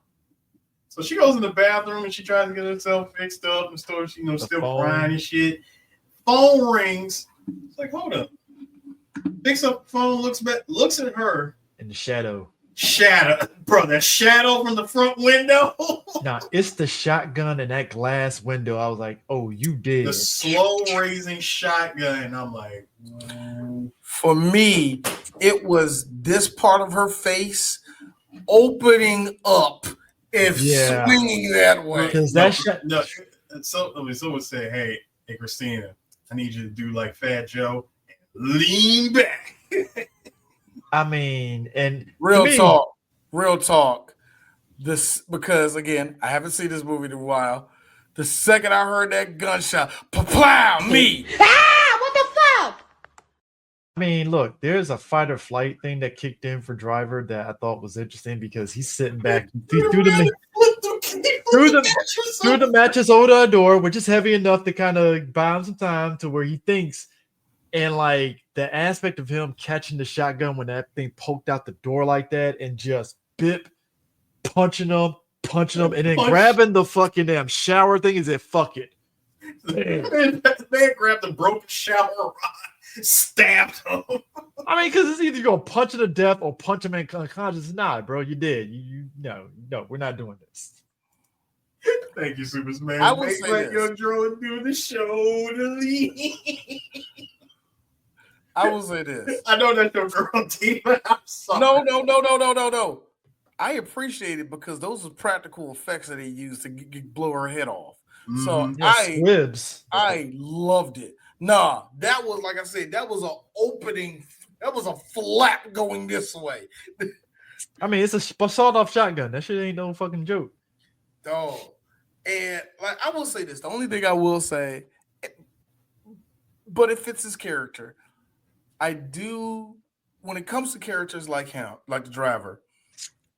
S2: So she goes in the bathroom and she tries to get herself fixed up and still crying and shit. Phone rings. It's like, hold up. Picks up the phone, looks at her.
S3: In the shadow.
S2: Bro, that shadow from the front window.
S3: Nah, it's the shotgun in that glass window. I was like, oh, you did.
S2: The slow raising shotgun. I'm like,
S1: for me, it was this part of her face opening up and swinging that way.
S3: Because
S2: someone would say, hey, Christina, I need you to do like Fat Joe and lean back.
S3: I mean, and
S1: real talk. This because again, I haven't seen this movie in a while. The second I heard that gunshot, pow, me.
S6: What the fuck?
S3: I mean, look, there's a fight or flight thing that kicked in for Driver that I thought was interesting because he's sitting back through the mattress over the door, which is heavy enough to kind of buy him some time to where he thinks. And like the aspect of him catching the shotgun when that thing poked out the door like that and just punching him, and then grabbing the fucking damn shower thing and said, fuck it.
S2: Man grabbed the broken shower rod, stabbed him.
S3: I mean, because it's either going to punch him to death or punch him in unconscious. Nah, bro, you did. No, we're not doing this.
S2: Thank you, Superman.
S1: I will say this.
S2: Your drone do the show to leave.
S1: I will say this.
S2: I know that's your girl, team. I'm sorry.
S1: No. I appreciate it because those are practical effects that they used to blow her head off. So I loved it. Nah, that was, like I said, that was an opening. That was a flap going this way.
S3: I mean, it's a sawed-off shotgun. That shit ain't no fucking joke.
S1: Dog. And like I will say this. The only thing I will say, but it fits his character. I do, when it comes to characters like him, like the Driver,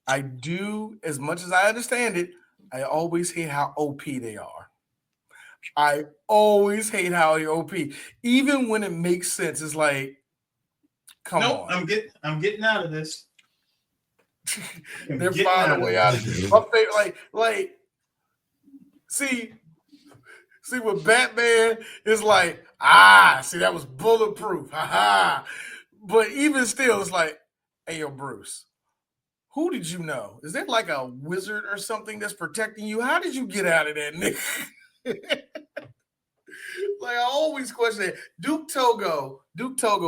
S1: I do, as much as I understand it, I always hate how OP they are. I always hate how they're OP. Even when it makes sense, it's like, come on.
S2: I'm getting out of this.
S1: They're finding a way out of this. Like, see what Batman is like, see, that was bulletproof. But even still, it's like, hey, yo, Bruce, who did you know? Is there like a wizard or something that's protecting you? How did you get out of that, nigga? Like, I always question it. Duke Togo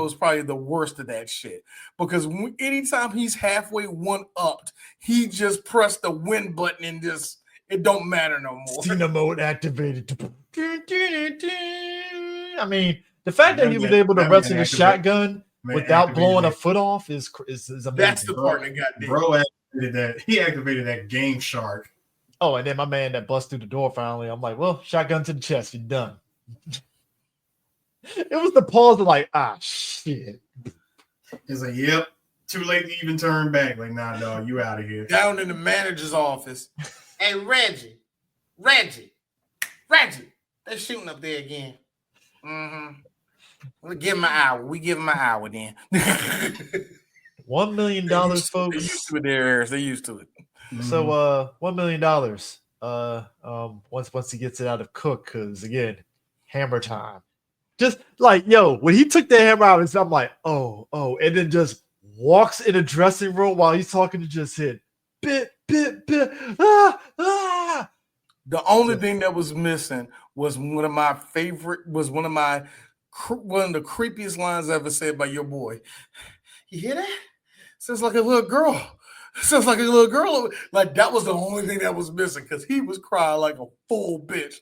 S1: is probably the worst of that shit because anytime he's halfway one-upped, he just pressed the win button and just, it don't matter no more.
S3: Cena mode activated. I mean, the fact that he was able to wrestle the shotgun without blowing a foot off is amazing.
S1: That's the part that got me.
S2: Bro activated that. He activated that Game Shark.
S3: Oh, and then my man that bust through the door finally. I'm like, well, shotgun to the chest, you're done. It was the pause of like, shit.
S2: He's like, yep, too late to even turn back. Like, nah, dog, you out of here.
S1: Down in the manager's office. Hey, Reggie, they're shooting up there again. We'll give him an hour. We give him an hour then.
S3: $1 million, folks.
S1: They're used to it, they're used to it.
S3: So $1 million. Once he gets it out of Cook, because again, hammer time. Just like, yo, when he took the hammer out, I'm like, oh, and then just walks in a dressing room while he's talking to just hit bit. The
S1: only thing that was missing was one of the creepiest lines ever said by your boy. You hear that? Sounds like a little girl. Like that was the only thing that was missing because he was crying like a full bitch.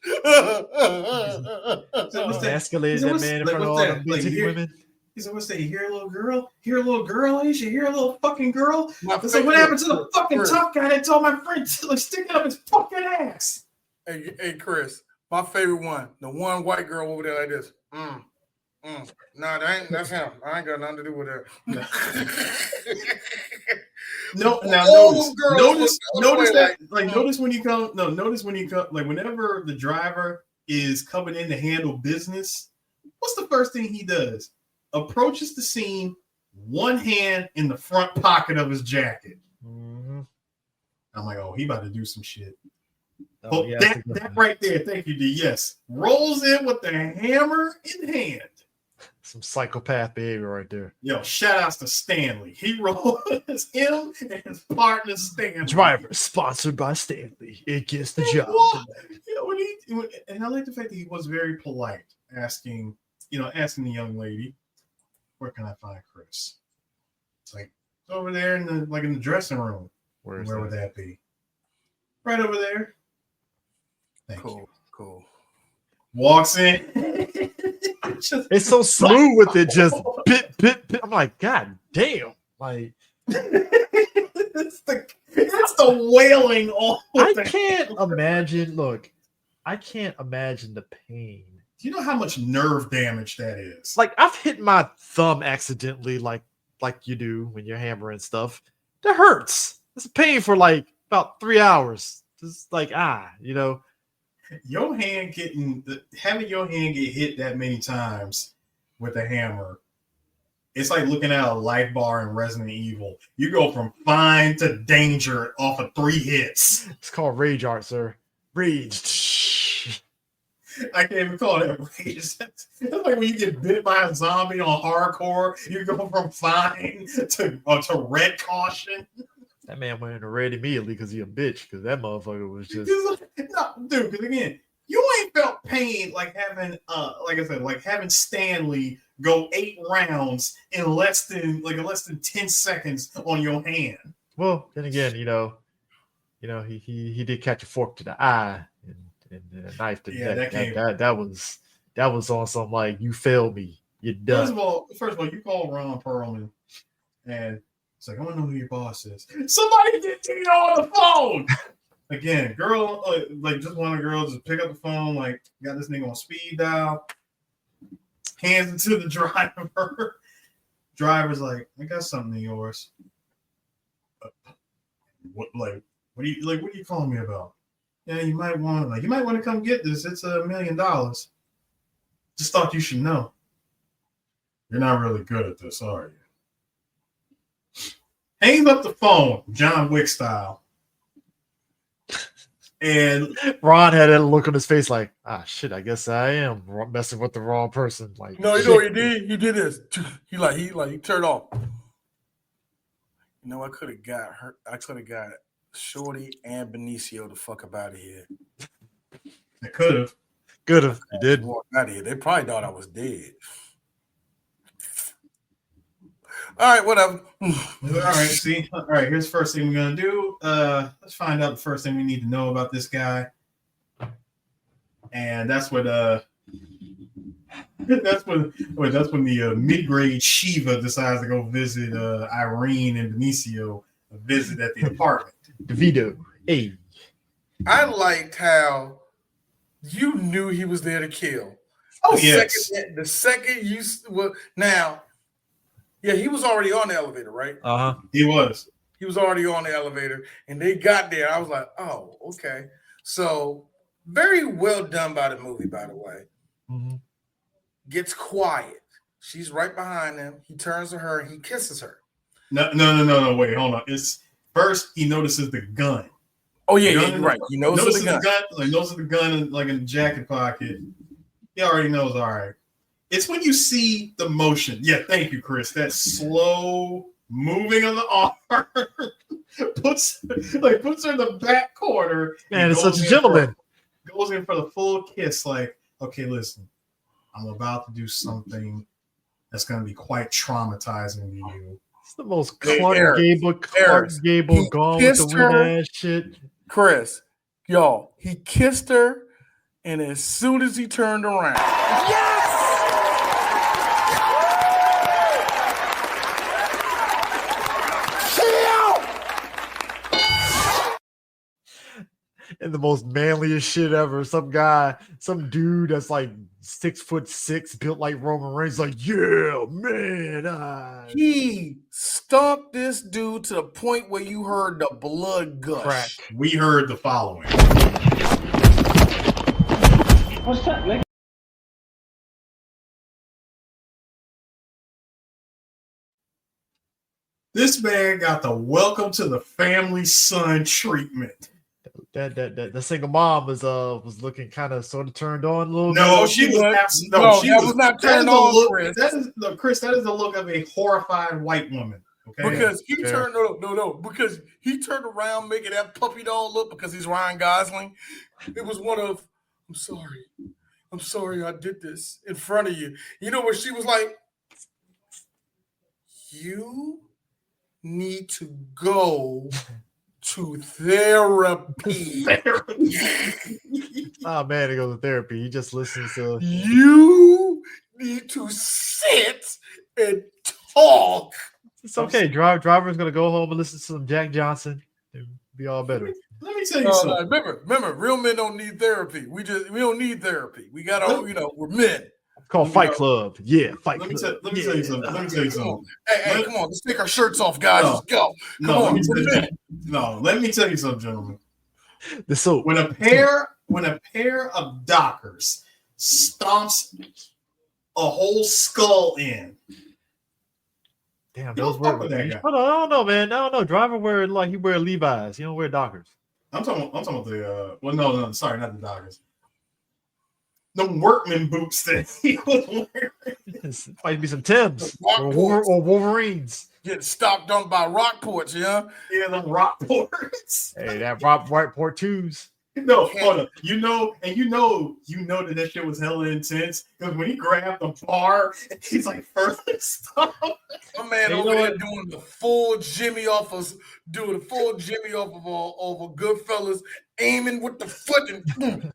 S3: Escalated that man in front of all the women.
S2: He said, what's that? You hear a little girl? Hear a little girl? You should hear a little fucking girl?
S1: It's
S2: like, what happened to the fucking tough guy that told my friend to like stick up his fucking ass?
S1: Hey, Chris, my favorite one, the one white girl over there like this. No, that's him. I ain't got nothing to do with that.
S2: No, now notice that. Notice when you come. Like whenever the driver is coming in to handle business, what's the first thing he does? Approaches the scene, one hand in the front pocket of his jacket.
S3: Mm-hmm.
S2: I'm like, oh, he about to do some shit.
S3: Oh, yeah,
S2: that right there, thank you, D. Yes, rolls in with the hammer in hand.
S3: Some psychopath behavior right there.
S2: Yo, shout outs to Stanley. He rolls him and his partner Stanley.
S3: Driver sponsored by Stanley. It gets the job.
S2: And I like the fact that he was very polite, asking the young lady, "Where can I find Chris?" It's like it's over there in the dressing room. Where would that be? Right over there. Thank you. Cool. Walks in.
S3: It's so smooth with it, just bit. I'm like, God damn! Like,
S2: it's the wailing.
S3: I can't imagine. Look, I can't imagine the pain.
S2: Do you know how much nerve damage that is?
S3: Like, I've hit my thumb accidentally, like you do when you're hammering stuff. That hurts. It's a pain for like about 3 hours. Just like
S2: Your hand having your hand get hit that many times with a hammer, it's like looking at a life bar in Resident Evil. You go from fine to danger off of 3 hits.
S3: It's called rage art, sir. Rage.
S2: I can't even call it rage. That's like when you get bit by a zombie on hardcore. You go from fine to red caution.
S3: That man went into red immediately because he a bitch. Because that motherfucker was just
S2: dude. Because again, you ain't felt pain like having, like I said, like having Stanley go 8 rounds in less than 10 seconds on your hand.
S3: Well, then again, he did catch a fork to the eye and a knife to the neck. That was on some like, you failed me, you're done.
S2: First of all, you call Ron Perlman and it's like, I want to know who your boss is. Somebody get Tina on the phone. Again, girl, just one of the girls just pick up the phone, like, got this nigga on speed dial, hands it to the driver. Driver's like, I got something of yours. What are you calling me about? Yeah, you might want to come get this. It's $1 million. Just thought you should know. You're not really good at this, are you? Hangs up the phone, John Wick style. And
S3: Ron had that look on his face like, shit, I guess I am messing with the wrong person. Like,
S1: no, you know what he did? He did this. He turned off. I could have got her. I could have got Shorty and Benicio the fuck up out of here.
S2: I could have.
S3: Could have. You did.
S1: Walk out of here. They probably thought I was dead. All right, whatever.
S2: All right, see. All right, here's the first thing we're gonna do. Let's find out the first thing we need to know about this guy, and that's when the mid-grade Shiva decides to go visit Irene and Benicio visit at the apartment.
S3: DeVito. Hey.
S1: I liked how you knew he was there to kill.
S2: yes.
S1: The second you well now, yeah, he was already on the elevator, right?
S2: He was.
S1: He was already on the elevator, and they got there. I was like, oh, okay. So very well done by the movie, by the way.
S3: Mm-hmm.
S1: Gets quiet. She's right behind him. He turns to her and he kisses her.
S2: No. Wait, hold on. It's first he notices the gun.
S1: Oh yeah, you're right. He notices the gun.
S2: Like notices the gun in the jacket pocket. He already knows. All right. It's when you see the motion. Yeah, thank you, Chris. That slow moving of the arm puts her in the back corner.
S3: Man, it's such a gentleman.
S2: Goes in for the full kiss. Like, okay, listen, I'm about to do something that's going to be quite traumatizing to you.
S3: It's the most Clark Gable gone with the weird ass shit.
S1: Chris, y'all, he kissed her, and as soon as he turned around,
S3: and the most manliest shit ever. Some dude that's like 6'6", built like Roman Reigns, like, yeah, man.
S1: He stomped this dude to the point where you heard the blood gush.
S3: Crack.
S2: We heard the following.
S4: What's that, Nick?
S2: This man got the welcome to the family son treatment.
S3: That single mom was looking kind of sort of turned on a little bit.
S1: No, she was not turned on, Chris.
S2: Chris, that is the look of a horrified white woman. Okay,
S1: because he turned because he turned around making that puppy dog look because he's Ryan Gosling. It was one of, I'm sorry I did this in front of you. You know what she was like? You need to go to therapy.
S3: Oh man, he goes to therapy. He just listens to.
S1: You need to sit and talk.
S3: It's okay. Driver's gonna go home and listen to some Jack Johnson and be all better.
S2: Let me tell you something.
S1: Remember, real men don't need therapy. We don't need therapy. We got to, we're men.
S3: It's called Fight Club. Yeah, Fight Club.
S2: Let me tell you something.
S1: Hey, come on. Let's take our shirts off, guys. Let's go. Let
S2: me tell you something, gentlemen.
S3: So
S2: when a pair of dockers stomps a whole skull in.
S3: Damn, those were. I don't know, man. I don't know. Driver wear he wear Levi's. He don't wear Dockers.
S2: I'm talking about the. No, sorry, not the Dockers. The workman boots that he was wearing.
S3: Might be some Timbs or Wolverines.
S1: Get stopped on by Rockports, yeah?
S2: Yeah, the Rockports.
S3: Hey, that Rockport 2s.
S2: No, hold on. You know that shit was hella intense because when he grabbed the bar, he's like further stuff.
S1: My man over there doing the full Jimmy off of Goodfellas, aiming with the foot and.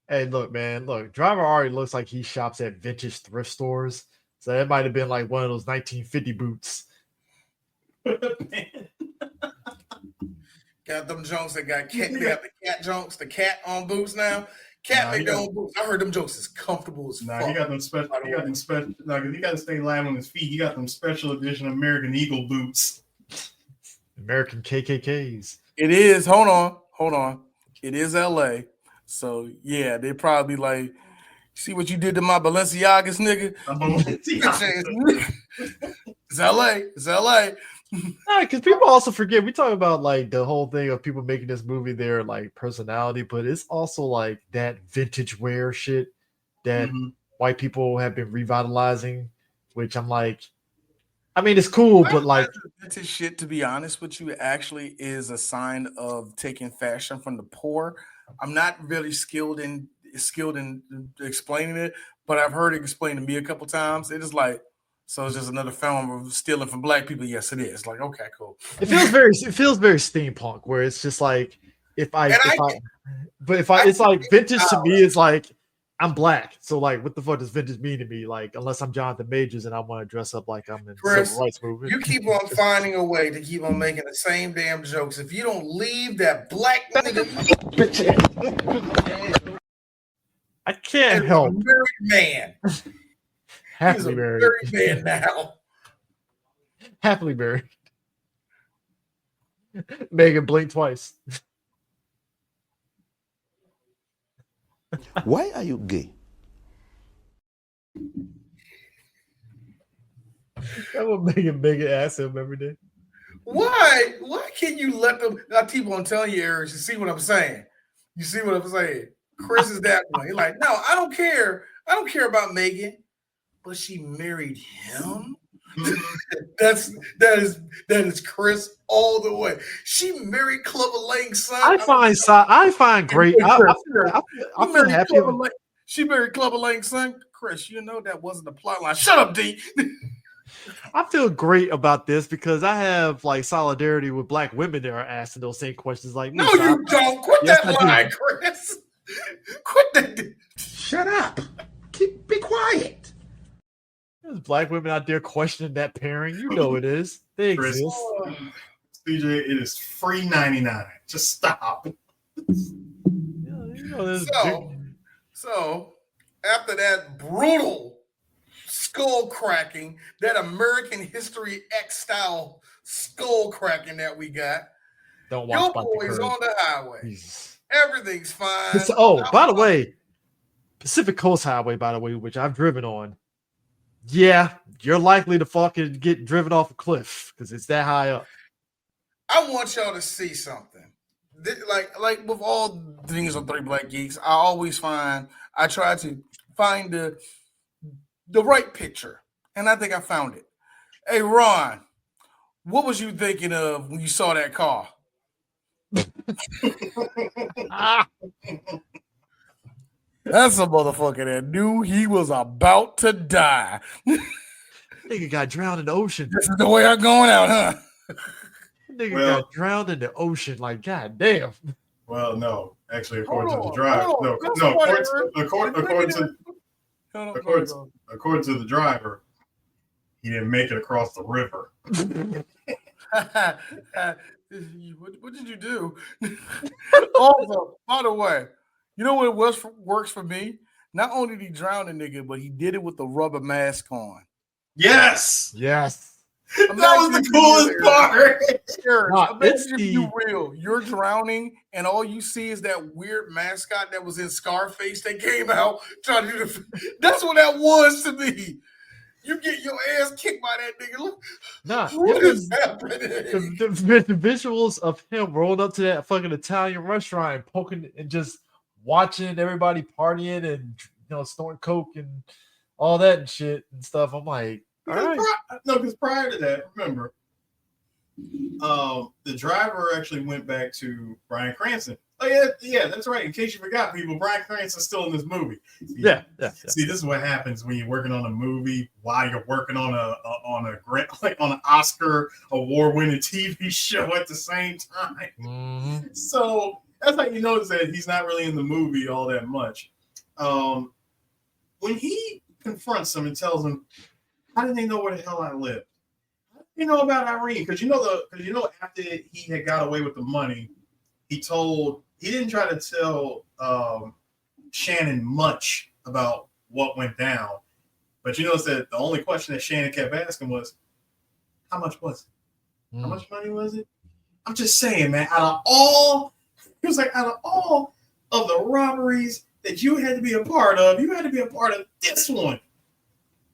S3: Hey, look, man. Look, Driver already looks like he shops at vintage thrift stores. So that might have been like one of those 1950 boots.
S1: Got them Jones that got cat. They got the cat Jones, the cat on boots now. Cat make their own boots. I heard them jokes is comfortable as fuck.
S2: He got them special. He got them special. Because he got to stay live on his feet. He got them special edition American Eagle boots.
S3: American KKKs.
S1: It is. Hold on. It is LA. So yeah, they probably like, see what you did to my Balenciagas, nigga. It's LA.
S3: Nah, because people also forget. We talk about like the whole thing of people making this movie their like personality, but it's also like that vintage wear shit that white people have been revitalizing. Which I'm like, I mean, it's cool, but like
S1: vintage shit. To be honest with you, actually is a sign of taking fashion from the poor. I'm not really skilled in explaining it, but I've heard it explained to me a couple times. It is like, so it's just another film of stealing from black people. Yes, it is. Like, okay, cool.
S3: It feels very steampunk, where it's just like it's like vintage to me. It's like I'm black, so like, what the fuck does vintage mean to me? Like, unless I'm Jonathan Majors and I want to dress up like I'm in the civil rights movement.
S1: You keep on finding a way to keep on making the same damn jokes. If you don't leave that black nigga.
S3: I can't
S1: And
S3: help.
S1: a married man.
S3: Happily
S1: He's a
S3: married.
S1: married man now.
S3: Happily married. Megan blinked twice.
S7: Why are you gay?
S3: That would Megan ask him every day.
S1: Why? Why can't you let them? I keep on telling you, Eric. You see what I'm saying? You see what I'm saying? Chris is that one. He's like, no, I don't care. I don't care about Megan, but she married him. that is Chris all the way. She married Clubber Lang's son.
S3: I find great. I feel happy.
S1: She married Clubber Lang's son. Chris, you know that wasn't the plot line. Shut up, D.
S3: I feel great about this because I have like solidarity with Black women that are asking those same questions. Like,
S1: no, you don't. Quit that line, Chris. Quit that.
S7: Shut up. Be quiet.
S3: There's Black women out there questioning that pairing. You know it is. They exist.
S2: CJ, it is free 99. Just stop.
S1: So after that brutal skull cracking, that American History X style skull cracking that we got,
S3: don't watch
S1: your boys on the highway.
S3: Jesus.
S1: Everything's fine.
S3: By the way, Pacific Coast Highway, by the way, which I've driven on. Yeah, you're likely to fucking get driven off a cliff because it's that high up.
S1: I want y'all to see something. Like with all things on Three Black Geeks, I try to find the right picture, and I think I found it. Hey, Ron, what was you thinking of when you saw that car? That's a motherfucker that knew he was about to die.
S3: Nigga got drowned in the ocean.
S1: This is the way I'm going out, huh?
S3: Nigga got drowned in the ocean. Like, god damn.
S2: Well, no. Actually, according to the driver. According to the driver, he didn't make it across the river.
S1: What did you do? Also, by the way, you know what works for me? Not only did he drown the nigga, but he did it with the rubber mask on.
S2: Yes.
S1: That
S2: was the coolest part.
S1: Imagine if you real. You're drowning, and all you see is that weird mascot that was in Scarface that came out trying to do that's what that was to me. You get your ass kicked by that nigga. Look, what is happening?
S3: The visuals of him rolling up to that fucking Italian restaurant and poking and just watching everybody partying and snorting coke and all that and shit and stuff. I'm like, all right.
S2: Because prior to that, remember, the driver actually went back to Bryan Cranston. Oh yeah, that's right. In case you forgot, people, Bryan Cranston's still in this movie.
S3: Yeah.
S2: See, this is what happens when you're working on a movie while you're working on an Oscar award-winning TV show at the same time.
S3: Mm-hmm.
S2: So that's how you notice that he's not really in the movie all that much. When he confronts him and tells him, "How did they know where the hell I lived? How did they know about Irene?" Because after he had got away with the money, he didn't try to tell Shannon much about what went down. But you notice that the only question that Shannon kept asking was, "How much was it? How much money was it?" I'm just saying, man. Out of all of the robberies that you had to be a part of, you had to be a part of this one.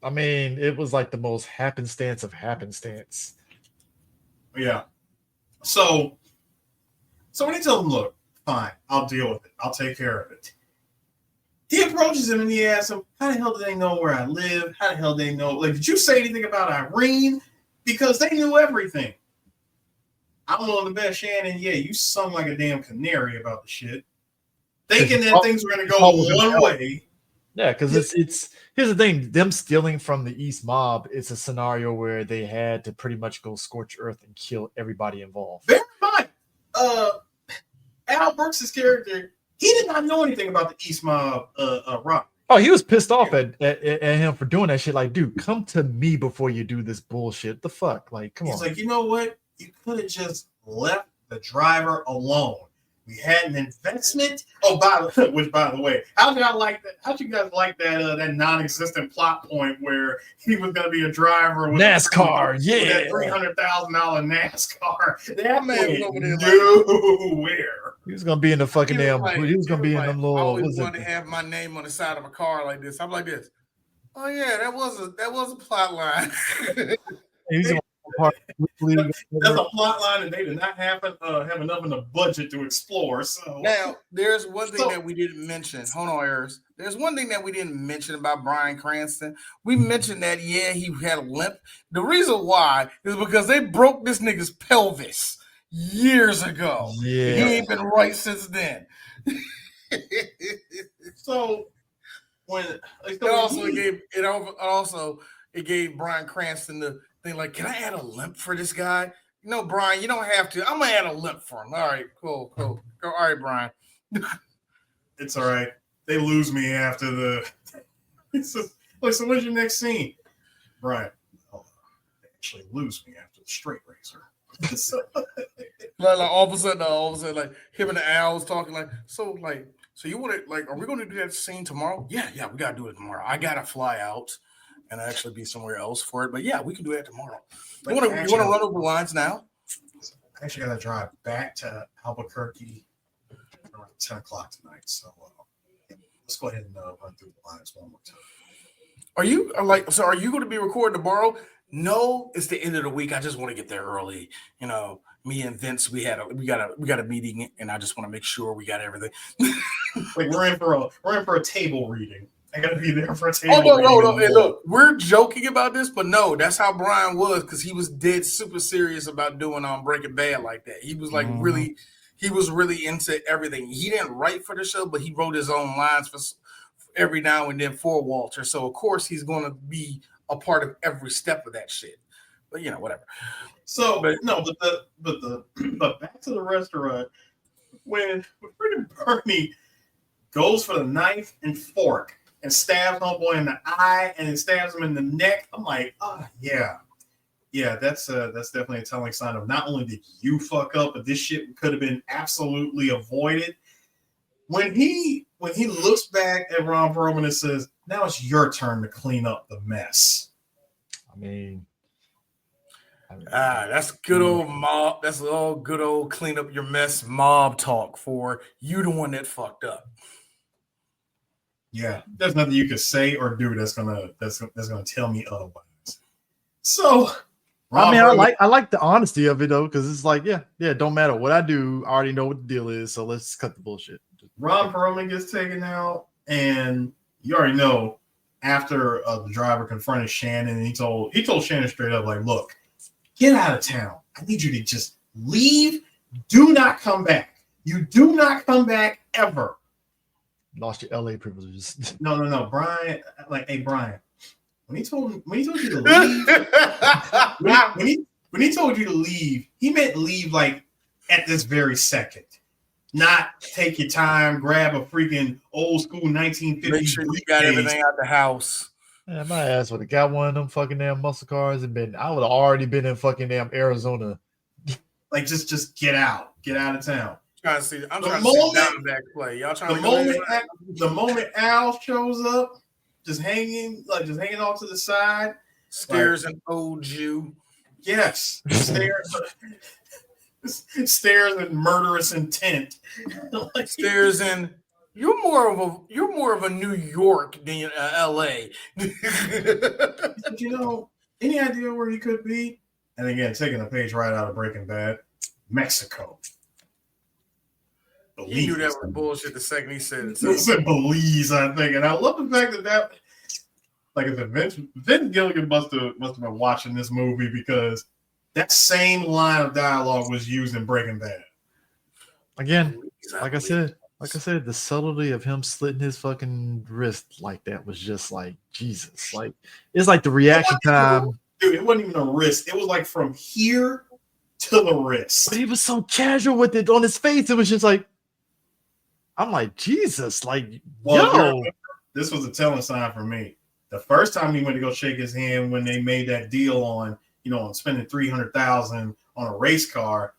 S3: I mean, it was like the most happenstance of happenstance.
S2: Yeah. So when he tells him, "Look, fine, I'll deal with it. I'll take care of it." He approaches him and he asks him, "How the hell do they know where I live? How the hell do they know? Like, did you say anything about Irene? Because they knew everything." I'm willing to bet, Shannon, yeah, you sung like a damn canary about the shit, thinking that things were going to go one way.
S3: Yeah, because it's here's the thing: them stealing from the East Mob. It's a scenario where they had to pretty much go scorch earth and kill everybody involved.
S2: Bear in mind, Al Brooks' character, he did not know anything about the East Mob rock.
S3: Oh, he was pissed off at him for doing that shit. Like, dude, come to me before you do this bullshit. The fuck? Like, come on.
S2: He's like, you know what? You could have just left the driver alone. We had an investment. Oh, by the way, how'd you guys like that that non-existent plot point where he was going to be a driver with
S3: NASCAR,
S2: with
S3: yeah,
S2: that $300,000 NASCAR? That
S1: man
S2: went
S1: was over there
S2: nowhere.
S3: he was gonna be in the fucking
S1: He was
S3: damn.
S1: like-
S3: He was gonna
S1: he
S3: be
S1: was
S3: in them
S1: like, I
S3: little.
S1: always
S3: What's
S1: wanted to
S3: it?
S1: have my name on the side of a car like this. I'm like this. Oh yeah, that was a plot line.
S3: He's gonna be part of the league.
S2: That's a plot line that they did not have enough in the budget to explore. So
S1: Now, there's one thing that we didn't mention. Hold on, Eris. There's one thing that we didn't mention about Bryan Cranston. We mentioned that, yeah, he had a limp. The reason why is because they broke this nigga's pelvis years ago.
S3: Yeah.
S1: He ain't been right since then.
S2: So when
S1: it gave Bryan Cranston the thing like, can I add a limp for this guy? No, Brian, you don't have to. I'm gonna add a limp for him. All right, cool. All right, Brian.
S2: It's all right. They lose me after the. So what's your next scene, Brian? Oh, they actually lose me after the straight razor.
S1: Like all of a sudden, like him and the Al was talking so you want to are we going to do that scene tomorrow? Yeah, we got to do it tomorrow. I got to fly out and actually be somewhere else for it, but yeah, we can do that tomorrow. You want to run over lines now?
S2: I actually got to drive back to Albuquerque around 10 o'clock tonight, so let's go ahead and run through the lines one more time.
S1: Are you going to be recording tomorrow? No, it's the end of the week. I just want to get there early. You know, me and Vince, we got a meeting, and I just want to make sure we got everything.
S2: Like we're in for a table reading. I got to be there for a table.
S1: No. Hey, look, we're joking about this, but no, that's how Brian was because he was dead super serious about doing Breaking Bad like that. He was like really into everything. He didn't write for the show, but he wrote his own lines for every now and then for Walter. So of course he's going to be a part of every step of that shit. But whatever.
S2: So but back to the restaurant when freaking Bernie goes for the knife and fork and stabs homeboy in the eye and then stabs him in the neck. I'm like, yeah, that's definitely a telling sign of not only did you fuck up, but this shit could have been absolutely avoided. When he looks back at Ron Perlman and says, "Now it's your turn to clean up the mess."
S3: I mean,
S1: that's good old mob. That's all good old clean up your mess mob talk for you, the one that fucked up.
S2: Yeah, there's nothing you can say or do that's gonna tell me otherwise. So,
S3: I mean, I like the honesty of it though, because it's like, yeah, it don't matter what I do. I already know what the deal is, so let's cut the bullshit.
S2: Ron Perlman gets taken out, and you already know after the driver confronted Shannon, and he told Shannon straight up, like, look, get out of town. I need you to just leave. Do not come back. You do not come back ever.
S3: Lost your LA privileges.
S2: No, Brian. Like, hey, Brian. When he told you to leave, when he told you to leave, he meant leave like at this very second. Not take your time, grab a freaking old school 1950s.
S1: Make sure you got everything out the house.
S3: Man, my ass would have got one of them fucking damn muscle cars and I would have already been in fucking damn Arizona.
S2: Like just get out of town.
S1: I'm trying to see Diamondback play. Y'all trying
S2: the moment Al shows up, just hanging off to the side,
S1: stares an old Jew.
S2: Yes, stares in murderous intent.
S1: Stares in. You're more of a New York than L.A.
S2: Any idea where he could be? And again, taking a page right out of Breaking Bad, Mexico.
S1: He knew that was bullshit the second he said it.
S2: He said Belize, I think, and I love the fact that like I said, Vince Gilligan must have been watching this movie because that same line of dialogue was used in Breaking Bad.
S3: Again, like I said, the subtlety of him slitting his fucking wrist like that was just like Jesus. Like it's like the reaction time.
S2: Dude, it wasn't even a wrist. It was like from here to the wrist.
S3: But he was so casual with it on his face. It was just like, I'm like, Jesus, like, yo.
S2: This was a telling sign for me. The first time he went to go shake his hand when they made that deal on spending $300,000 on a race car,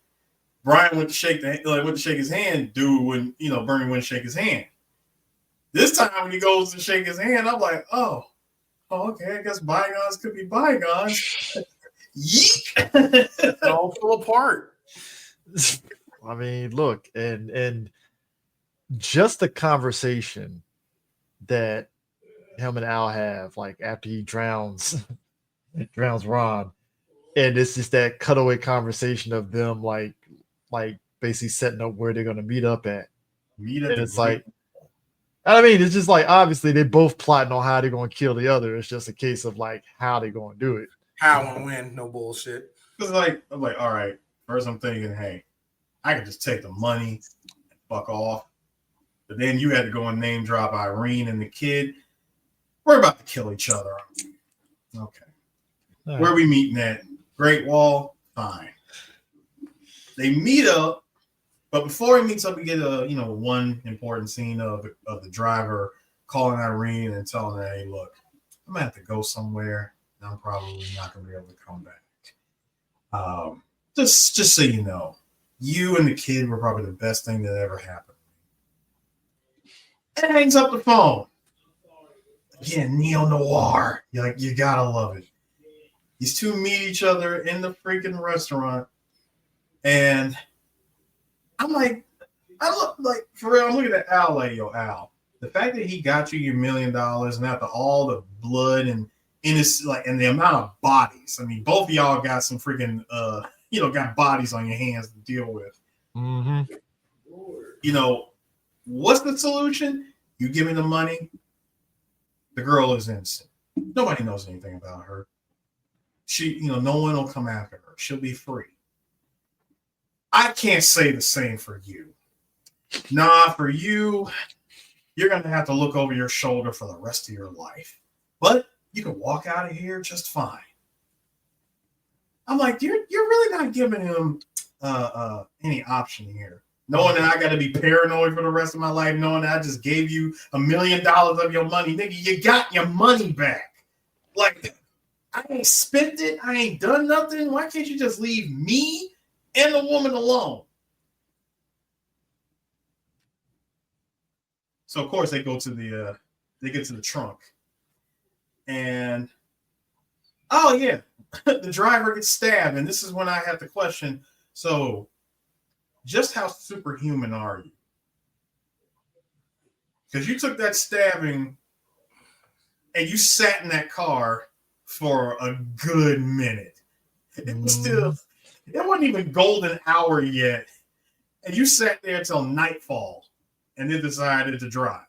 S2: Brian went to shake his hand. Dude wouldn't, Bernie wouldn't shake his hand. This time when he goes to shake his hand, I'm like, oh, okay, I guess bygones could be bygones. Yeet.
S1: It all fell apart.
S3: I mean, look, and just the conversation that him and Al have, like after he drowns Ron, and it's just that cutaway conversation of them like basically setting up where they're gonna meet up at. And it's like, I mean, it's just like obviously they both plotting on how they're gonna kill the other. It's just a case of like how they're gonna do it.
S1: How and when, no bullshit.
S2: It's like I'm like, all right. First, I'm thinking, hey, I could just take the money and fuck off. But then you had to go and name drop Irene and the kid. We're about to kill each other. Okay. Right. Where are we meeting at? Great Wall? Fine. They meet up, but before he meets up, we get a one important scene of the driver calling Irene and telling her, hey, look, I'm gonna have to go somewhere, and I'm probably not gonna be able to come back. Just so you know, you and the kid were probably the best thing that ever happened. And hangs up the phone. Again, neo-noir. You gotta love it. These two meet each other in the freaking restaurant. And I'm like, for real, I'm looking at Al like, yo, Al, the fact that he got you your $1 million and after all the blood and and the amount of bodies. I mean, both of y'all got some freaking, got bodies on your hands to deal with.
S3: Mm-hmm.
S2: What's the solution? You give me the money. The girl is innocent. Nobody knows anything about her. She, no one will come after her. She'll be free. I can't say the same for you. Nah, for you, you're going to have to look over your shoulder for the rest of your life. But you can walk out of here just fine. I'm like, you're really not giving him any option here. Knowing that I got to be paranoid for the rest of my life, knowing that I just gave you $1 million of your money. Nigga, you got your money back. Like, I ain't spent it. I ain't done nothing. Why can't you just leave me and the woman alone? So, of course, they go to they get to the trunk. And, oh, yeah, the driver gets stabbed. And this is when I have to question, so just how superhuman are you? Because you took that stabbing and you sat in that car for a good minute. It was still, it wasn't even golden hour yet. And you sat there until nightfall and then decided to drive.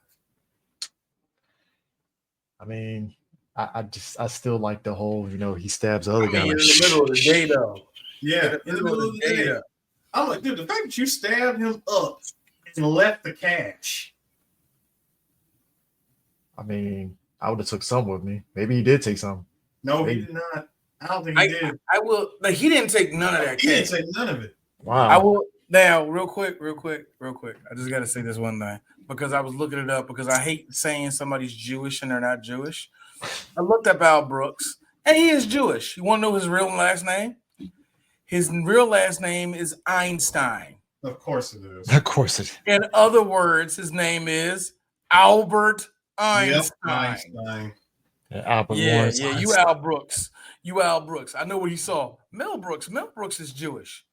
S3: I mean, I still like the whole, he stabs the other guy.
S1: In the middle of the day, though.
S2: Yeah, in the middle of the day. I'm like, dude, the fact that you stabbed him up and left the cash.
S3: I mean, I would have took some with me. Maybe he did take some.
S2: No, he did not. I don't think he did.
S1: I will. Like, he didn't take none of that.
S2: He didn't take none of it.
S3: Wow.
S1: I will now, real quick. I just got to say this one thing because I was looking it up because I hate saying somebody's Jewish and they're not Jewish. I looked up Al Brooks and he is Jewish. You want to know his real last name? His real last name is Einstein.
S2: Of course it is.
S3: Of course it is.
S1: In other words, his name is Albert Einstein.
S2: Yep, Einstein.
S3: Albert
S1: Lawrence Einstein. You Al Brooks. I know what he saw. Mel Brooks. Mel Brooks is Jewish.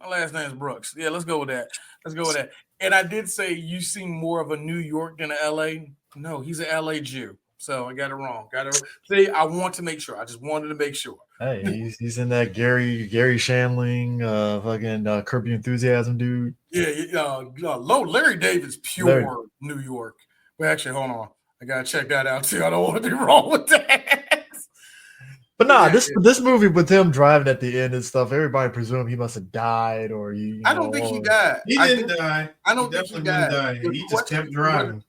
S1: My last name is Brooks. Yeah, let's go with that. And I did say you seem more of a New York than an LA. No, he's an LA Jew. So I got it wrong. See, I want to make sure. I just wanted to make sure.
S3: Hey, he's in that Gary Shandling, fucking Curb Your Enthusiasm dude.
S1: Yeah, Larry David's pure New York. Well, actually, hold on. I gotta check that out too. I don't want to be wrong with that.
S3: But nah, this movie with him driving at the end and stuff, everybody presumed he must have died or
S1: I don't think he died.
S2: He didn't die.
S1: I don't think he died.
S2: He just kept driving.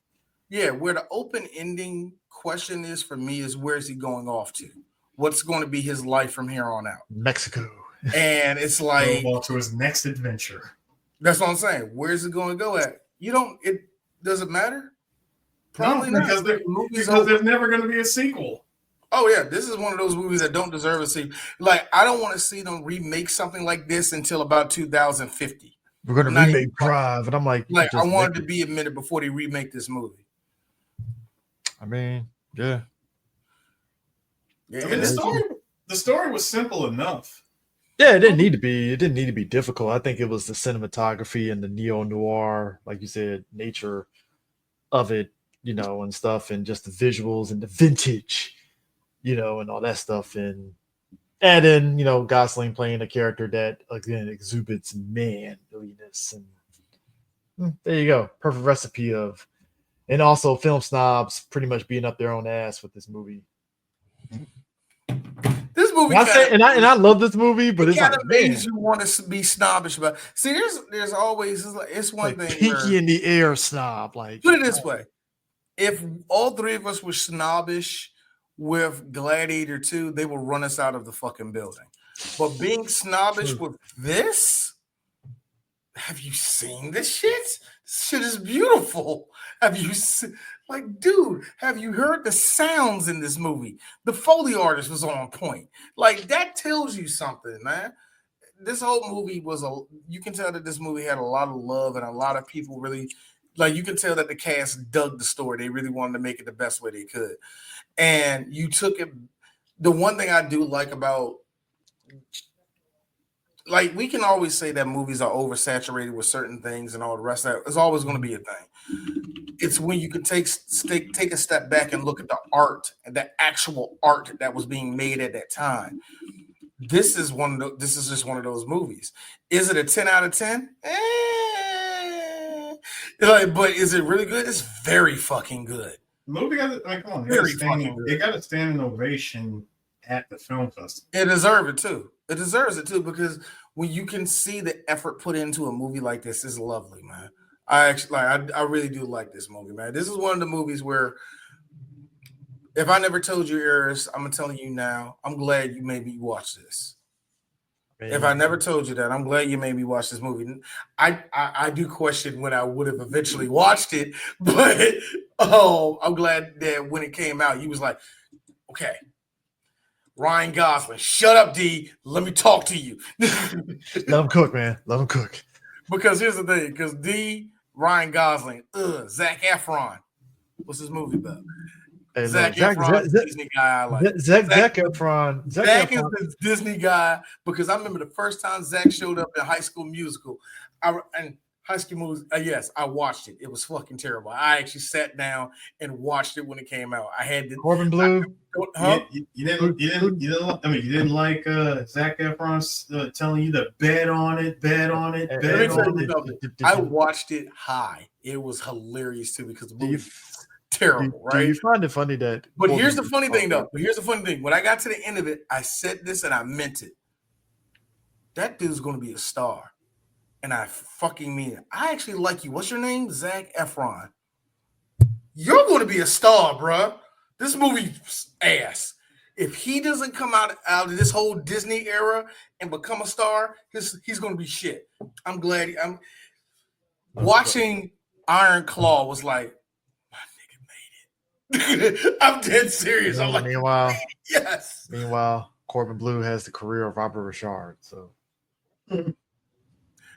S1: Where the open ending question is for me is where's he going off to? What's going to be his life from here on out?
S3: Mexico.
S1: And it's like
S2: to his next adventure.
S1: That's what I'm saying. Where's it going to go at? Does it matter? Probably
S2: not because there's never going to be a sequel.
S1: Oh yeah, this is one of those movies that don't deserve a sequel. Like I don't want to see them remake something like this until about 2050.
S3: We're gonna
S1: Not
S3: remake
S1: even-
S3: Drive, and I'm like,
S1: Like I
S3: just
S1: wanted to
S3: make it.
S1: be a minute before they remake this movie.
S3: I mean, yeah.
S1: Yeah,
S2: I mean,
S1: and this
S2: the story was simple enough.
S3: Yeah, it didn't need to be. It didn't need to be difficult. I think it was the cinematography and the neo noir, like you said, nature of it, and stuff, and just the visuals and the vintage, and all that stuff, and then Gosling playing a character that again exhibits manliness, and there you go, perfect recipe of, and also film snobs pretty much being up their own ass with this movie.
S1: This movie
S3: And I love this movie, but it's
S1: kind
S3: like,
S1: of made
S3: man,
S1: you want to be snobbish about. See, there's always it's one
S3: like
S1: thing.
S3: pinky in the air snob. Like,
S1: Put it this way: if all three of us were snobbish with Gladiator 2, they will run us out of the fucking building. But being snobbish with this, have you seen this shit? This shit is beautiful. Have you seen, like, dude, have you heard the sounds in this movie? The Foley artist was on point. Like, that tells you something, man. This whole movie you can tell that this movie had a lot of love and a lot of people really, like, you can tell that the cast dug the story. They really wanted to make it the best way they could. And you took it. The one thing I do like about, like, we can always say that movies are oversaturated with certain things and all the rest of that. It's always going to be a thing. It's when you can take a step back and look at the art and the actual art that was being made at that time. This is just one of those movies. Is it a 10 out of 10? But is it really good? It's very fucking good.
S2: The movie got it got a standing ovation at the film festival.
S1: It deserves it too. It deserves it too, because when you can see the effort put into a movie like this, is lovely, man. I really do like this movie, man. This is one of the movies where, if I never told you, Eris, I'm telling you now. I'm glad you made me watch this. Man. If I never told you that, I'm glad you made me watch this movie. I do question when I would have eventually watched it, but I'm glad that when it came out, you was like, okay, Ryan Gosling, shut up, D. Let me talk to you.
S3: Let him cook, man. Let him cook.
S1: Because here's the thing, because Ryan Gosling, Zac Efron. What's this movie about?
S3: Hey,
S1: Zac Efron is the Disney guy I like.
S3: Zac Efron.
S1: Zac is the Disney guy, because I remember the first time Zac showed up in High School Musical. Yes, I watched it. It was fucking terrible. I actually sat down and watched it when it came out. I had to.
S3: Corbin Bleu.
S2: You didn't like Zac Efron telling you to bet on it.
S1: I watched it high. It was hilarious too, because the movie was terrible, right?
S3: Do you find it funny that?
S1: But here's the funny thing, though. When I got to the end of it, I said this and I meant it. That dude's going to be a star. And I fucking mean it. I actually like you. What's your name? Zac Efron. You're going to be a star, bro. This movie's ass. If he doesn't come out of this whole Disney era and become a star, he's going to be shit. I'm glad. I'm watching Iron Claw was like, my nigga made it. I'm dead serious. I'm like, yes.
S3: Meanwhile, Corbin Bleu has the career of Robert Richard. So.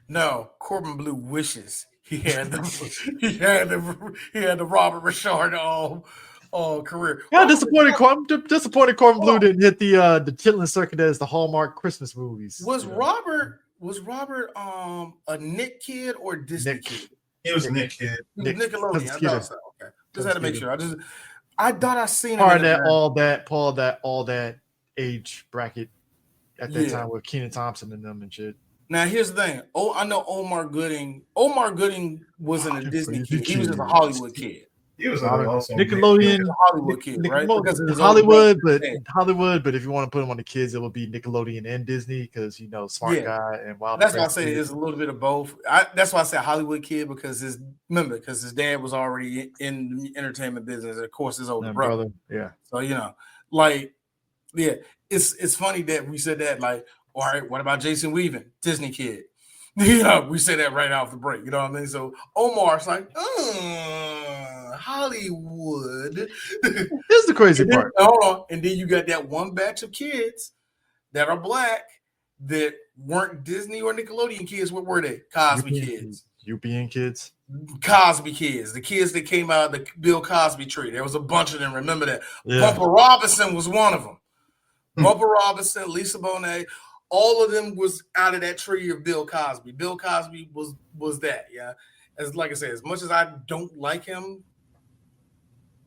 S1: No, Corbin Bleu wishes he had the Robert Richard career.
S3: Yeah, disappointed Corbin Bleu didn't hit the Chitlin circuit as the Hallmark Christmas movies.
S1: Was Robert a Nick kid or Disney kid?
S2: It was Nick kid.
S1: Nickelodeon. I thought so. Okay, just had to make sure. I thought I seen
S3: part of that all that age bracket at that time with Kenan Thompson and them and shit.
S1: Now here's the thing. Oh, I know Omar Gooding. Omar Gooding wasn't a Disney kid. He was just a Hollywood kid.
S2: He was also
S3: Nickelodeon,
S1: Hollywood kid, right?
S3: Hollywood, but if you want to put him on the kids, it would be Nickelodeon and Disney, because Smart Guy and Wild.
S1: That's why I say it's a little bit of both. That's why I say Hollywood kid, because his dad was already in the entertainment business. Of course, his older brother.
S3: Yeah.
S1: So it's funny that we said that. Like, all right, what about Jason Weaving, Disney kid? We said that right off the break. You know what I mean? So Omar's like, Hollywood.
S3: Here's the crazy part.
S1: And then you got that one batch of kids that are black that weren't Disney or Nickelodeon kids. What were they? Cosby kids.
S3: UPN kids.
S1: Cosby kids. The kids that came out of the Bill Cosby tree. There was a bunch of them. Remember that?
S3: Yeah.
S1: Bumper Robinson was one of them. Bumper Robinson, Lisa Bonet, all of them was out of that tree of Bill Cosby. Bill Cosby was that, yeah. As like I said, as much as I don't like him,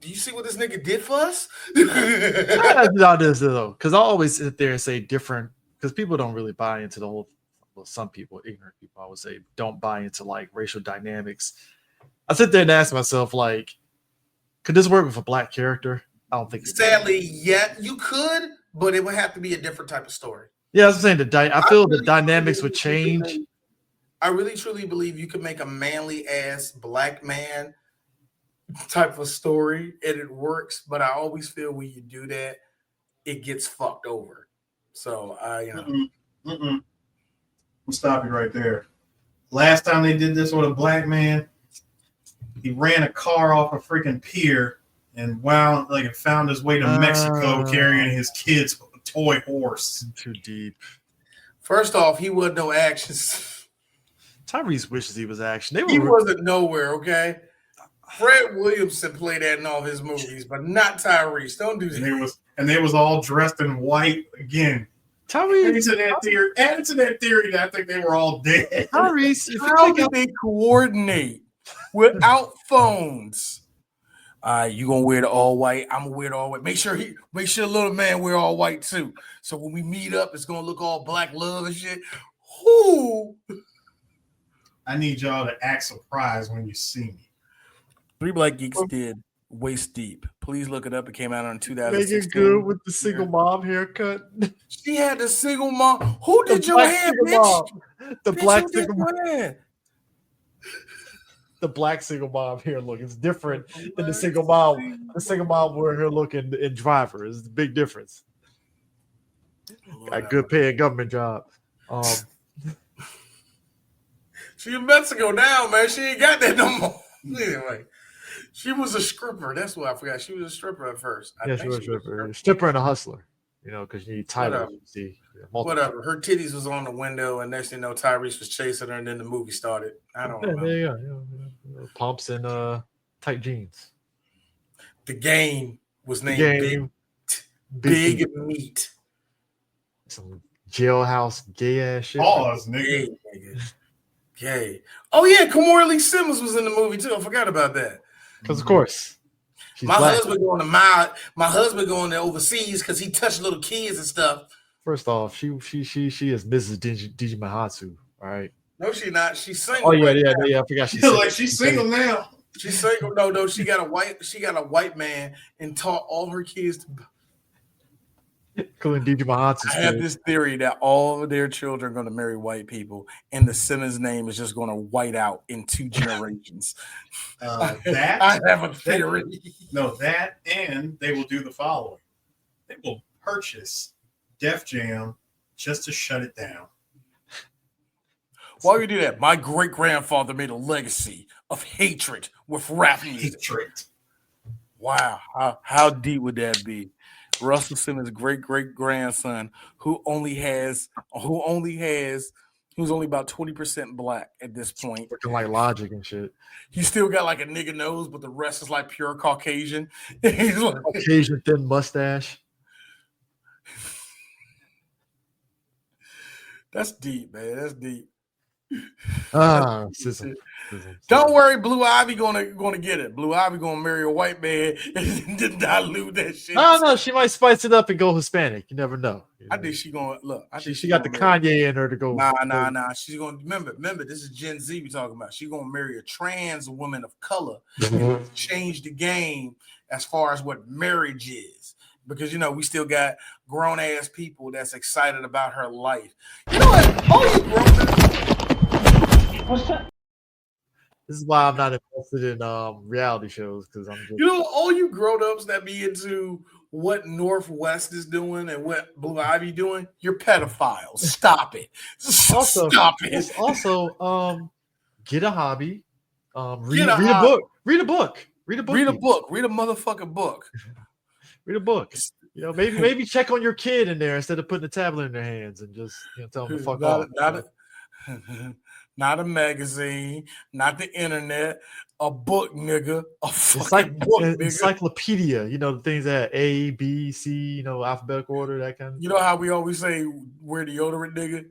S1: do you see what this nigga did for us?
S3: Not this though, because I always sit there and say different, because people don't really buy into the whole. Well, some people, ignorant people, I would say, don't buy into like racial dynamics. I sit there and ask myself, like, could this work with a black character? I don't think.
S1: Sadly, yeah, you could, but it would have to be a different type of story.
S3: Yeah, I was saying I feel the dynamics would change.
S1: I really truly believe you could make a manly ass black man type of story and it works, but I always feel when you do that, it gets fucked over. So
S2: I'll stop you right there. Last time they did this with a black man, he ran a car off a freaking pier and found his way to Mexico carrying his kid's toy horse.
S3: Too deep.
S1: First off, he wasn't no actions.
S3: Tyrese wishes he was action.
S1: He wasn't nowhere, okay? Fred Williamson played that in all his movies, but not Tyrese. Don't do that.
S2: And they was all dressed in white again.
S3: Tyrese
S2: Added to that theory that I think they were all dead.
S3: Tyrese,
S1: how did they coordinate without phones? You gonna wear the all white? I'm gonna wear the all white. Make sure the little man wear all white too. So when we meet up, it's gonna look all black love and shit. Who?
S2: I need y'all to act surprised when you see me.
S1: 3 Black Geeks did Waist Deep. Please look it up. It came out in 2016.
S3: Making good with the single mom haircut.
S1: She had the single mom. Who did your hair, bitch?
S3: The black single mom. The black single mom hair look is different than the single mom. The single mom where her look in Driver is the big difference. Got good paying government job.
S1: She in Mexico now, man. She ain't got that no more. Anyway. She was a stripper. That's what I forgot. She was a stripper at first.
S3: She was a stripper. Stripper and a hustler. You know, because you need titles.
S1: Whatever. Her titties was on the window, and next thing you know, Tyrese was chasing her, and then the movie started. I don't know.
S3: There you go. Pumps and tight jeans.
S1: The Game was named Big Meat.
S3: Some jailhouse gay ass shit.
S2: Pause, nigga.
S1: Gay. Oh yeah, Kamora Lee Simmons was in the movie too. I forgot about that.
S3: Because of course,
S1: my husband going to overseas because he touched little kids and stuff.
S3: First off, she is Mrs. Digi Mahatsu. All right.
S1: No, she's not. She's single.
S3: Oh yeah. I forgot she's
S2: single. Like she's single now.
S1: She's single. No. She got a white man and taught all her kids to.
S3: I
S1: have this theory that all of their children are going to marry white people, and the Simmons name is just going to white out in 2 generations. I have a theory.
S2: That and they will do the following: they will purchase Def Jam just to shut it down.
S1: Why would you do that? My great grandfather made a legacy of hatred with rap music. Wow, how deep would that be? Russell Simmons' great grandson, who's only about 20% black at this point.
S3: Looking like Logic and shit.
S1: He still got like a nigga nose, but the rest is like pure Caucasian. He's like,
S3: Caucasian thin mustache.
S1: That's deep, man. That's deep.
S3: Don't
S1: worry, Blue Ivy gonna get it. Blue Ivy gonna marry a white man and dilute that shit.
S3: No, she might spice it up and go Hispanic. You never know.
S1: I think she gonna look. I think
S3: she got the Kanye in her to go.
S1: Nah. She's gonna remember. This is Gen Z we talking about. She's gonna marry a trans woman of color. Change the game as far as what marriage is. Because we still got grown ass people that's excited about her life. You know what? All you grown. What's that?
S3: This is why I'm not invested in reality shows, because I'm just
S1: all you grown-ups that be into what Northwest is doing and what Blue Ivy doing, you're pedophiles. Stop it. Stop it.
S3: Also, get a hobby. Read a book. Read a book.
S1: Read a book. Read a motherfucking book.
S3: Read a book. You know, maybe check on your kid in there instead of putting a tablet in their hands and just tell them to fuck off.
S1: Not a magazine, not the internet, a book, nigga. A fucking book, nigga.
S3: Encyclopedia, the things that A, B, C, alphabetical order, that kind of.
S1: You know how we always say we're deodorant, nigga?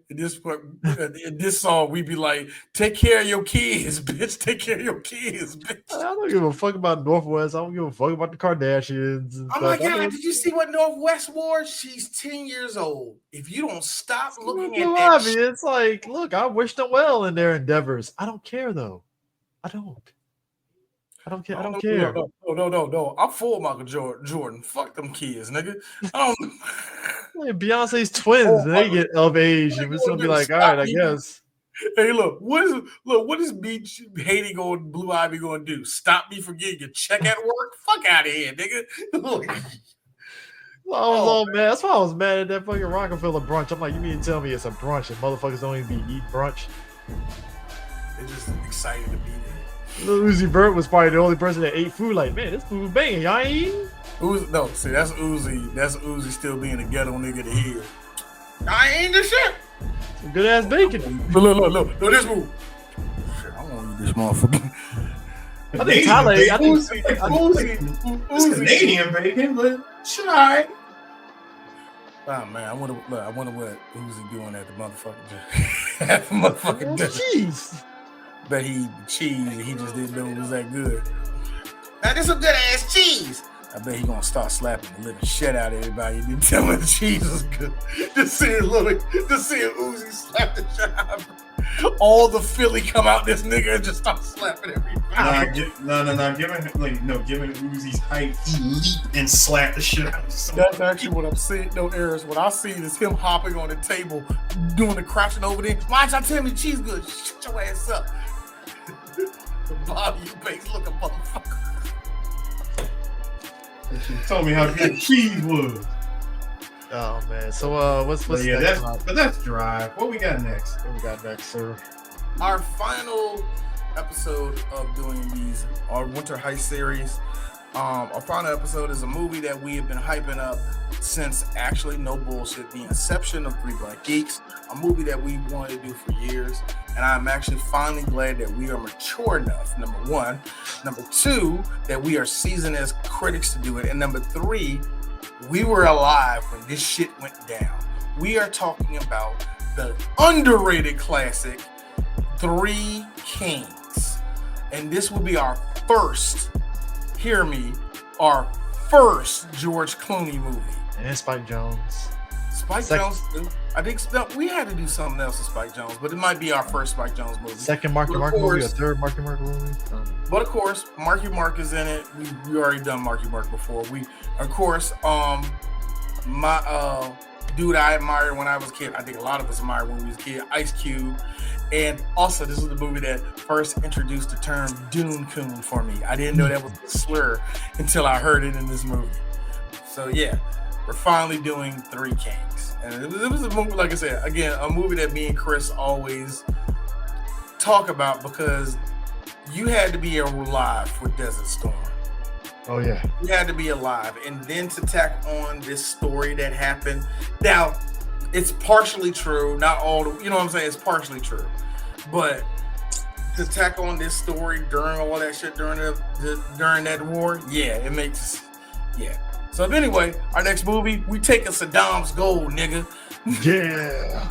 S1: In this song, we be like, take care of your kids, bitch. Take care of your kids, bitch.
S3: I don't give a fuck about Northwest. I don't give a fuck about the Kardashians. And
S1: oh my God, did you see what Northwest wore? She's 10 years old. If you don't stop looking at that shit.
S3: It's like, look, I wish them well in their endeavors. I don't care, though. I don't care. I don't care.
S1: No. I'm full Michael Jordan. Fuck them kids, nigga. I don't.
S3: Beyonce's twins, and they get of age, and it's gonna be like, all right, I guess.
S1: Hey, look, what is Haiti going, Blue Ivy going to do? Stop me from getting your check at work? Fuck out of here, nigga.
S3: Man. That's why I was mad at that fucking Rockefeller brunch. I'm like, you mean to tell me it's a brunch and motherfuckers don't even be eating brunch?
S1: They're just excited to be there.
S3: Lil Uzi Vert was probably the only person that ate food. Like, man, this food banging. Y'all ain't eating?
S1: See, that's Uzi. That's Uzi still being a ghetto nigga to hear. I ain't this shit.
S3: Some good ass bacon.
S1: Look, this move. Shit, I want to eat this motherfucker.
S3: I think Tyler.
S2: Uzi. Canadian bacon, but shit, all right.
S1: Oh man, I wonder what Uzi doing at the motherfucking
S3: cheese.
S1: Bet he cheese and he just didn't know it was that good. Now this some good ass cheese. I bet he gonna start slapping the living shit out of everybody. You didn't tell me the cheese was good. Just seeing Uzi slap the shit out of him. All the Philly come out this nigga and just start slapping everybody.
S2: Given Uzi's height, he leaped and slapped the shit out of somebody.
S1: That's actually what I'm seeing. No errors. What I see is him hopping on the table, doing the crouching over there. Why y'all tell me the cheese good? Shut your ass up. Bobby Eubanks looking motherfucker.
S2: She told me how good cheese was.
S3: Oh man. So what's next?
S2: That's dry. What we got next?
S3: Sir?
S1: Our final episode of doing our Winter Heist series. Our final episode is a movie that we have been hyping up since, actually, no bullshit, the inception of 3 Black Geeks, a movie that we wanted to do for years, and I'm actually finally glad that we are mature enough, number one. Number two, that we are seasoned as critics to do it, and number three, we were alive when this shit went down. We are talking about the underrated classic, 3 Kings, and this will be our first, hear me, our first George Clooney movie.
S3: And Spike Jones.
S1: Jones, I think we had to do something else with Spike Jones, but it might be our first Spike Jones movie.
S3: Second Marky Mark movie, or third Marky Mark movie.
S1: But of course, Marky Mark is in it. We already done Marky Mark before. My dude I admired when I was a kid, I think a lot of us admired when we was a kid, Ice Cube. And also, this is the movie that first introduced the term Dune Coon for me. I didn't know that was a slur until I heard it in this movie. So yeah, we're finally doing 3 Kings. And it was a movie, like I said, again, a movie that me and Chris always talk about because you had to be alive for Desert Storm.
S3: Oh yeah.
S1: You had to be alive. And then to tack on this story that happened. Now, it's partially true. Not all, you know what I'm saying? It's partially true. But to tack on this story during all that shit, during that war, yeah, it makes, yeah. So anyway, our next movie, we taking Saddam's gold, nigga.
S3: Yeah.